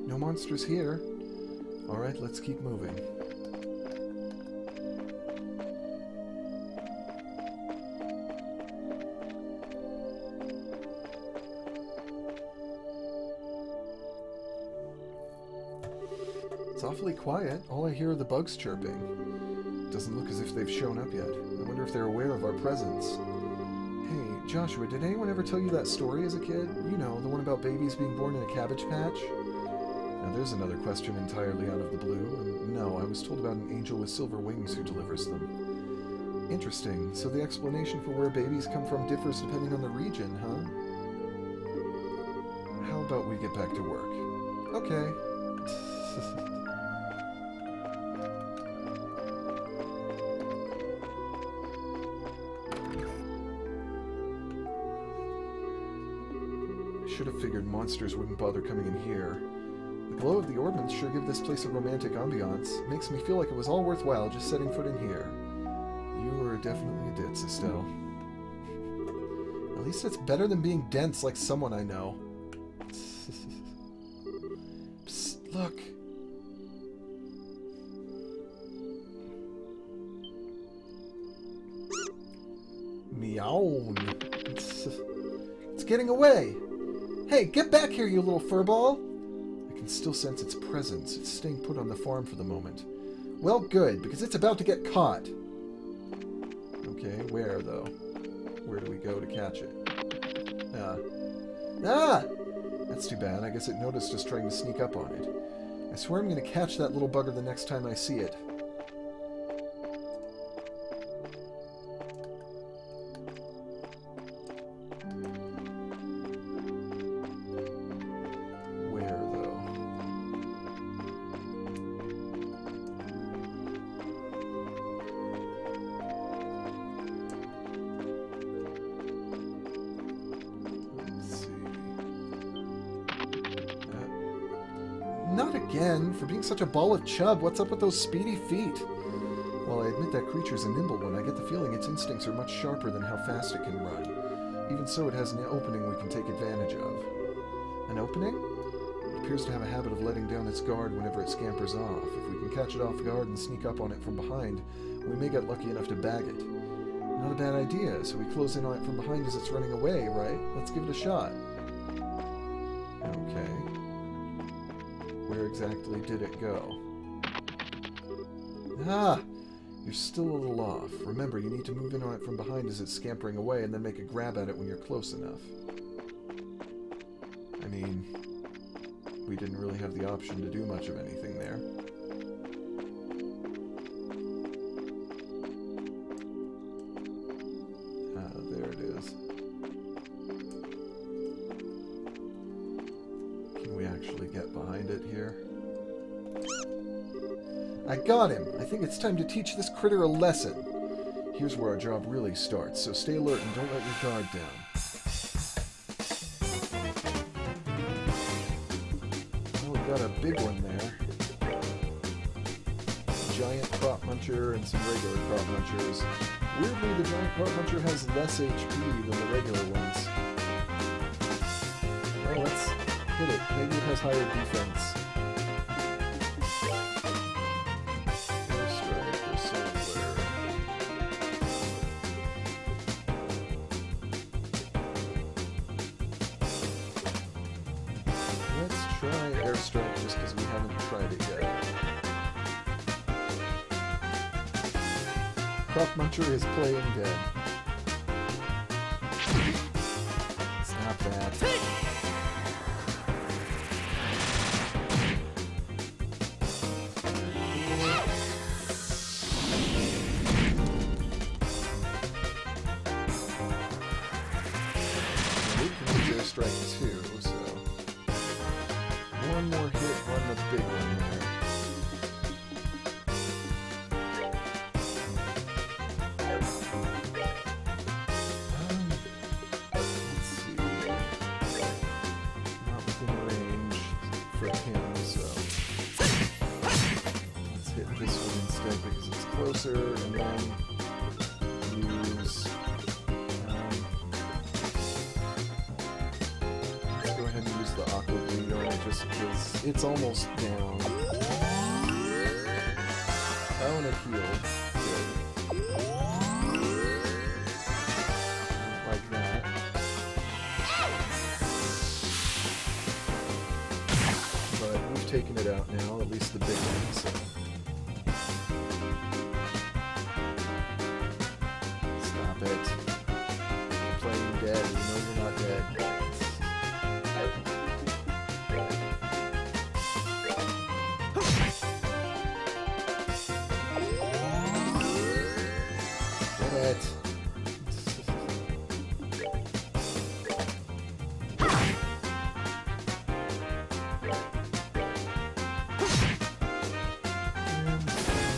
No monsters here. Alright, let's keep moving. It's awfully quiet. All I hear are the bugs chirping. Doesn't look as if they've shown up yet. I wonder if they're aware of our presence. Hey, Joshua, did anyone ever tell you that story as a kid? You know, the one about babies being born in a cabbage patch? Now there's another question entirely out of the blue, and no, I was told about an angel with silver wings who delivers them. Interesting. So the explanation for where babies come from differs depending on the region, huh? How about we get back to work? Okay. I should have figured monsters wouldn't bother coming in here. The glow of the ordnance sure give this place a romantic ambiance. Makes me feel like it was all worthwhile just setting foot in here. You are definitely a ditz, Estelle. At least it's better than being dense like someone I know. Psst, look. Meow. It's getting away. Hey, get back here, you little furball. I can still sense its presence. It's staying put on the farm for the moment. Well, good, because it's about to get caught. Okay, where, though? Where do we go to catch it? Ah! That's too bad. I guess it noticed us trying to sneak up on it. I swear I'm going to catch that little bugger the next time I see it. Not again! For being such a ball of chub, what's up with those speedy feet? While I admit that creature's a nimble one, I get the feeling its instincts are much sharper than how fast it can run. Even so, it has an opening we can take advantage of. An opening? It appears to have a habit of letting down its guard whenever it scampers off. If we can catch it off guard and sneak up on it from behind, we may get lucky enough to bag it. Not a bad idea, so we close in on it from behind as it's running away, right? Let's give it a shot. Okay. Where exactly did it go? Ah! You're still a little off. Remember, you need to move in on it from behind as it's scampering away and then make a grab at it when you're close enough. I mean, we didn't really have the option to do much of anything there. Ah, there it is. Can we actually get behind it here? I got him! I think it's time to teach this critter a lesson. Here's where our job really starts, so stay alert and don't let your guard down. Well, we've got a big one there. Giant crop muncher and some regular crop munchers. Weirdly, the giant crop muncher has less HP than the regular ones. Well, let's hit it. Maybe it has higher defense. Airstrike or solar. Let's try airstrike just because we haven't tried it yet. Crop muncher is playing dead. It's not bad. We can use airstrike too, so one more hit on the big one there. Closer, and then use. Let's go ahead and use the aqua bleed on it just because it's almost down. Oh, and it healed. Good. Like that. But we've taken it out now, at least the big one, so. It. You're playing dead, you know you're not dead. Get it.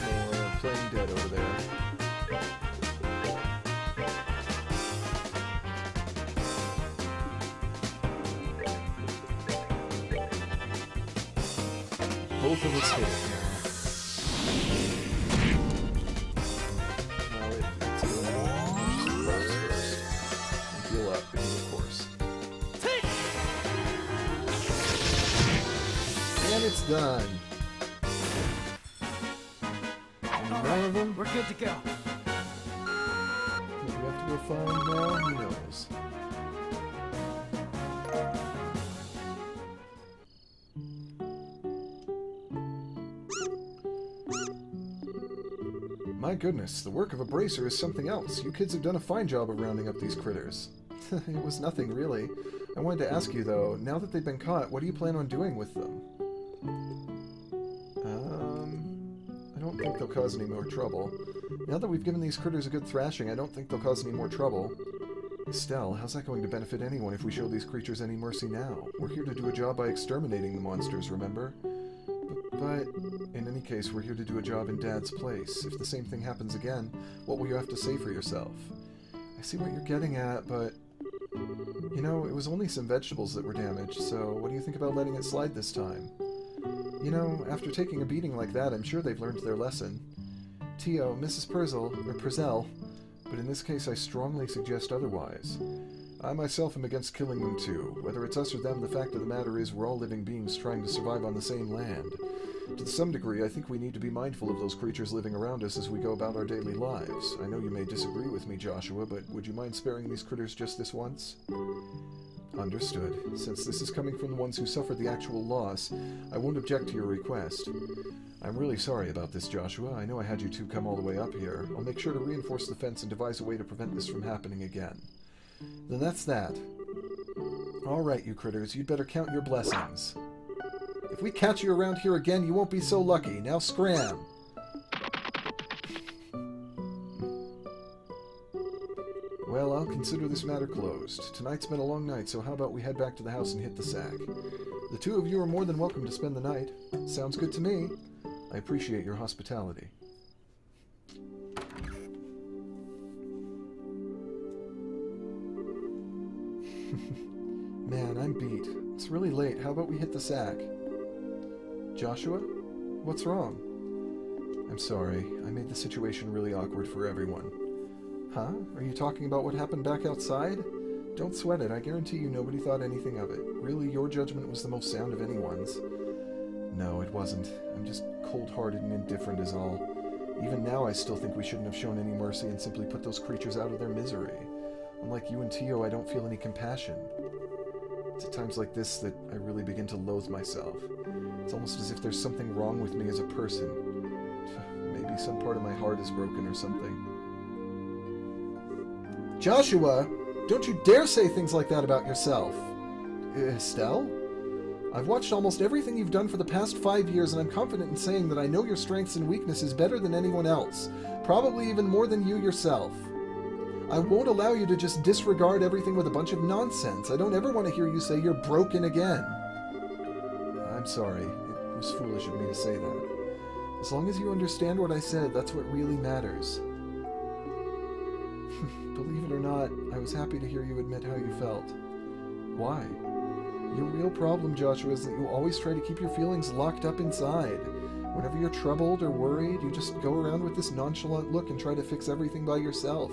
And playing dead over there. Both of us hit it now. Now it's going to punch some crops first. And heal up, of course. And it's done. And none of them? We're good to go. Do we have to go find now? Who knows? My goodness, the work of a bracer is something else. You kids have done a fine job of rounding up these critters. It was nothing, really. I wanted to ask you, though, now that they've been caught, what do you plan on doing with them? I don't think they'll cause any more trouble. Now that we've given these critters a good thrashing, I don't think they'll cause any more trouble. Estelle, how's that going to benefit anyone if we show these creatures any mercy now? We're here to do a job by exterminating the monsters, remember? But, in any case, we're here to do a job in Dad's place. If the same thing happens again, what will you have to say for yourself? I see what you're getting at, but... You know, it was only some vegetables that were damaged, so what do you think about letting it slide this time? You know, after taking a beating like that, I'm sure they've learned their lesson. Tio, Mrs. Purcell, but in this case I strongly suggest otherwise. I myself am against killing them too. Whether it's us or them, the fact of the matter is we're all living beings trying to survive on the same land. To some degree, I think we need to be mindful of those creatures living around us as we go about our daily lives. I know you may disagree with me, Joshua, but would you mind sparing these critters just this once? Understood. Since this is coming from the ones who suffered the actual loss, I won't object to your request. I'm really sorry about this, Joshua. I know I had you two come all the way up here. I'll make sure to reinforce the fence and devise a way to prevent this from happening again. Then that's that. All right, you critters, you'd better count your blessings. If we catch you around here again, you won't be so lucky. Now scram! Well, I'll consider this matter closed. Tonight's been a long night, so how about we head back to the house and hit the sack? The two of you are more than welcome to spend the night. Sounds good to me. I appreciate your hospitality. Man, I'm beat. It's really late. How about we hit the sack? Joshua? What's wrong? I'm sorry. I made the situation really awkward for everyone. Huh? Are you talking about what happened back outside? Don't sweat it. I guarantee you nobody thought anything of it. Really, your judgment was the most sound of anyone's. No, it wasn't. I'm just cold-hearted and indifferent is all. Even now, I still think we shouldn't have shown any mercy and simply put those creatures out of their misery. Unlike you and Tio, I don't feel any compassion. It's at times like this that I really begin to loathe myself. It's almost as if there's something wrong with me as a person. Maybe some part of my heart is broken or something. Joshua! Don't you dare say things like that about yourself! Estelle? I've watched almost everything you've done for the past 5 years, and I'm confident in saying that I know your strengths and weaknesses better than anyone else. Probably even more than you yourself. I won't allow you to just disregard everything with a bunch of nonsense. I don't ever want to hear you say you're broken again. I'm sorry. It was foolish of me to say that. As long as you understand what I said, that's what really matters. Believe it or not, I was happy to hear you admit how you felt. Why? Your real problem, Joshua, is that you always try to keep your feelings locked up inside. Whenever you're troubled or worried, you just go around with this nonchalant look and try to fix everything by yourself.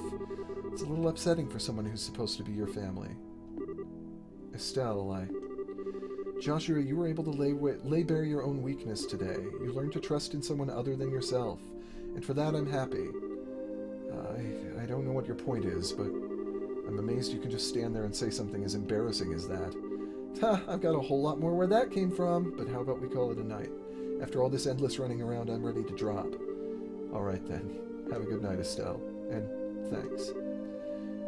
It's a little upsetting for someone who's supposed to be your family. Estelle, Joshua, you were able to lay bare your own weakness today. You learned to trust in someone other than yourself. And for that, I'm happy. I don't know what your point is, but I'm amazed you can just stand there and say something as embarrassing as that. Ha, I've got a whole lot more where that came from, but how about we call it a night? After all this endless running around, I'm ready to drop. All right then. Have a good night, Estelle. And thanks.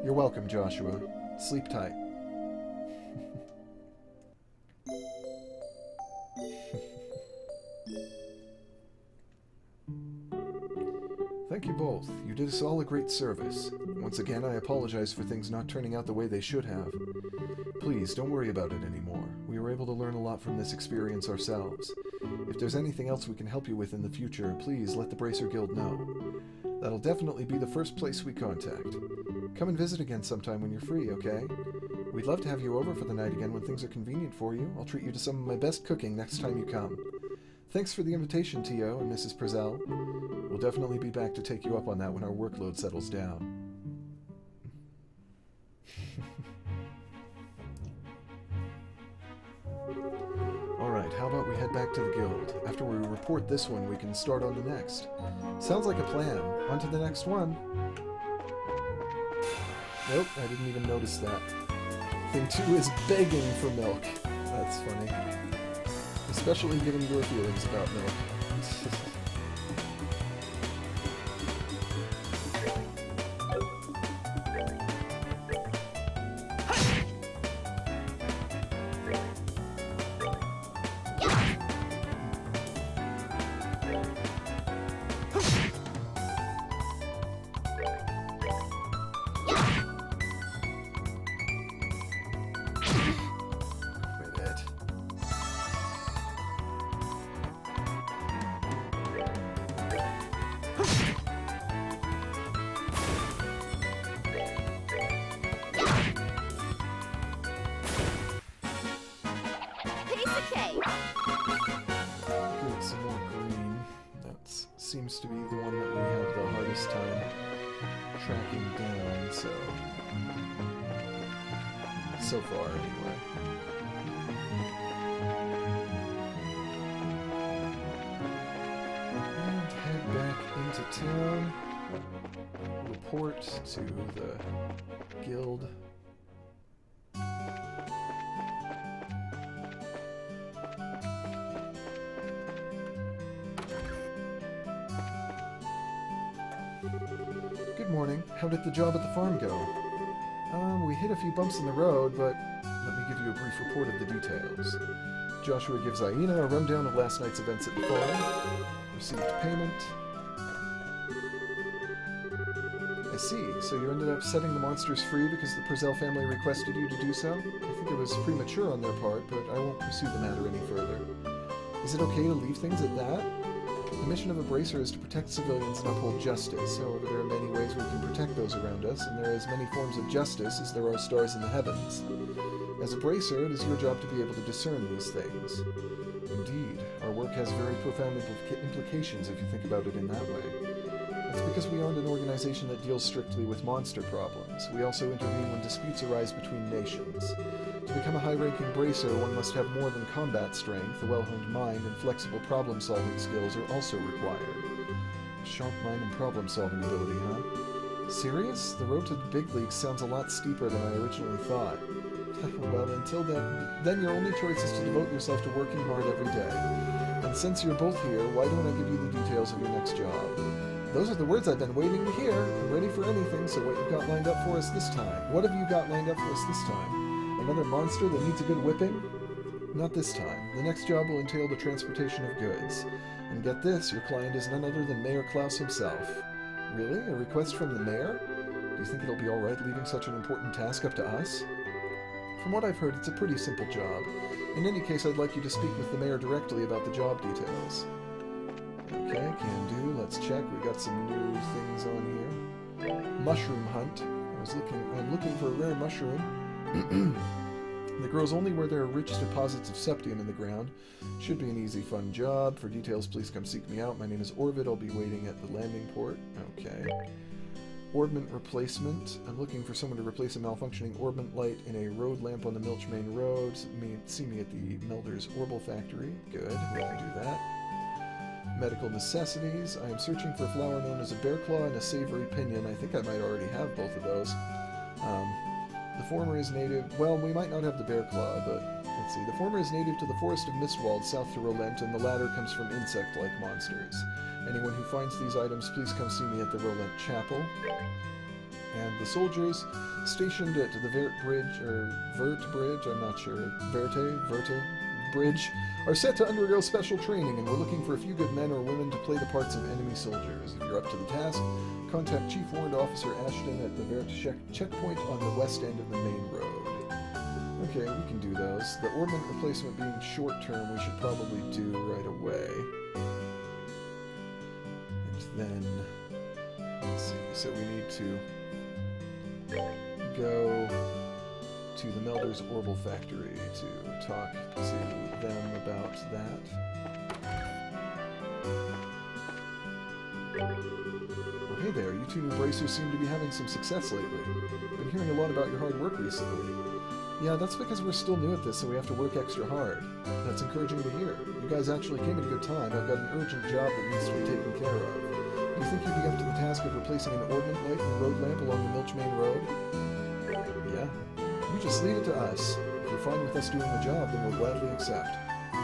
You're welcome, Joshua. Sleep tight. Thank you both. You did us all a great service. Once again, I apologize for things not turning out the way they should have. Please, don't worry about it anymore. We were able to learn a lot from this experience ourselves. If there's anything else we can help you with in the future, please let the Bracer Guild know. That'll definitely be the first place we contact. Come and visit again sometime when you're free, okay? We'd love to have you over for the night again when things are convenient for you. I'll treat you to some of my best cooking next time you come. Thanks for the invitation, Tio and Mrs. Purcell. We'll definitely be back to take you up on that when our workload settles down. Alright, how about we head back to the guild? After we report this one, we can start on the next. Sounds like a plan. On to the next one. Nope, I didn't even notice that. Thing 2 is begging for milk. That's funny. Especially given your feelings about milk. Seems to be the one that we have the hardest time tracking down, so far anyway. And head back into town, report to the guild. Good morning. How did the job at the farm go? We hit a few bumps in the road, but let me give you a brief report of the details. Joshua gives Aina a rundown of last night's events at the farm. Received payment. I see. So you ended up setting the monsters free because the Purcell family requested you to do so? I think it was premature on their part, but I won't pursue the matter any further. Is it okay to leave things at that? The mission of a bracer is to protect civilians and uphold justice. However, there are many ways we can protect those around us, and there are as many forms of justice as there are stars in the heavens. As a bracer, it is your job to be able to discern these things. Indeed, our work has very profound implications if you think about it in that way. That's because we aren't an organization that deals strictly with monster problems. We also intervene when disputes arise between nations. To become a high-ranking bracer, one must have more than combat strength. A well-honed mind and flexible problem-solving skills are also required. A sharp mind and problem-solving ability, huh? Serious? The road to the big leagues sounds a lot steeper than I originally thought. Well, until then your only choice is to devote yourself to working hard every day. And since you're both here, why don't I give you the details of your next job? Those are the words I've been waiting to hear. I'm ready for anything, so what you got lined up for us this time? What have you got lined up for us this time? Another monster that needs a good whipping? Not this time. The next job will entail the transportation of goods. And get this, your client is none other than Mayor Klaus himself. Really? A request from the mayor? Do you think it'll be alright leaving such an important task up to us? From what I've heard, it's a pretty simple job. In any case, I'd like you to speak with the mayor directly about the job details. Okay, can do. Let's check. We got some new things on here. Mushroom hunt. I'm looking for a rare mushroom. The grows only where there are rich deposits of septium in the ground. Should be an easy, fun job. For details, please come seek me out. My name is Orvid. I'll be waiting at the landing port. Okay. Orbment replacement. I'm looking for someone to replace a malfunctioning orbment light in a road lamp on the Milch Main Road. See me at the Melder's Orbital Factory. Good, we can do that. Medical necessities. I am searching for a flower known as a bear claw and a savory pinion. I think I might already have both of those. The former is native... Well, we might not have the bear claw, but let's see. The former is native to the Forest of Mistwald, south to Rolent, and the latter comes from insect-like monsters. Anyone who finds these items, please come see me at the Rolent Chapel. And the soldiers stationed at the Vert Bridge, I'm not sure, Verte Bridge, are set to undergo special training, and we're looking for a few good men or women to play the parts of enemy soldiers. If you're up to the task, contact Chief Warrant Officer Ashton at the Verte checkpoint on the west end of the main road. Okay, we can do those. The orbment replacement being short-term, we should probably do right away. Then, let's see, so we need to go to the Melder's Orbital Factory to talk to them about that. Well, hey there, you two new bracers seem to be having some success lately. Been hearing a lot about your hard work recently. Yeah, that's because we're still new at this, so we have to work extra hard. That's encouraging to hear. You guys actually came at a good time. I've got an urgent job that needs to be taken care of. Do you think you'd be up to the task of replacing an orbment light and a road lamp along the Milch Main Road? Yeah. You just leave it to us. If you're fine with us doing the job, then we'll gladly accept.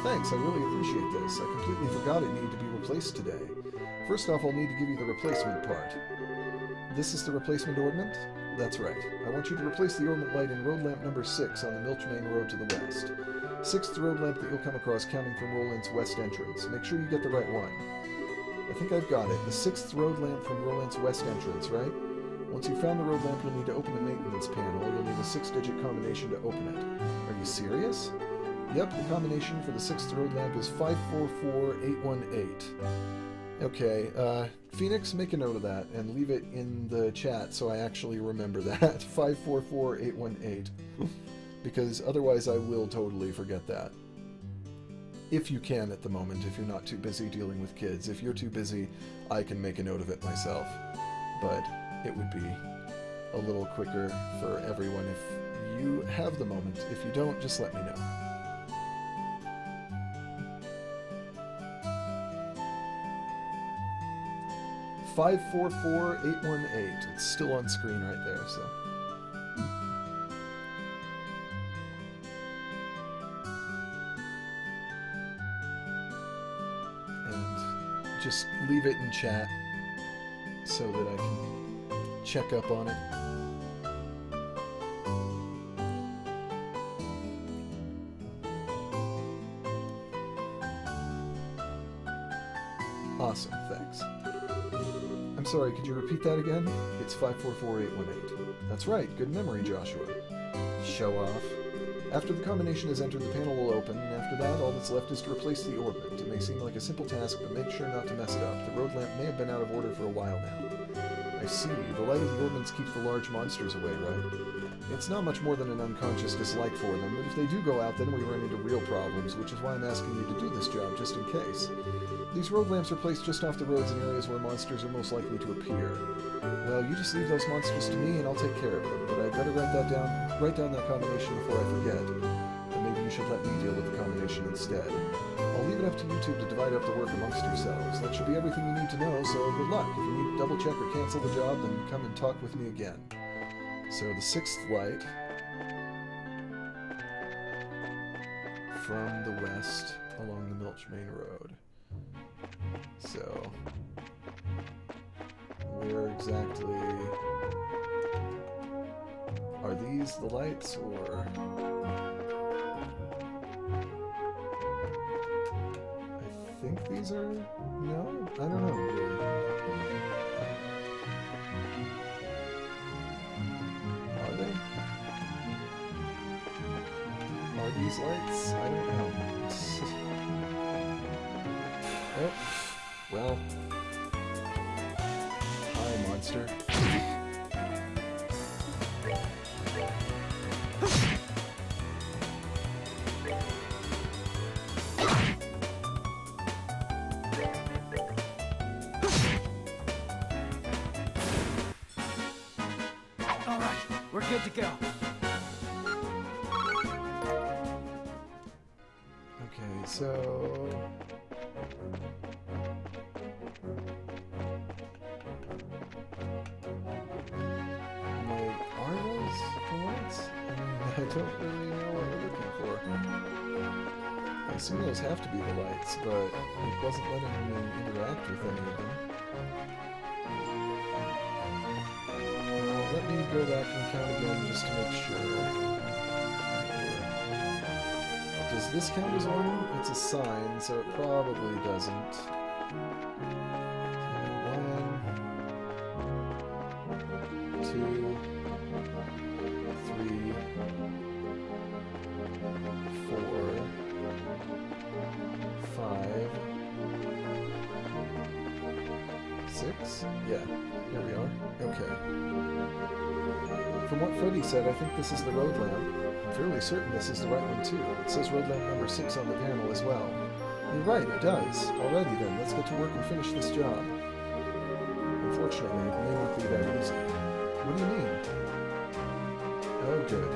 Thanks, I really appreciate this. I completely forgot it needed to be replaced today. First off, I'll need to give you the replacement part. This is the replacement orbment? That's right. I want you to replace the orbment light in road lamp number 6 on the Milch Main Road to the west. 6th road lamp that you'll come across counting from Roland's west entrance. Make sure you get the right one. I think I've got it. The 6th road lamp from Roland's west entrance, right? Once you've found the road lamp, you'll need to open the maintenance panel. You'll need a 6-digit combination to open it. Are you serious? Yep, the combination for the 6th road lamp is 544818. Okay, Phoenix, make a note of that and leave it in the chat so I actually remember that. 544818. Because otherwise I will totally forget that. If you can at the moment, if you're not too busy dealing with kids. If you're too busy, I can make a note of it myself. But it would be a little quicker for everyone if you have the moment. If you don't, just let me know. $544-818. It's still on screen right there, so. And just leave it in chat so that I can check up on it. Awesome, thanks. I'm sorry, could you repeat that again? It's 544818. That's right, good memory, Joshua. Show off. After the combination is entered, the panel will open, and after that, all that's left is to replace the orbit. It may seem like a simple task, but make sure not to mess it up. The road lamp may have been out of order for a while now. I see. The light of the orbits keeps the large monsters away, right? It's not much more than an unconscious dislike for them, but if they do go out, then we run into real problems, which is why I'm asking you to do this job, just in case. These road lamps are placed just off the roads in areas where monsters are most likely to appear. Well, you just leave those monsters to me, and I'll take care of them, but I'd better write down that combination before I forget. And maybe you should let me deal with the combination instead. I'll leave it up to you two to divide up the work amongst yourselves. That should be everything you need to know, so good luck. If you need to double check or cancel the job, then come and talk with me again. So the sixth light from the west along the Milch Main Road. So where exactly are these the lights, or I think these are, no? I don't know really. Are they? Are these lights? I don't know. Oh, well. Hi, monster. All right, we're good to go. Okay, so like, are those the lights? I don't really know what we're looking for. I assume those have to be the lights, but it wasn't letting me interact with any of them. Well, let me go back and count again just to make sure. Does this count as one? It's a sign, so it probably doesn't. So 1, 2, 3, 4, 5, 6? Yeah, here we are. Okay. From what Freddy said, I think this is the road lamp. I'm fairly certain this is the right one too. It says road lamp number 6 on the panel as well. You're right, it does. Alrighty then, let's get to work and finish this job. Unfortunately, it may not be that easy. What do you mean? Oh, good.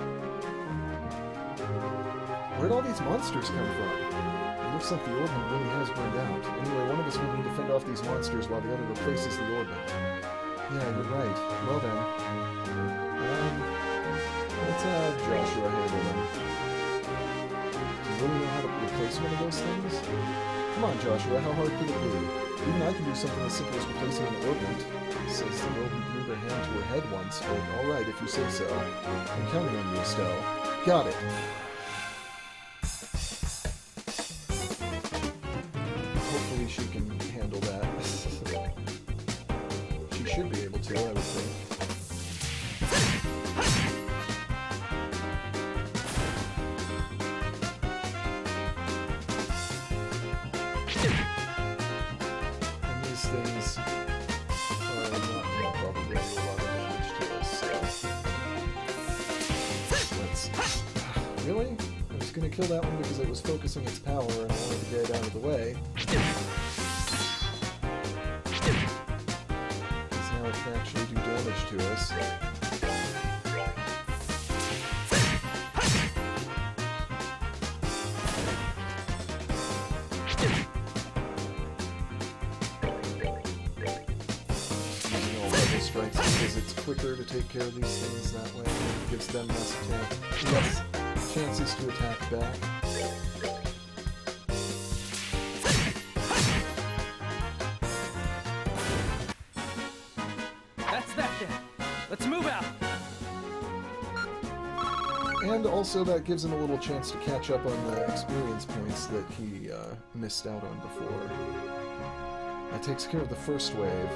Where'd all these monsters come from? It looks like the orbit really has burned out. Anyway, one of us will need to fend off these monsters while the other replaces the orbit. Yeah, you're right. Well then. Let's have Joshua handle them. Do you really know how to replace one of those things? Come on, Joshua, how hard could it be? Even I can do something as simple as replacing an orbit. Says the rodent moved her hand to her head once, but alright if you say so. I'm counting on you, Estelle. Got it! Hopefully she can handle that. She should be able to, I would think. And these things are not going to probably do a lot of damage to us, so let's... Really? I was going to kill that one because it was focusing its power and I wanted to get it out of the way. Because now it can actually do damage to us. Strikes because it's quicker to take care of these things that way. It gives them less chances to attack back. That's that then. Let's move out. And also that gives him a little chance to catch up on the experience points that he missed out on before. That takes care of the first wave.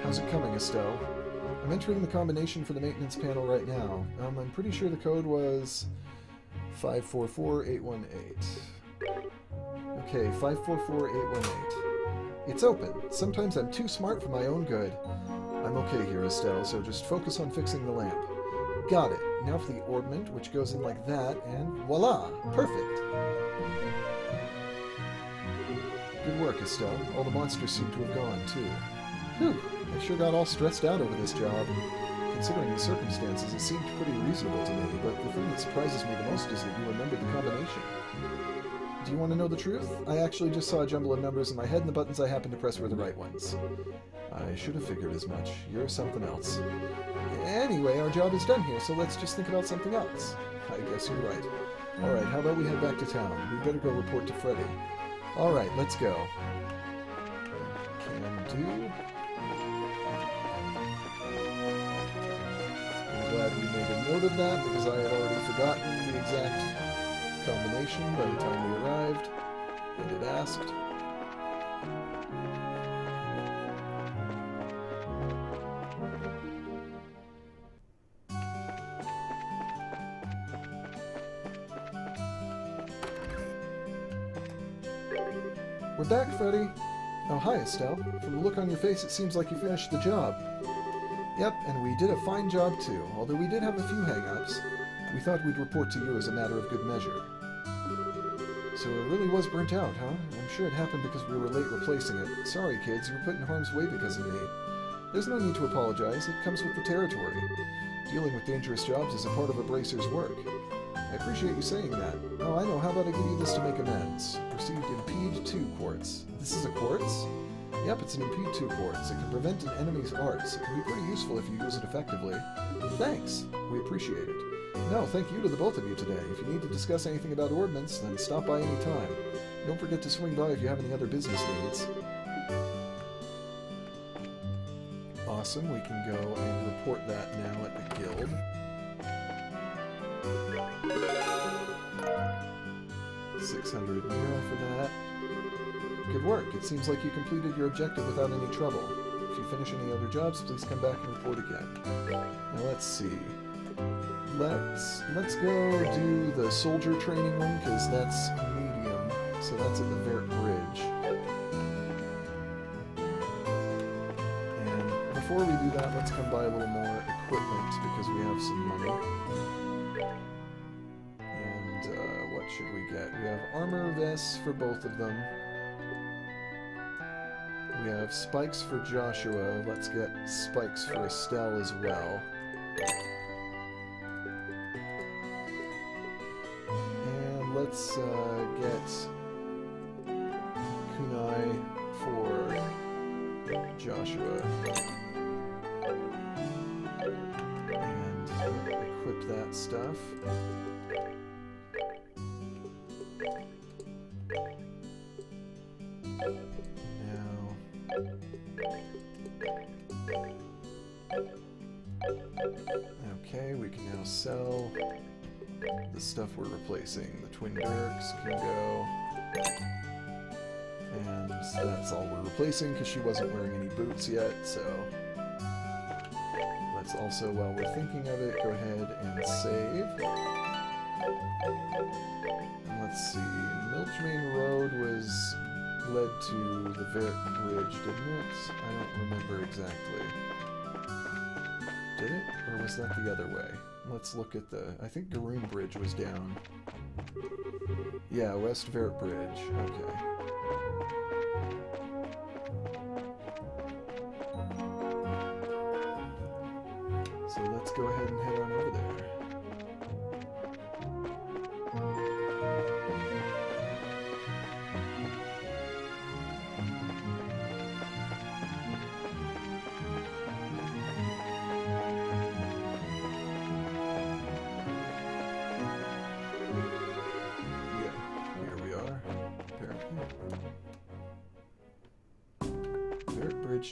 How's it coming, Estelle? I'm entering the combination for the maintenance panel right now. I'm pretty sure the code was 544818. Okay, 544818. It's open. Sometimes I'm too smart for my own good. I'm okay here, Estelle, so just focus on fixing the lamp. Got it. Now for the ornament, which goes in like that, and voila! Perfect! Good work, Estelle. All the monsters seem to have gone, too. Whew! I sure got all stressed out over this job. Considering the circumstances, it seemed pretty reasonable to me, but the thing that surprises me the most is that you remembered the combination. Do you want to know the truth? I actually just saw a jumble of numbers in my head, and the buttons I happened to press were the right ones. I should have figured as much. You're something else. Anyway, our job is done here, so let's just think about something else. I guess you're right. Alright, how about we head back to town? We better go report to Freddy. Alright, let's go. Can do. I'm glad we made a note of that, because I had already forgotten the exact combination by the time we arrived, and it asked. We're back, Freddy. Oh, hi, Estelle. From the look on your face, it seems like you finished the job. Yep, and we did a fine job, too, although we did have a few hang-ups. We thought we'd report to you as a matter of good measure. So it really was burnt out, huh? I'm sure it happened because we were late replacing it. Sorry, kids, you were put in harm's way because of me. There's no need to apologize. It comes with the territory. Dealing with dangerous jobs is a part of a bracer's work. I appreciate you saying that. Oh, I know. How about I give you this to make amends? Received Impede 2 quartz. This is a quartz? Yep, it's an Impede 2 quartz. It can prevent an enemy's arts. It can be pretty useful if you use it effectively. Thanks. We appreciate it. No, thank you to the both of you today. If you need to discuss anything about ordnance, then stop by any time. Don't forget to swing by if you have any other business needs. Awesome. We can go and report that now at the guild. 600 mira for that. Good work. It seems like you completed your objective without any trouble. If you finish any other jobs, please come back and report again. Now let's see. Let's go do the soldier training one, because that's medium. So that's at the Vert Bridge. And before we do that, let's come buy a little more equipment, because we have some money. What should we get? We have armor vests for both of them. We have spikes for Joshua. Let's get spikes for Estelle as well. And let's get kunai for Joshua. And equip that stuff. Okay, we can now sell the stuff we're replacing. The Twin Dirks can go. And that's all we're replacing because she wasn't wearing any boots yet, so let's also, while we're thinking of it, go ahead and save. And let's see, Milchmain Road led to the Vert Bridge, didn't it? I don't remember exactly. Did it? Or was that the other way? Let's look at the... I think Garoon Bridge was down. Yeah, West Vert Bridge. Okay. So let's go ahead and head on over there.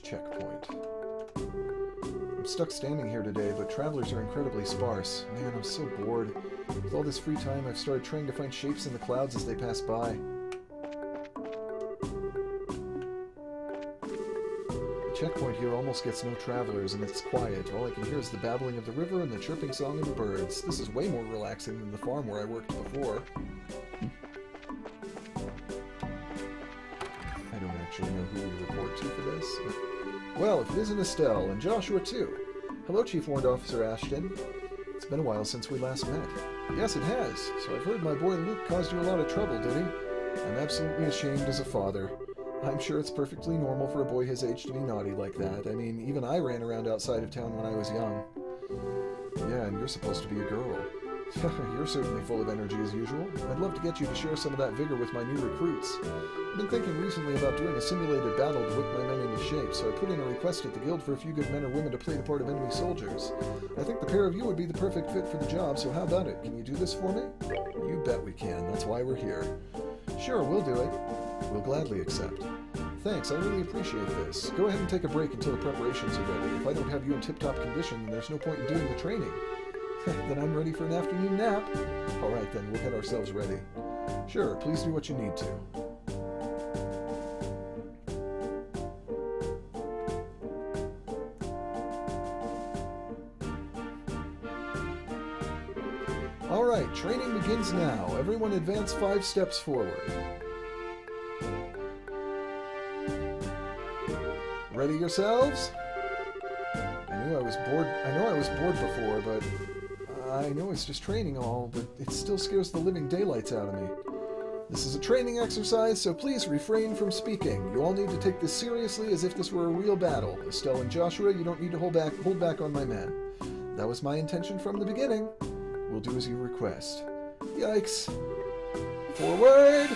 Checkpoint. I'm stuck standing here today, but travelers are incredibly sparse. Man, I'm so bored. With all this free time, I've started trying to find shapes in the clouds as they pass by. The checkpoint here almost gets no travelers, and it's quiet. All I can hear is the babbling of the river and the chirping song of the birds. This is way more relaxing than the farm where I worked before. I don't actually know who we report to for this. Well, if it isn't Estelle, and Joshua too. Hello, Chief Warrant Officer Ashton. It's been a while since we last met. Yes, it has. So I've heard my boy Luke caused you a lot of trouble, did he? I'm absolutely ashamed as a father. I'm sure it's perfectly normal for a boy his age to be naughty like that. I mean, even I ran around outside of town when I was young. Yeah, and you're supposed to be a girl. You're certainly full of energy as usual. I'd love to get you to share some of that vigor with my new recruits. I've been thinking recently about doing a simulated battle to whip my men into shape, so I put in a request at the guild for a few good men or women to play the part of enemy soldiers. I think the pair of you would be the perfect fit for the job, so how about it? Can you do this for me? You bet we can. That's why we're here. Sure, we'll do it. We'll gladly accept. Thanks, I really appreciate this. Go ahead and take a break until the preparations are ready. If I don't have you in tip-top condition, then there's no point in doing the training. Then I'm ready for an afternoon nap. Alright then, we'll get ourselves ready. Sure, please do what you need to. Alright, training begins now. Everyone advance 5 steps forward. Ready yourselves? I know I was bored before, but I know it's just training all, but it still scares the living daylights out of me. This is a training exercise, so please refrain from speaking. You all need to take this seriously as if this were a real battle. Estelle and Joshua, you don't need to hold back on my men. That was my intention from the beginning. We'll do as you request. Yikes. Forward!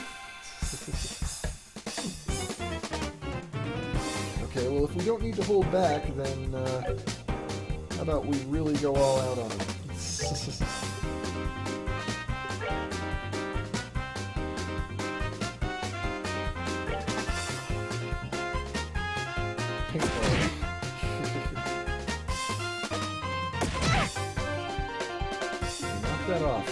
Okay, well, if we don't need to hold back, then, how about we really go all out on them? Paintball. Knock that off.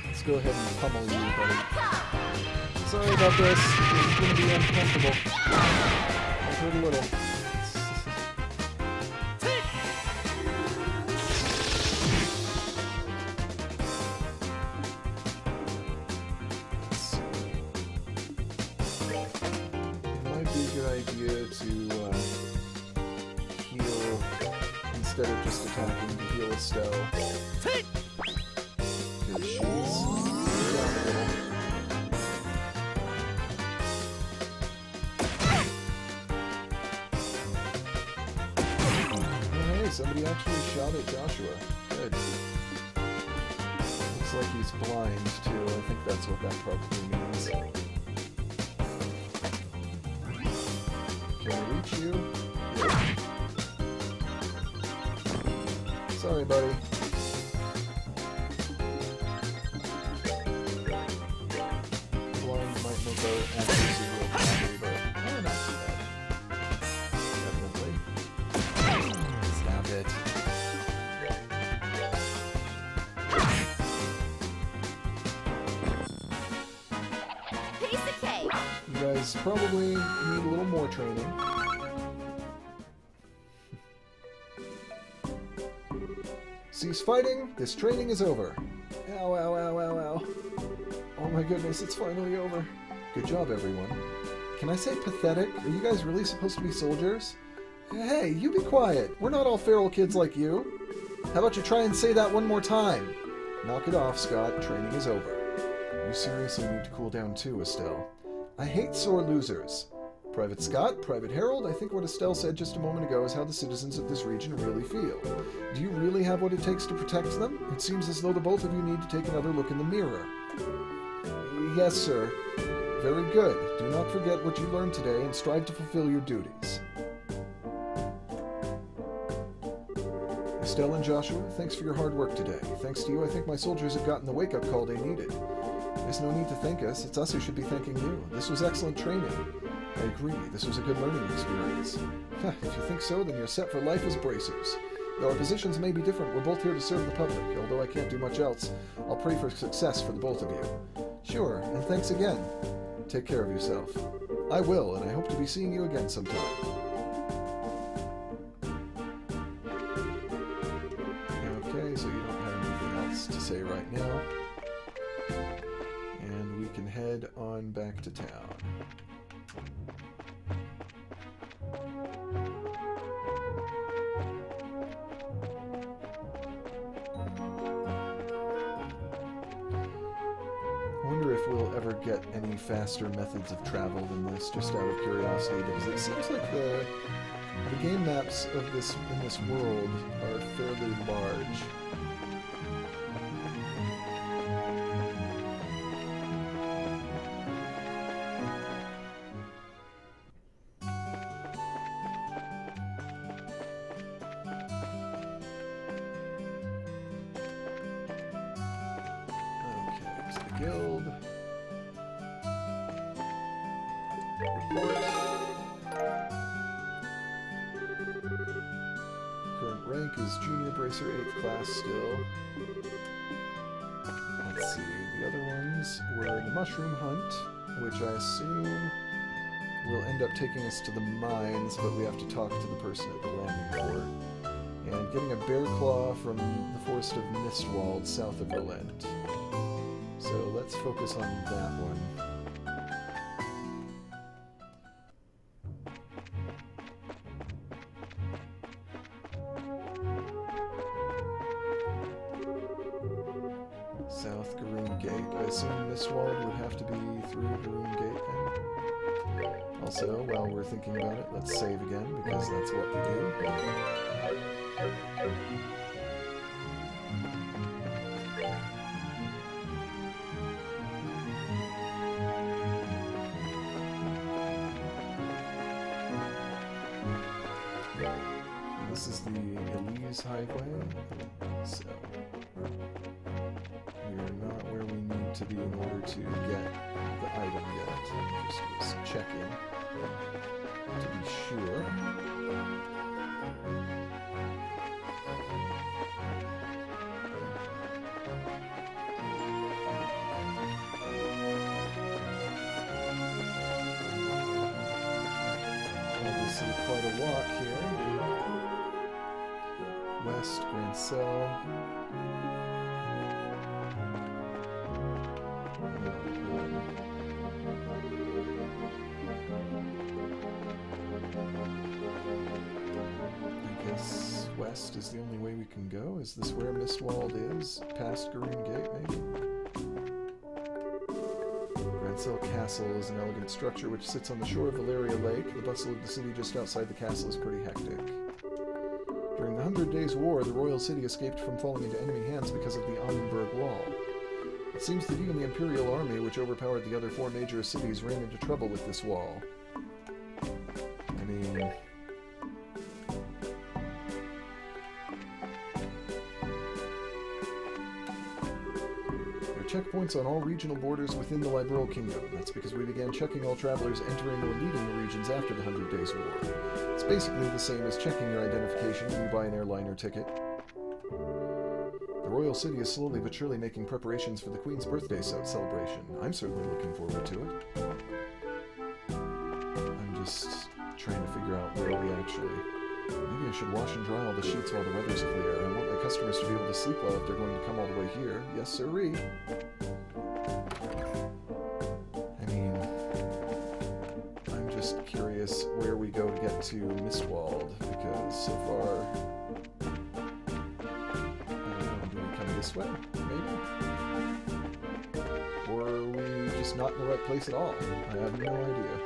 Let's go ahead and pummel you, buddy. Sorry about this. This is going to be uncomfortable. I've heard a little. It might be a good idea to heal instead of just attacking to heal Estelle. Because she's down a little. Somebody actually shot at Joshua. Good. Looks like he's blind, too. I think that's what that probably means. Can I reach you? Yeah. Sorry, buddy. Blind might make our accuracy real badly, but not too bad. Definitely. Stop it. Piece of cake. You guys probably need a little more training. Cease fighting. This training is over. Ow, ow, ow, ow, ow. Oh my goodness, it's finally over. Good job, everyone. Can I say pathetic? Are you guys really supposed to be soldiers? Hey, you be quiet. We're not all feral kids like you. How about you try and say that one more time? Knock it off, Scott. Training is over. You seriously need to cool down too, Estelle. I hate sore losers. Private Scott, Private Harold, I think what Estelle said just a moment ago is how the citizens of this region really feel. Do you really have what it takes to protect them? It seems as though the both of you need to take another look in the mirror. Yes, sir. Very good. Do not forget what you learned today and strive to fulfill your duties. Estelle and Joshua, thanks for your hard work today. Thanks to you, I think my soldiers have gotten the wake-up call they needed. There's no need to thank us. It's us who should be thanking you. This was excellent training. I agree. This was a good learning experience. If you think so, then you're set for life as bracers. Though our positions may be different, we're both here to serve the public. Although I can't do much else, I'll pray for success for the both of you. Sure, and thanks again. Take care of yourself. I will, and I hope to be seeing you again sometime. Okay, so you don't have anything else to say right now. And we can head on back to town. I wonder if we'll ever get any faster methods of travel than this, just out of curiosity, because it seems like the game maps of this in this world are fairly large. Guild. Report. Current rank is Junior Bracer 8th class still. Let's see, the other ones were the Mushroom Hunt, which I assume will end up taking us to the mines, but we have to talk to the person at the landing port. And getting a Bear Claw from the Forest of Mistwald south of Relent. So let's focus on that one. South Garoon Gate. I assume Mistwald would have to be through Garoon Gate then. Also, while we're thinking about it, let's save again, because that's what we do. This is the Elise Highway, so we're not where we need to be in order to get the item yet. I'm just checking to be sure. Obviously quite a walk here. West, Grancel. I guess west is the only way we can go. Is this where Mistwald is? Past Garoon Gate, maybe? Grancel Castle is an elegant structure which sits on the shore of Valeria Lake. The bustle of the city just outside the castle is pretty hectic. During the 100 Days' War, the royal city escaped from falling into enemy hands because of the Annenberg Wall. It seems that even the Imperial Army, which overpowered the other 4 major cities, ran into trouble with this wall. I mean... there are checkpoints on all regional borders within the Liberal Kingdom. That's because we began checking all travelers entering or leaving the regions after the 100 Days' War. It's basically the same as checking your identification when you buy an airliner ticket. The royal city is slowly but surely making preparations for the Queen's birthday celebration. I'm certainly looking forward to it. I'm just trying to figure out where we actually... Maybe I should wash and dry all the sheets while the weather's clear. I want my customers to be able to sleep well if they're going to come all the way here. Yes, sirree. Curious where we go to get to Mistwald, because so far, I don't know, do we come this way, maybe? Or are we just not in the right place at all? I have no idea.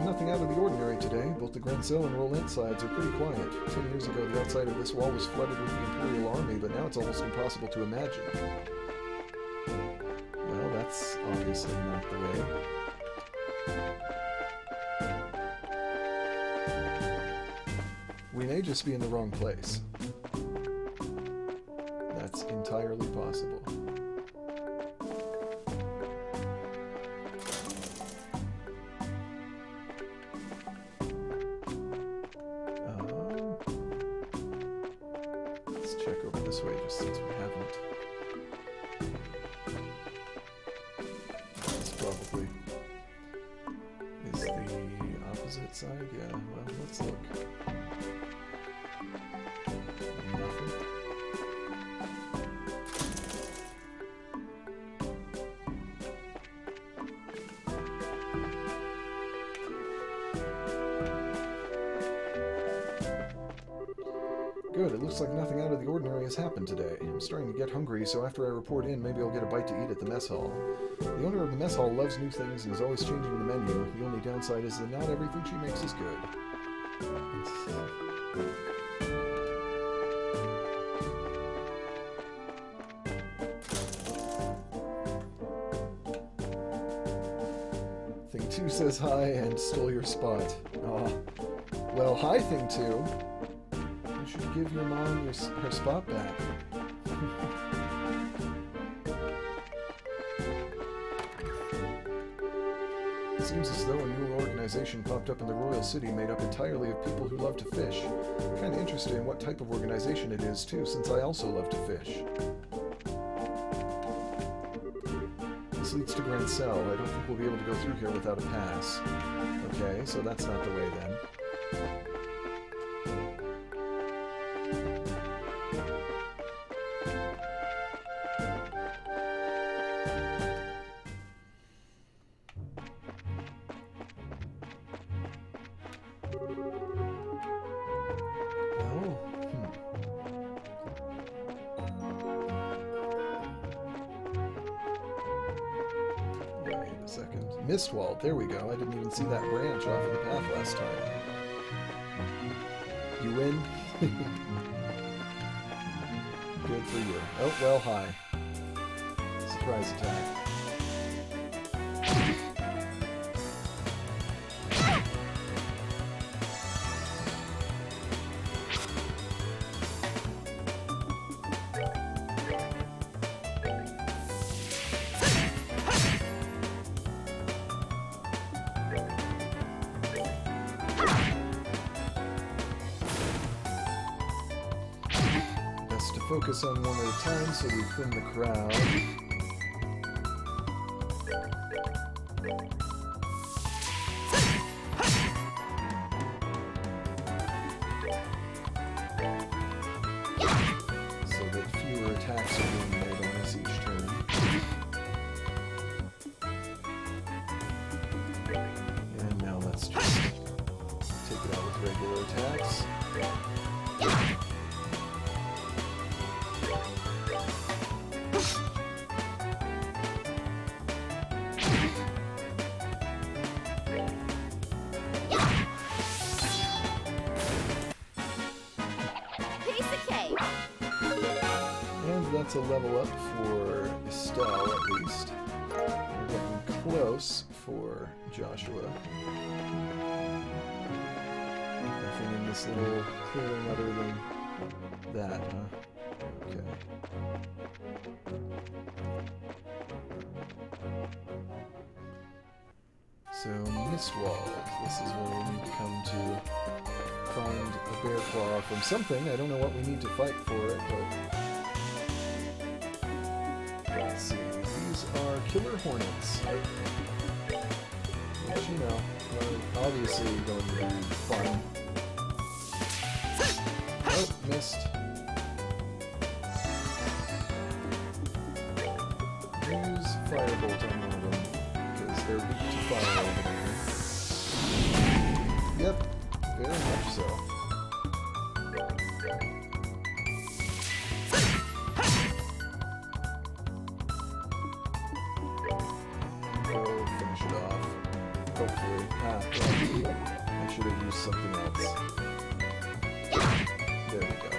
Nothing out of the ordinary today. Both the Grancel and Rolent sides are pretty quiet. 10 years ago, the outside of this wall was flooded with the Imperial Army, but now it's almost impossible to imagine. Well, that's obviously not the way. We may just be in the wrong place. That's entirely possible. Let's check over this way just since we haven't. This probably is the opposite side. Yeah, well, let's look. Nothing. Good, it looks like nothing out of the ordinary has happened today. I'm starting to get hungry, so after I report in, maybe I'll get a bite to eat at the mess hall. The owner of the mess hall loves new things and is always changing the menu. The only downside is that not everything she makes is good. Thing 2 says hi and stole your spot. Aw. Well, hi, Thing 2. You should give your mom her spot back. It seems as though a new organization popped up in the Royal City made up entirely of people who love to fish. I'm kind of interested in what type of organization it is, too, since I also love to fish. This leads to Grand Cell. I don't think we'll be able to go through here without a pass. Okay, so that's not the way then. Mistwald, there we go. I didn't even see that branch off of the path last time. You win? Good for you. Oh, well, hi. Surprise attack. Focus on one at a time so we thin the crowd. So that fewer attacks are being made on us each turn. And now let's just take it out with regular attacks. That's a level up for Estelle, at least. We're getting close for Joshua. Nothing in this little clearing other than that, huh? Okay. So, Mistwald. This is where we need to come to find a bear claw from something. I don't know what we need to fight for it, but... Let's see, these are killer hornets. Which, you know, are obviously going to be fun. Oh, missed. Use Firebolt on one of them, because they're weak to fire over here. Yep, very much so. Hopefully. Well, I should have used something else. There we go.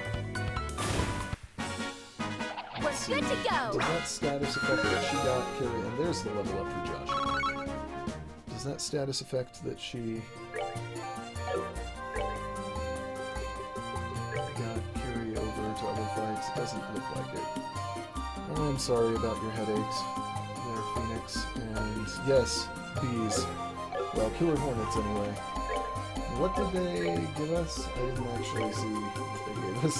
We're good to go! Does that status affect that she got Carrie? And there's the level up for Joshua. Does that status affect that she got Carrie over to other fights? It doesn't look like it. Oh, I'm sorry about your headaches there, Phoenix. And yes, bees. Well, killer hornets anyway. What did they give us? I didn't actually see what they gave us.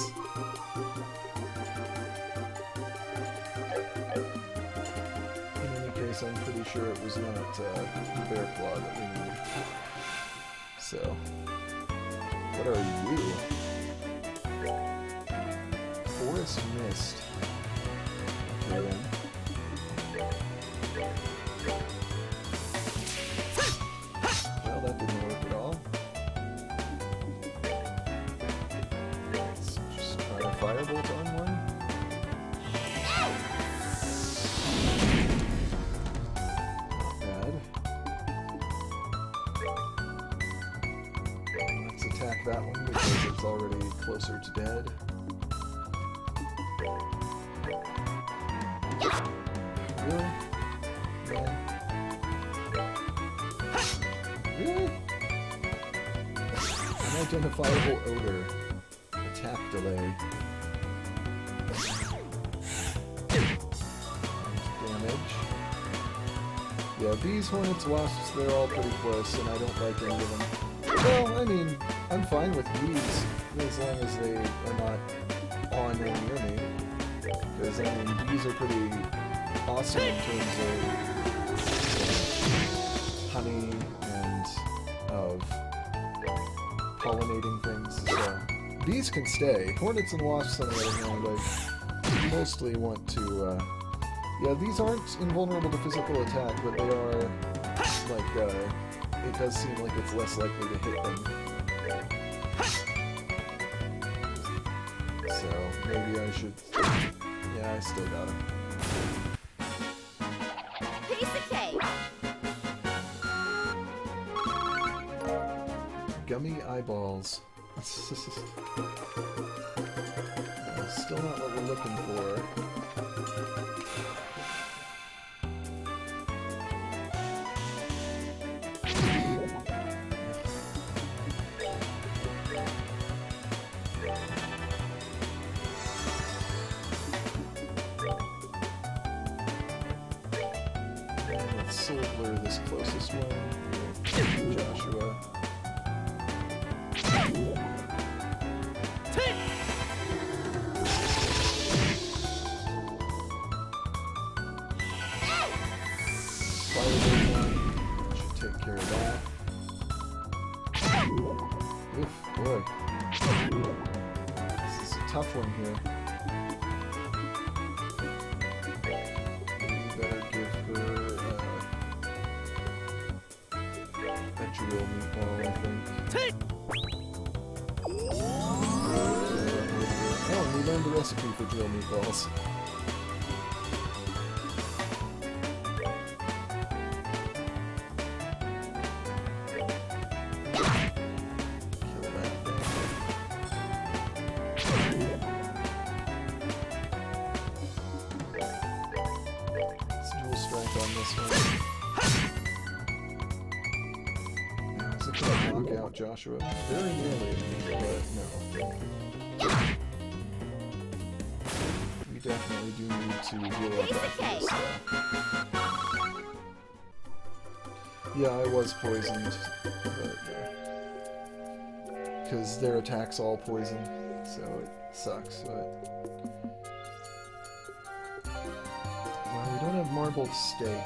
sure it was not Bear Claw that we need. So, what are you? Forest Mist. Okay then. Well, that didn't work at all. Let's just try a Firebolt on one. Attack that one because it's already closer to dead. Really? No. Really? Unidentifiable odor. Attack delay. Damage. Yeah, bees, hornets, wasps, they're all pretty close, and I don't like any of them. Well, I mean, I'm fine with bees, as long as they are not on or near me. Because, I mean, bees are pretty awesome in terms of honey and of pollinating things. So, bees can stay. Hornets and wasps, on the other hand, I mostly want to, yeah, these aren't invulnerable to physical attack, but they are, like, it does seem like it's less likely to hit them. So, maybe I should... Yeah, I still got him. Piece of cake. Gummy eyeballs. Still not what we're looking for. Silver, this closest one, Joshua. Fireball one, should take care of that. Oof, boy. This is a tough one here. Drill meatball, I think. Oh, we learned the recipe for drill meatballs. Kill that thing. Let's dual strike on this one. Knock out Joshua very nearly, but no. We definitely do need to heal up after this, though. Yeah, I was poisoned, but because their attack's all poison, so it sucks, but... Well, we don't have marbled steak.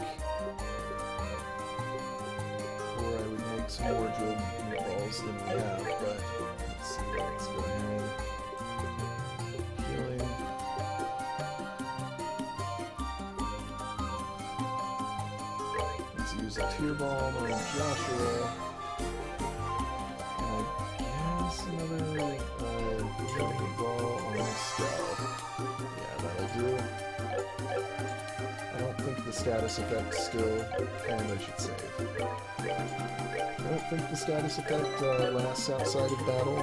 Some more drill meatballs than we have, but let's see, let's go ahead. Healing. Let's use a tear bomb on Joshua. And I guess another drill meatball on Stealth. Yeah, that'll do. I don't think the status effect still, and I should save. I don't think the status effect lasts outside of battle.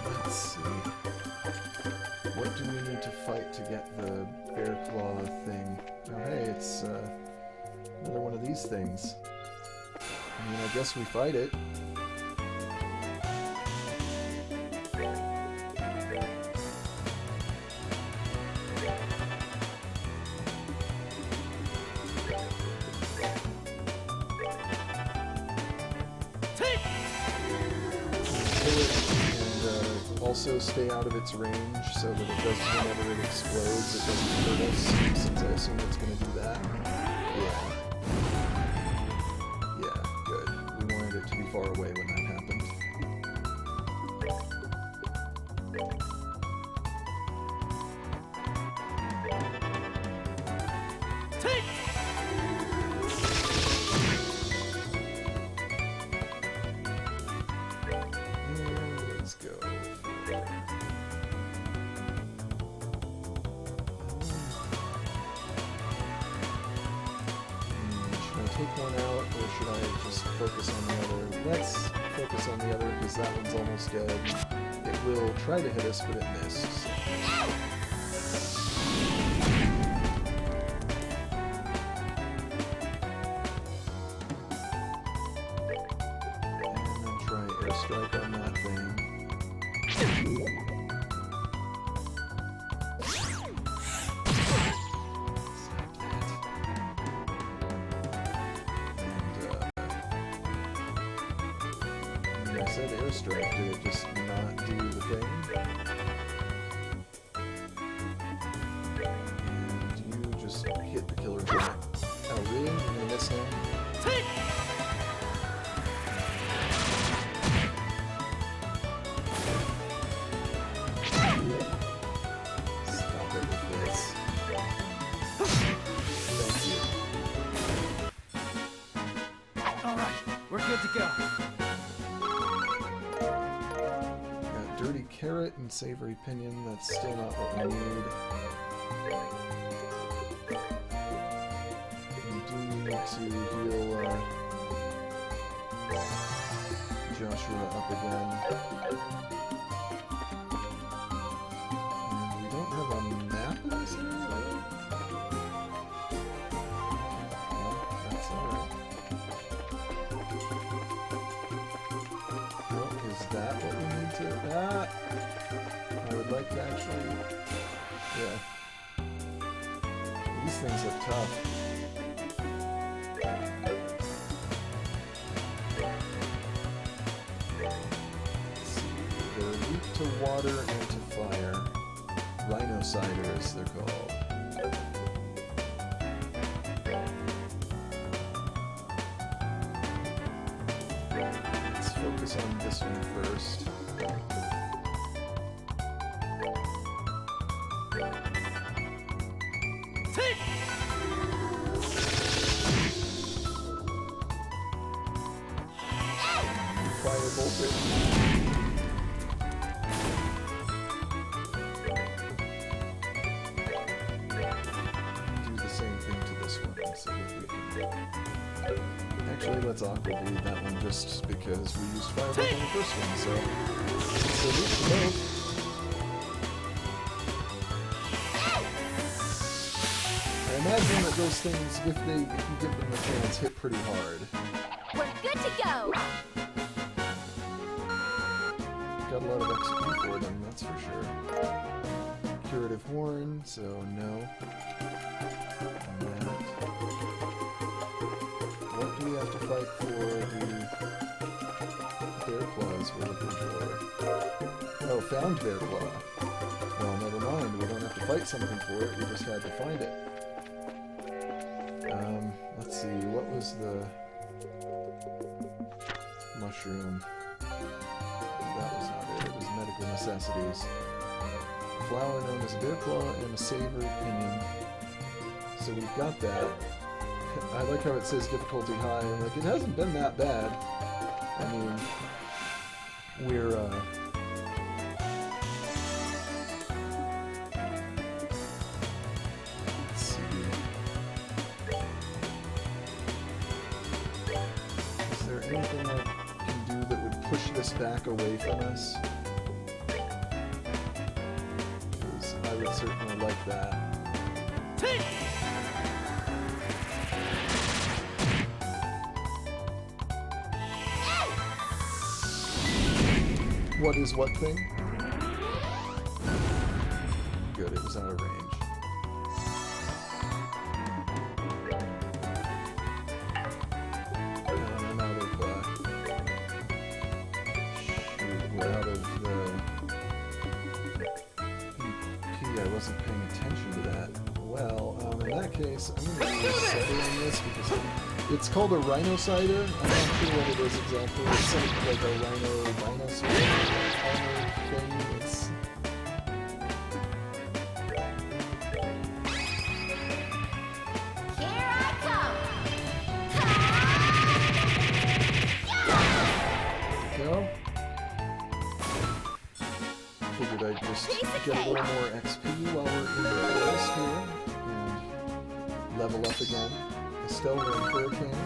Let's see. What do we need to fight to get the Bear Claw thing? Oh hey, it's another one of these things. I mean, I guess we fight it. also stay out of its range so that it doesn't, whenever it explodes, it doesn't hurt us, since I assume it's going to do that. Yeah. Yeah, good. We wanted it to be far away when that happened. Take one out, or should I just focus on the other? Let's focus on the other, because that one's almost dead. It will try to hit us, but it missed. And then try airstrike on that thing. I said airstrike, did it just not do the thing? And you just hit the killer jet. Oh really? You're gonna miss him? Stop it with this. Thank you. Alright, we're good to go. Dirty carrot and savory pinion, that's still not what we need. We do need to heal Joshua up again. And we don't have a map in this area? Well, that's alright. Well, is that what we need to... Ah! I would like to actually... Yeah. These things look tough. Let's see. They're weak to water and to fire. Rhinociders, they're called. Let's focus on this one first. Firebolt it. Do the same thing to this one, so that we can... Actually, let's aqua bleed that one just because we used firebolt on the first one, so salute to both. I imagine that those things, if you give them a chance, hit pretty hard. We're good to go. Got a lot of XP for them, that's for sure. Curative Horn, so no. And that. What do we have to fight for the Bear Claws we're looking for? Oh, found Bear Claw. Well, never mind, we don't have to fight something for it, we just had to find it. Let's see, what was the mushroom? That was not it, it was medical necessities. Flower known as bear claw and a savory pinion. So we've got that. I like how it says difficulty high, and like, it hasn't been that bad. I mean, we're, let's see. Is there anything I can do that would push this back away from us? Because I would certainly like that. What is what thing? Good, it was out of range. I'm out of, shoot, we're out of the wasn't paying attention to that. Well, in that case, I'm going to use cider on this because it's called a rhino cider. I'm not sure what it is exactly. It's something like a rhinoceros armor thing. It's... Here I come! There we go. Figured I'd just get a little more XP while we're in the forest here and level up again. Estelle and Hurricane.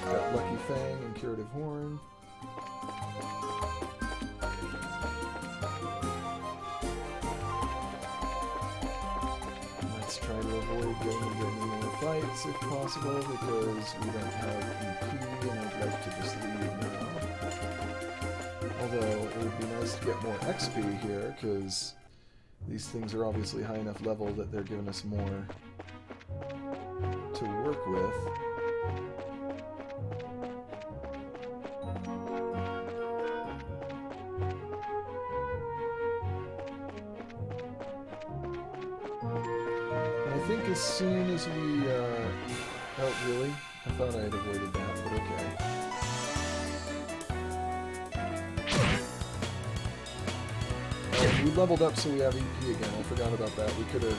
Got Lucky Fang and Curative Horn. Let's try to avoid getting into any more fights if possible because we don't have EP and I'd like to just leave now. Although, it would be nice to get more XP here, because these things are obviously high enough level that they're giving us more to work with. And I think as soon as we, oh really? I thought I had avoided that, but okay. We leveled up so we have EP again. I forgot about that. We could have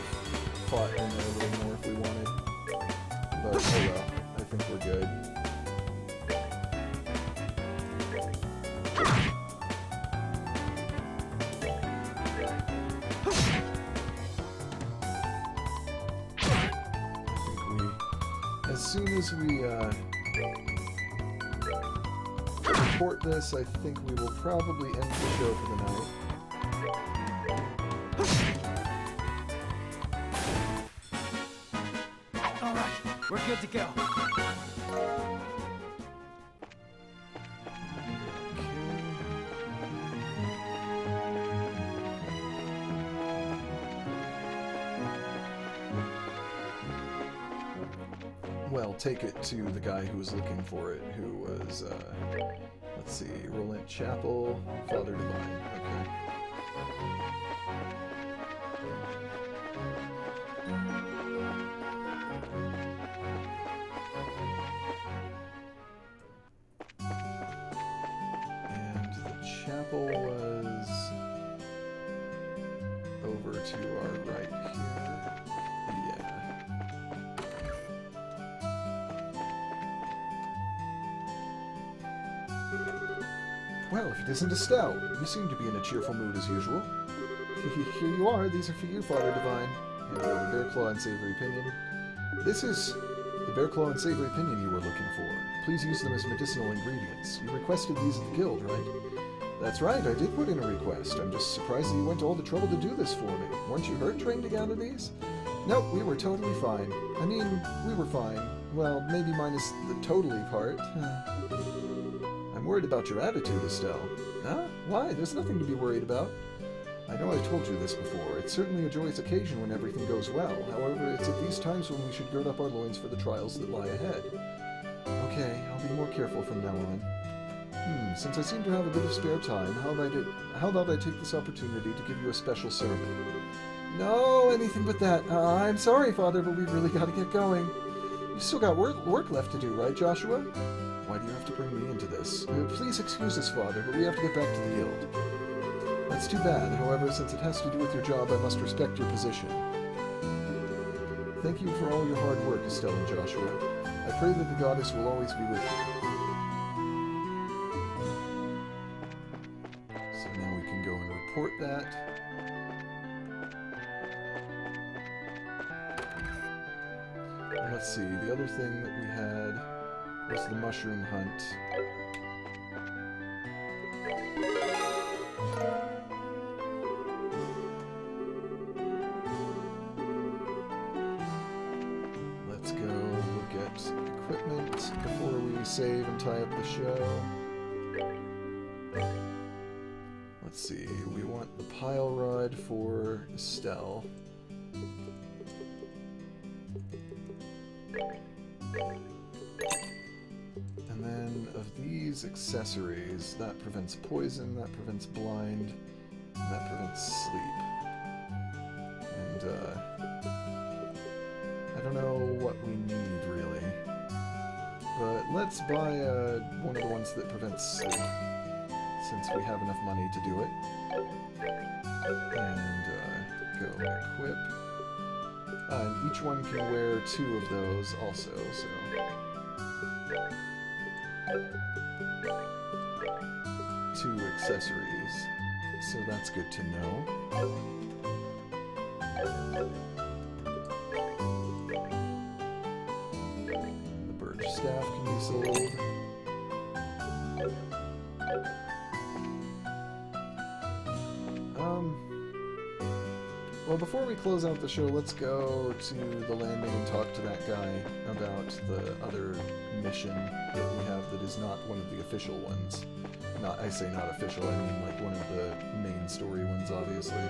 fought in there a little more if we wanted. But oh well. I think we're good. As soon as we report this, I think we will probably end the show for the night. Alright, we're good to go. Well, take it to the guy who was looking for it, who was, let's see, Roland Chapel, Father Divine, okay. And the chapel was over to our right here. Yeah. Well, if it isn't Estelle, you seem to be in a cheerful mood as usual. Here you are, these are for you, Father Divine. And the Bear Claw and Savory Pinion. This is the Bear Claw and Savory Pinion you were looking for. Please use them as medicinal ingredients. You requested these at the guild, right? That's right, I did put in a request. I'm just surprised that you went to all the trouble to do this for me. Weren't you hurt trying to gather these? Nope, we were totally fine. I mean, we were fine. Well, maybe minus the totally part. I'm worried about your attitude, Estelle. Huh? Why? There's nothing to be worried about. I know I've told you this before. It's certainly a joyous occasion when everything goes well. However, it's at these times when we should gird up our loins for the trials that lie ahead. Okay, I'll be more careful from now on. Since I seem to have a bit of spare time, how about I take this opportunity to give you a special sermon? No, anything but that. I'm sorry, Father, but we've really got to get going. You've still got work left to do, right, Joshua? Why do you have to bring me into this? Please excuse us, Father, but we have to get back to the guild. That's too bad. However, since it has to do with your job, I must respect your position. Thank you for all your hard work, Estelle and Joshua. I pray that the goddess will always be with you. So now we can go and report that. And let's see, the other thing that we had was the mushroom hunt. Let's go look at equipment before we save and tie up the show. Let's see, we want the pile rod for Estelle. And then of these accessories, that prevents poison, that prevents blind, and that prevents sleep. and I don't know what we need, really. But let's buy one of the ones that prevents sleep, since we have enough money to do it. And go equip. And each one can wear 2 of those also, so... 2 accessories, so that's good to know. The birch staff can be sold. Well, before we close out the show, let's go to the landing and talk to that guy about the other mission that we have that is not one of the official ones. I say not official, I mean like one of the main story ones, obviously.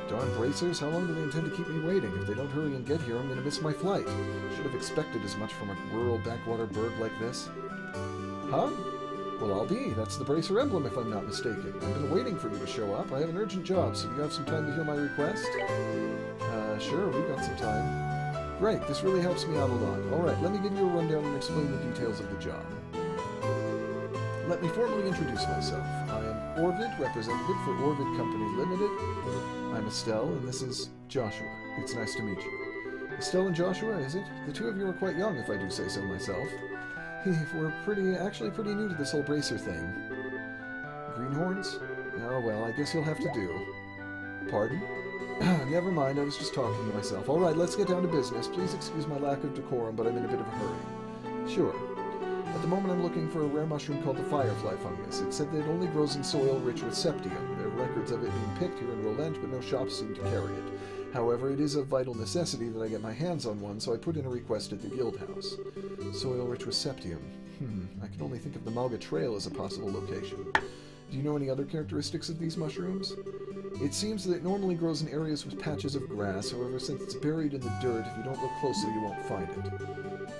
Darn bracers, how long do they intend to keep me waiting? If they don't hurry and get here, I'm gonna miss my flight. Should have expected as much from a rural backwater burg like this. Huh? Well, I'll be. That's the bracer emblem, if I'm not mistaken. I've been waiting for you to show up. I have an urgent job, so do you have some time to hear my request? Sure, we've got some time. Great, this really helps me out a lot. Alright, let me give you a rundown and explain the details of the job. Let me formally introduce myself. I am Orvid, representative for Orvid Company Limited. I'm Estelle, and this is Joshua. It's nice to meet you. Estelle and Joshua, is it? The 2 of you are quite young, if I do say so myself. We're actually pretty new to this whole bracer thing. Greenhorns? Oh, well, I guess you'll have to do. Pardon? Never mind, I was just talking to myself. Alright, let's get down to business. Please excuse my lack of decorum, but I'm in a bit of a hurry. Sure. At the moment I'm looking for a rare mushroom called the firefly fungus. It said that it only grows in soil rich with septium. There are records of it being picked here in Roland, but no shops seem to carry it. However, it is of vital necessity that I get my hands on one, so I put in a request at the guild house. Soil rich with septium. I can only think of the Malga Trail as a possible location. Do you know any other characteristics of these mushrooms? It seems that it normally grows in areas with patches of grass, however, since it's buried in the dirt, if you don't look closely, you won't find it.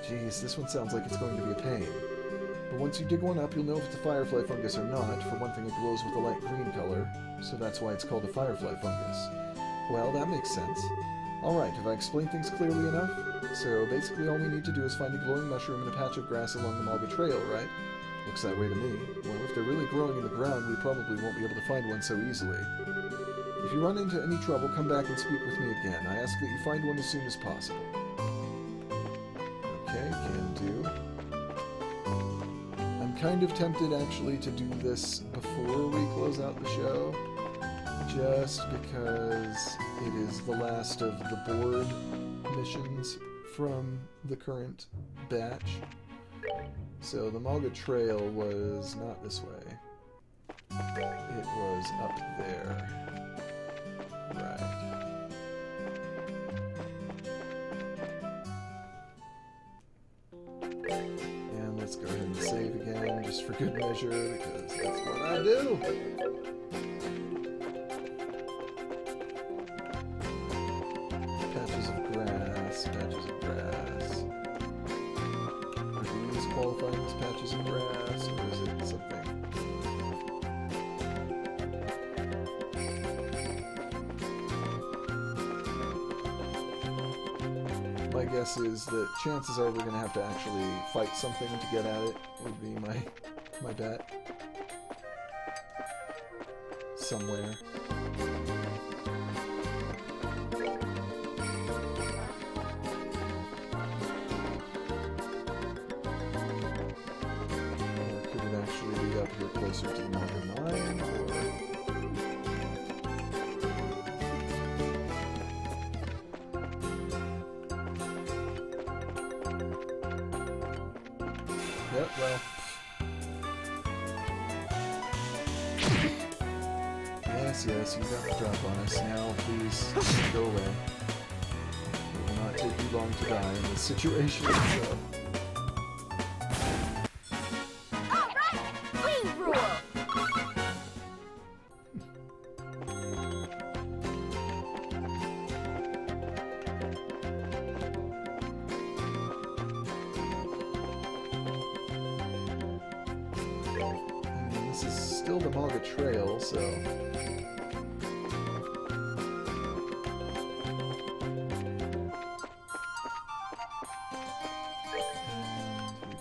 Geez, this one sounds like it's going to be a pain. But once you dig one up, you'll know if it's a firefly fungus or not. For one thing, it glows with a light green color, so that's why it's called a firefly fungus. Well, that makes sense. Alright, have I explained things clearly enough? So basically all we need to do is find a glowing mushroom in a patch of grass along the Malga Trail, right? Looks that way to me. Well, if they're really growing in the ground, we probably won't be able to find one so easily. If you run into any trouble, come back and speak with me again. I ask that you find one as soon as possible. Okay, can do. I'm kind of tempted, actually, to do this before we close out the show. Just because it is the last of the board missions from the current batch. So the Malga Trail was not this way. It was up there. Right. And let's go ahead and save again, just for good measure, because that's what I do! Patches of grass. Are these qualifying as patches of grass, or is it something? My guess is that chances are we're going to have to actually fight something to get at it, would be my bet. Somewhere. Up here closer to the Malga Mine, or... Yep, well... Yes, you got the drop on us. Now, please, go away. It will not take you long to die in this situation, so... Still the Malga Trail, so...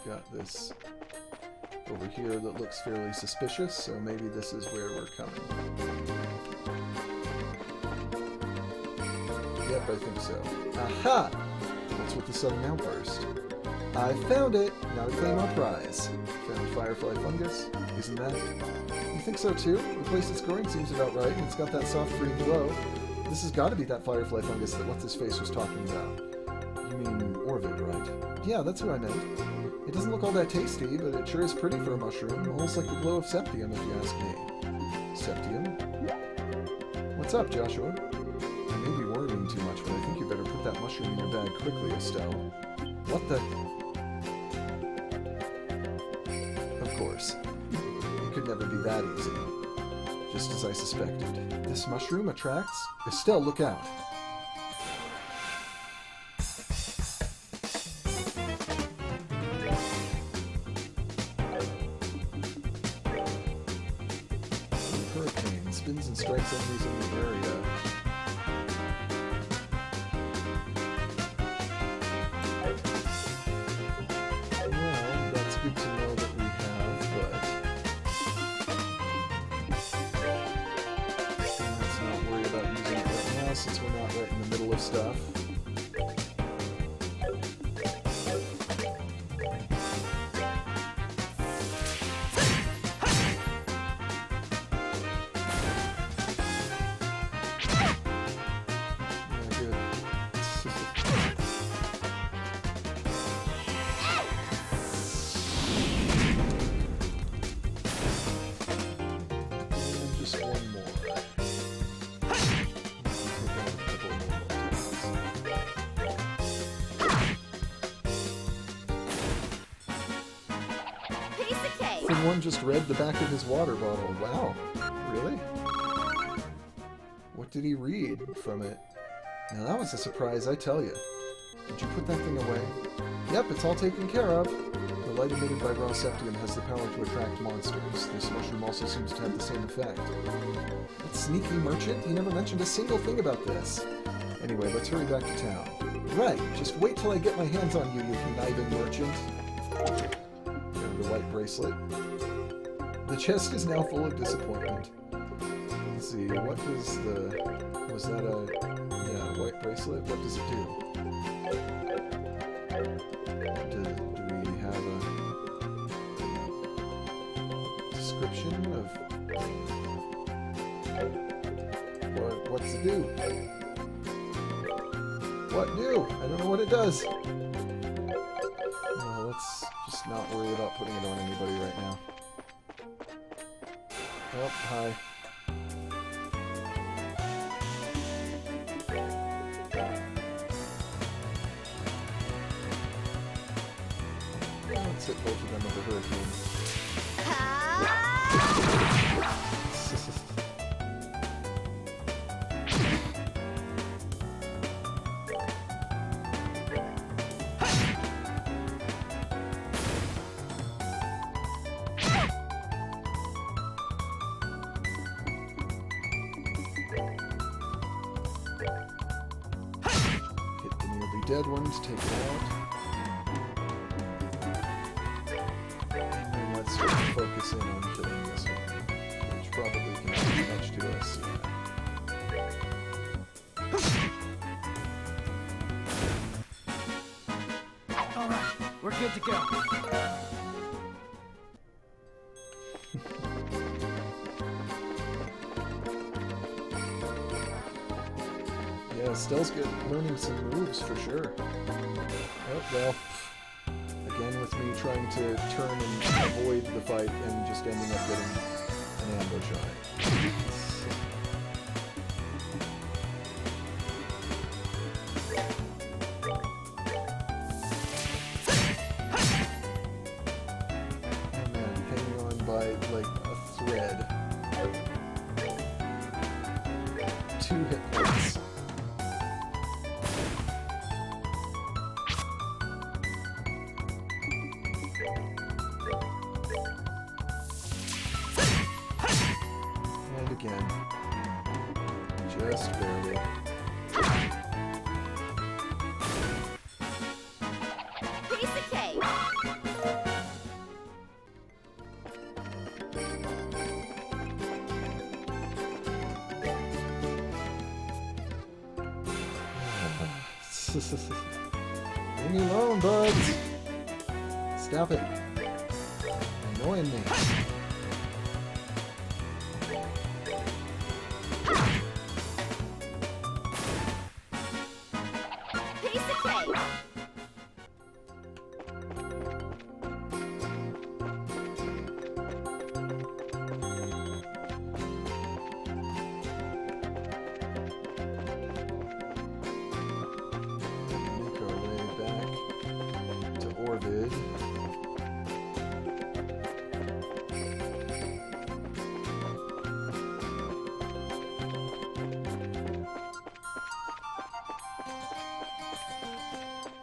got this over here that looks fairly suspicious, so maybe this is where we're coming. Yep, I think so. Aha! What's with the sudden outburst? I found it! Now to claim our prize. Found firefly fungus? Isn't that? You think so too? The place it's growing seems about right, and it's got that soft green glow. This has got to be that firefly fungus that What's-His-Face was talking about. You mean Orvid, right? Yeah, that's who I meant. It doesn't look all that tasty, but it sure is pretty for a mushroom. Almost like the glow of septium, if you ask me. Septium? What's up, Joshua? I may be worrying too much, but I think you better put that mushroom in your bag quickly, Estelle. What the... Of course. It could never be that easy. Just as I suspected. This mushroom attracts... Estelle, look out! Hurricane spins and strikes enemies in the area. Well, that's good to know that we have, but let's not worry about using it right now since we're not right in the middle of stuff. One just read the back of his water bottle. Wow. Really? What did he read from it? Now that was a surprise, I tell you. Did you put that thing away? Yep, it's all taken care of. The light emitted by raw septium has the power to attract monsters. This mushroom also seems to have the same effect. That sneaky merchant? He never mentioned a single thing about this. Anyway, let's hurry back to town. Right, just wait till I get my hands on you, you conniving merchant. The white bracelet. The chest is now full of disappointment. Let's see, what does the... Was that a... Yeah, white bracelet? What does it do? Do we have a... description of... What's it do? What do? I don't know what it does. Let's just not worry about putting it on anybody right now. Oh, hi. Let's hit both of them with a hurricane. Dead ones, take it out. And let's focus in on killing this one, which probably can do much to us. Alright, we're good to go. Yeah, Stell's learning some moves for sure. Oh, well, again with me trying to turn and avoid the fight and just ending up getting an ambush on it. Oh man, hanging on by like a thread. 2 hit points. Again. Just barely. Piece of cake. Leave me alone, buds. Stop it. Annoying me. Piece of cake. Make our way back to Orvid.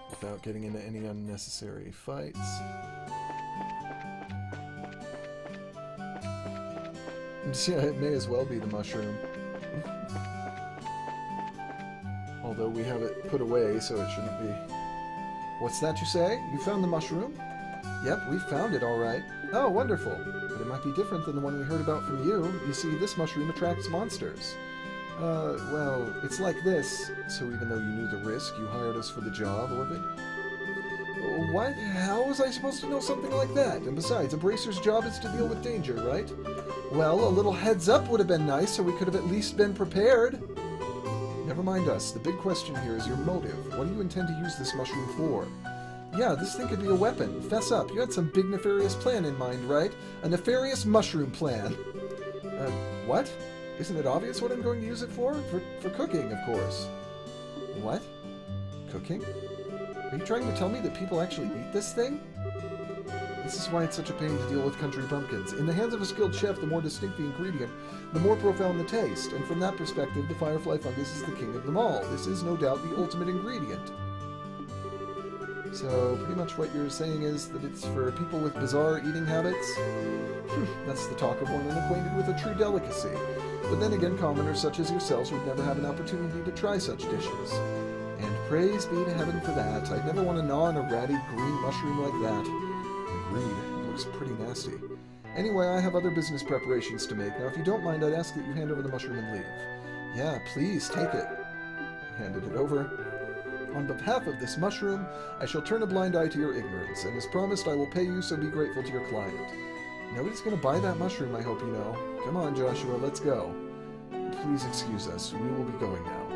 Without getting into any unnecessary fights. Yeah, it may as well be the mushroom. Although we have it put away, so it shouldn't be. What's that you say? You found the mushroom? Yep, we found it all right. Oh, wonderful. But it might be different than the one we heard about from you. You see, this mushroom attracts monsters. Well, it's like this. So even though you knew the risk, you hired us for the job, Orvid? What? How was I supposed to know something like that? And besides, a bracer's job is to deal with danger, right? Well, a little heads up would have been nice, so we could have at least been prepared. Never mind us. The big question here is your motive. What do you intend to use this mushroom for? Yeah, this thing could be a weapon. Fess up. You had some big nefarious plan in mind, right? A nefarious mushroom plan. What? Isn't it obvious what I'm going to use it for? For cooking, of course. What? Cooking? Are you trying to tell me that people actually eat this thing? This is why it's such a pain to deal with country bumpkins. In the hands of a skilled chef, the more distinct the ingredient, the more profound the taste. And from that perspective, the firefly fungus is the king of them all. This is no doubt the ultimate ingredient. So, pretty much what you're saying is that it's for people with bizarre eating habits? That's the talk of one unacquainted with a true delicacy. But then again, commoners such as yourselves would never have an opportunity to try such dishes. And praise be to heaven for that. I'd never want to gnaw on a ratty green mushroom like that. Agreed. It looks pretty nasty. Anyway, I have other business preparations to make. Now, if you don't mind, I'd ask that you hand over the mushroom and leave. Yeah, please, take it. Handed it over. On behalf of this mushroom, I shall turn a blind eye to your ignorance, and as promised, I will pay you, so be grateful to your client. Nobody's going to buy that mushroom, I hope you know. Come on, Joshua, let's go. Please excuse us. We will be going now.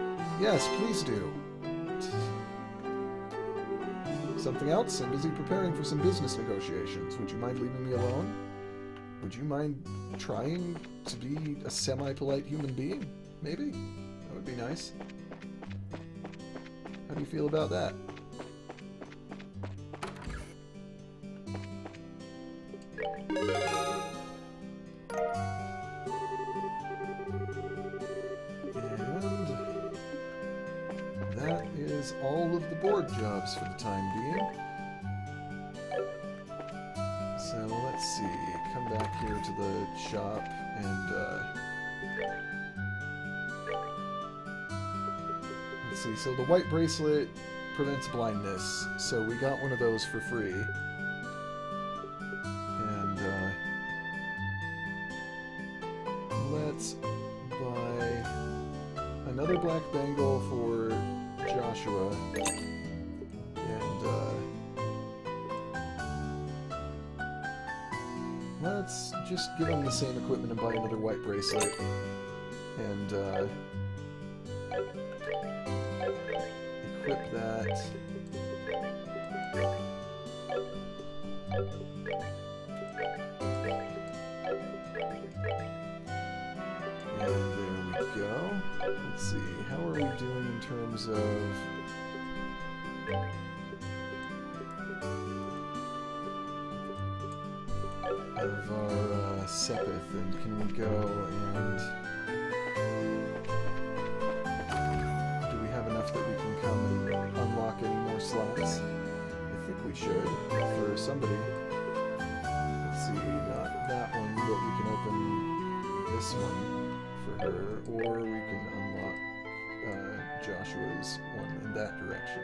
Yes, please do. Something else? I'm busy preparing for some business negotiations. Would you mind leaving me alone? Would you mind trying to be a semi-polite human being? Maybe? That would be nice. How do you feel about that? And that is all of the board jobs for the time being. So let's see, come back here to the shop and let's see, so the white bracelet prevents blindness, so we got one of those for free. And let's buy another black bangle for Joshua. And let's just give him the same equipment and buy another white bracelet. And equip that. And there we go. Let's see, how are we doing in terms of... our Sepith, and can we go and... do we have enough that we can come and unlock any more slots? I think we should, for somebody. Let's see, not that one, but we can open this one for her, or we can unlock Joshua's one in that direction.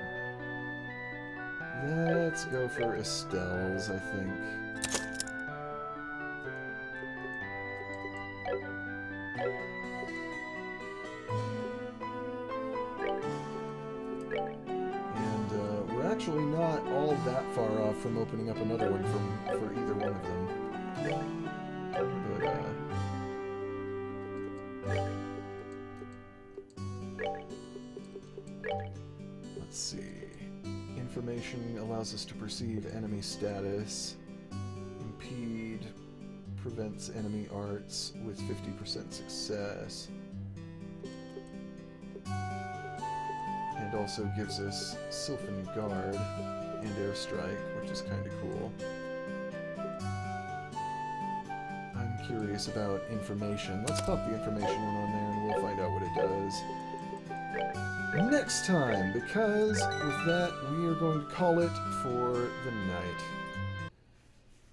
Let's go for Estelle's, I think. up another one for either one of them. But, let's see. Information allows us to perceive enemy status. Impede prevents enemy arts with 50% success. And also gives us Sylphan Guard and Airstrike, which is kind of cool. I'm curious about information. Let's pop the information one on there and we'll find out what it does next time, because with that we are going to call it for the night.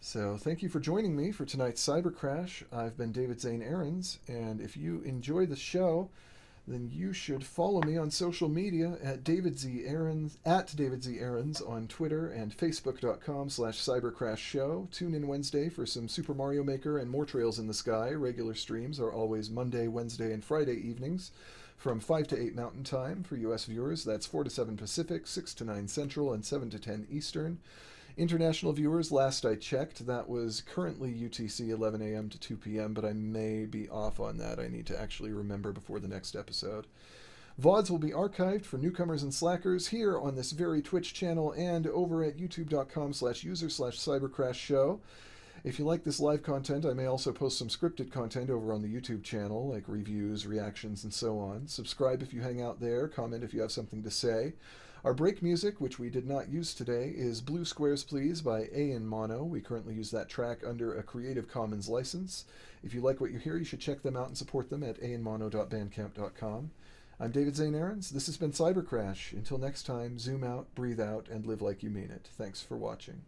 So thank you for joining me for tonight's Cybercrash. I've been David Zane Aarons, and if you enjoy the show, then you should follow me on social media at David Z. Aarons on Twitter and Facebook.com/CyberCrashShow. Tune in Wednesday for some Super Mario Maker and more Trails in the Sky. Regular streams are always Monday, Wednesday, and Friday evenings from 5 to 8 Mountain Time. For U.S. viewers, that's 4 to 7 Pacific, 6 to 9 Central, and 7 to 10 Eastern. International viewers, last I checked, that was currently UTC 11 a.m. to 2 p.m., but I may be off on that. I need to actually remember before the next episode. VODs will be archived for newcomers and slackers here on this very Twitch channel and over at youtube.com/user/cybercrashshow. If you like this live content, I may also post some scripted content over on the YouTube channel, like reviews, reactions, and so on. Subscribe if you hang out there, comment if you have something to say. Our break music, which we did not use today, is Blue Squares Please by A in Mono. We currently use that track under a Creative Commons license. If you like what you hear, you should check them out and support them at ainmono.bandcamp.com. I'm David Zane Aarons. This has been Cybercrash. Until next time, zoom out, breathe out, and live like you mean it. Thanks for watching.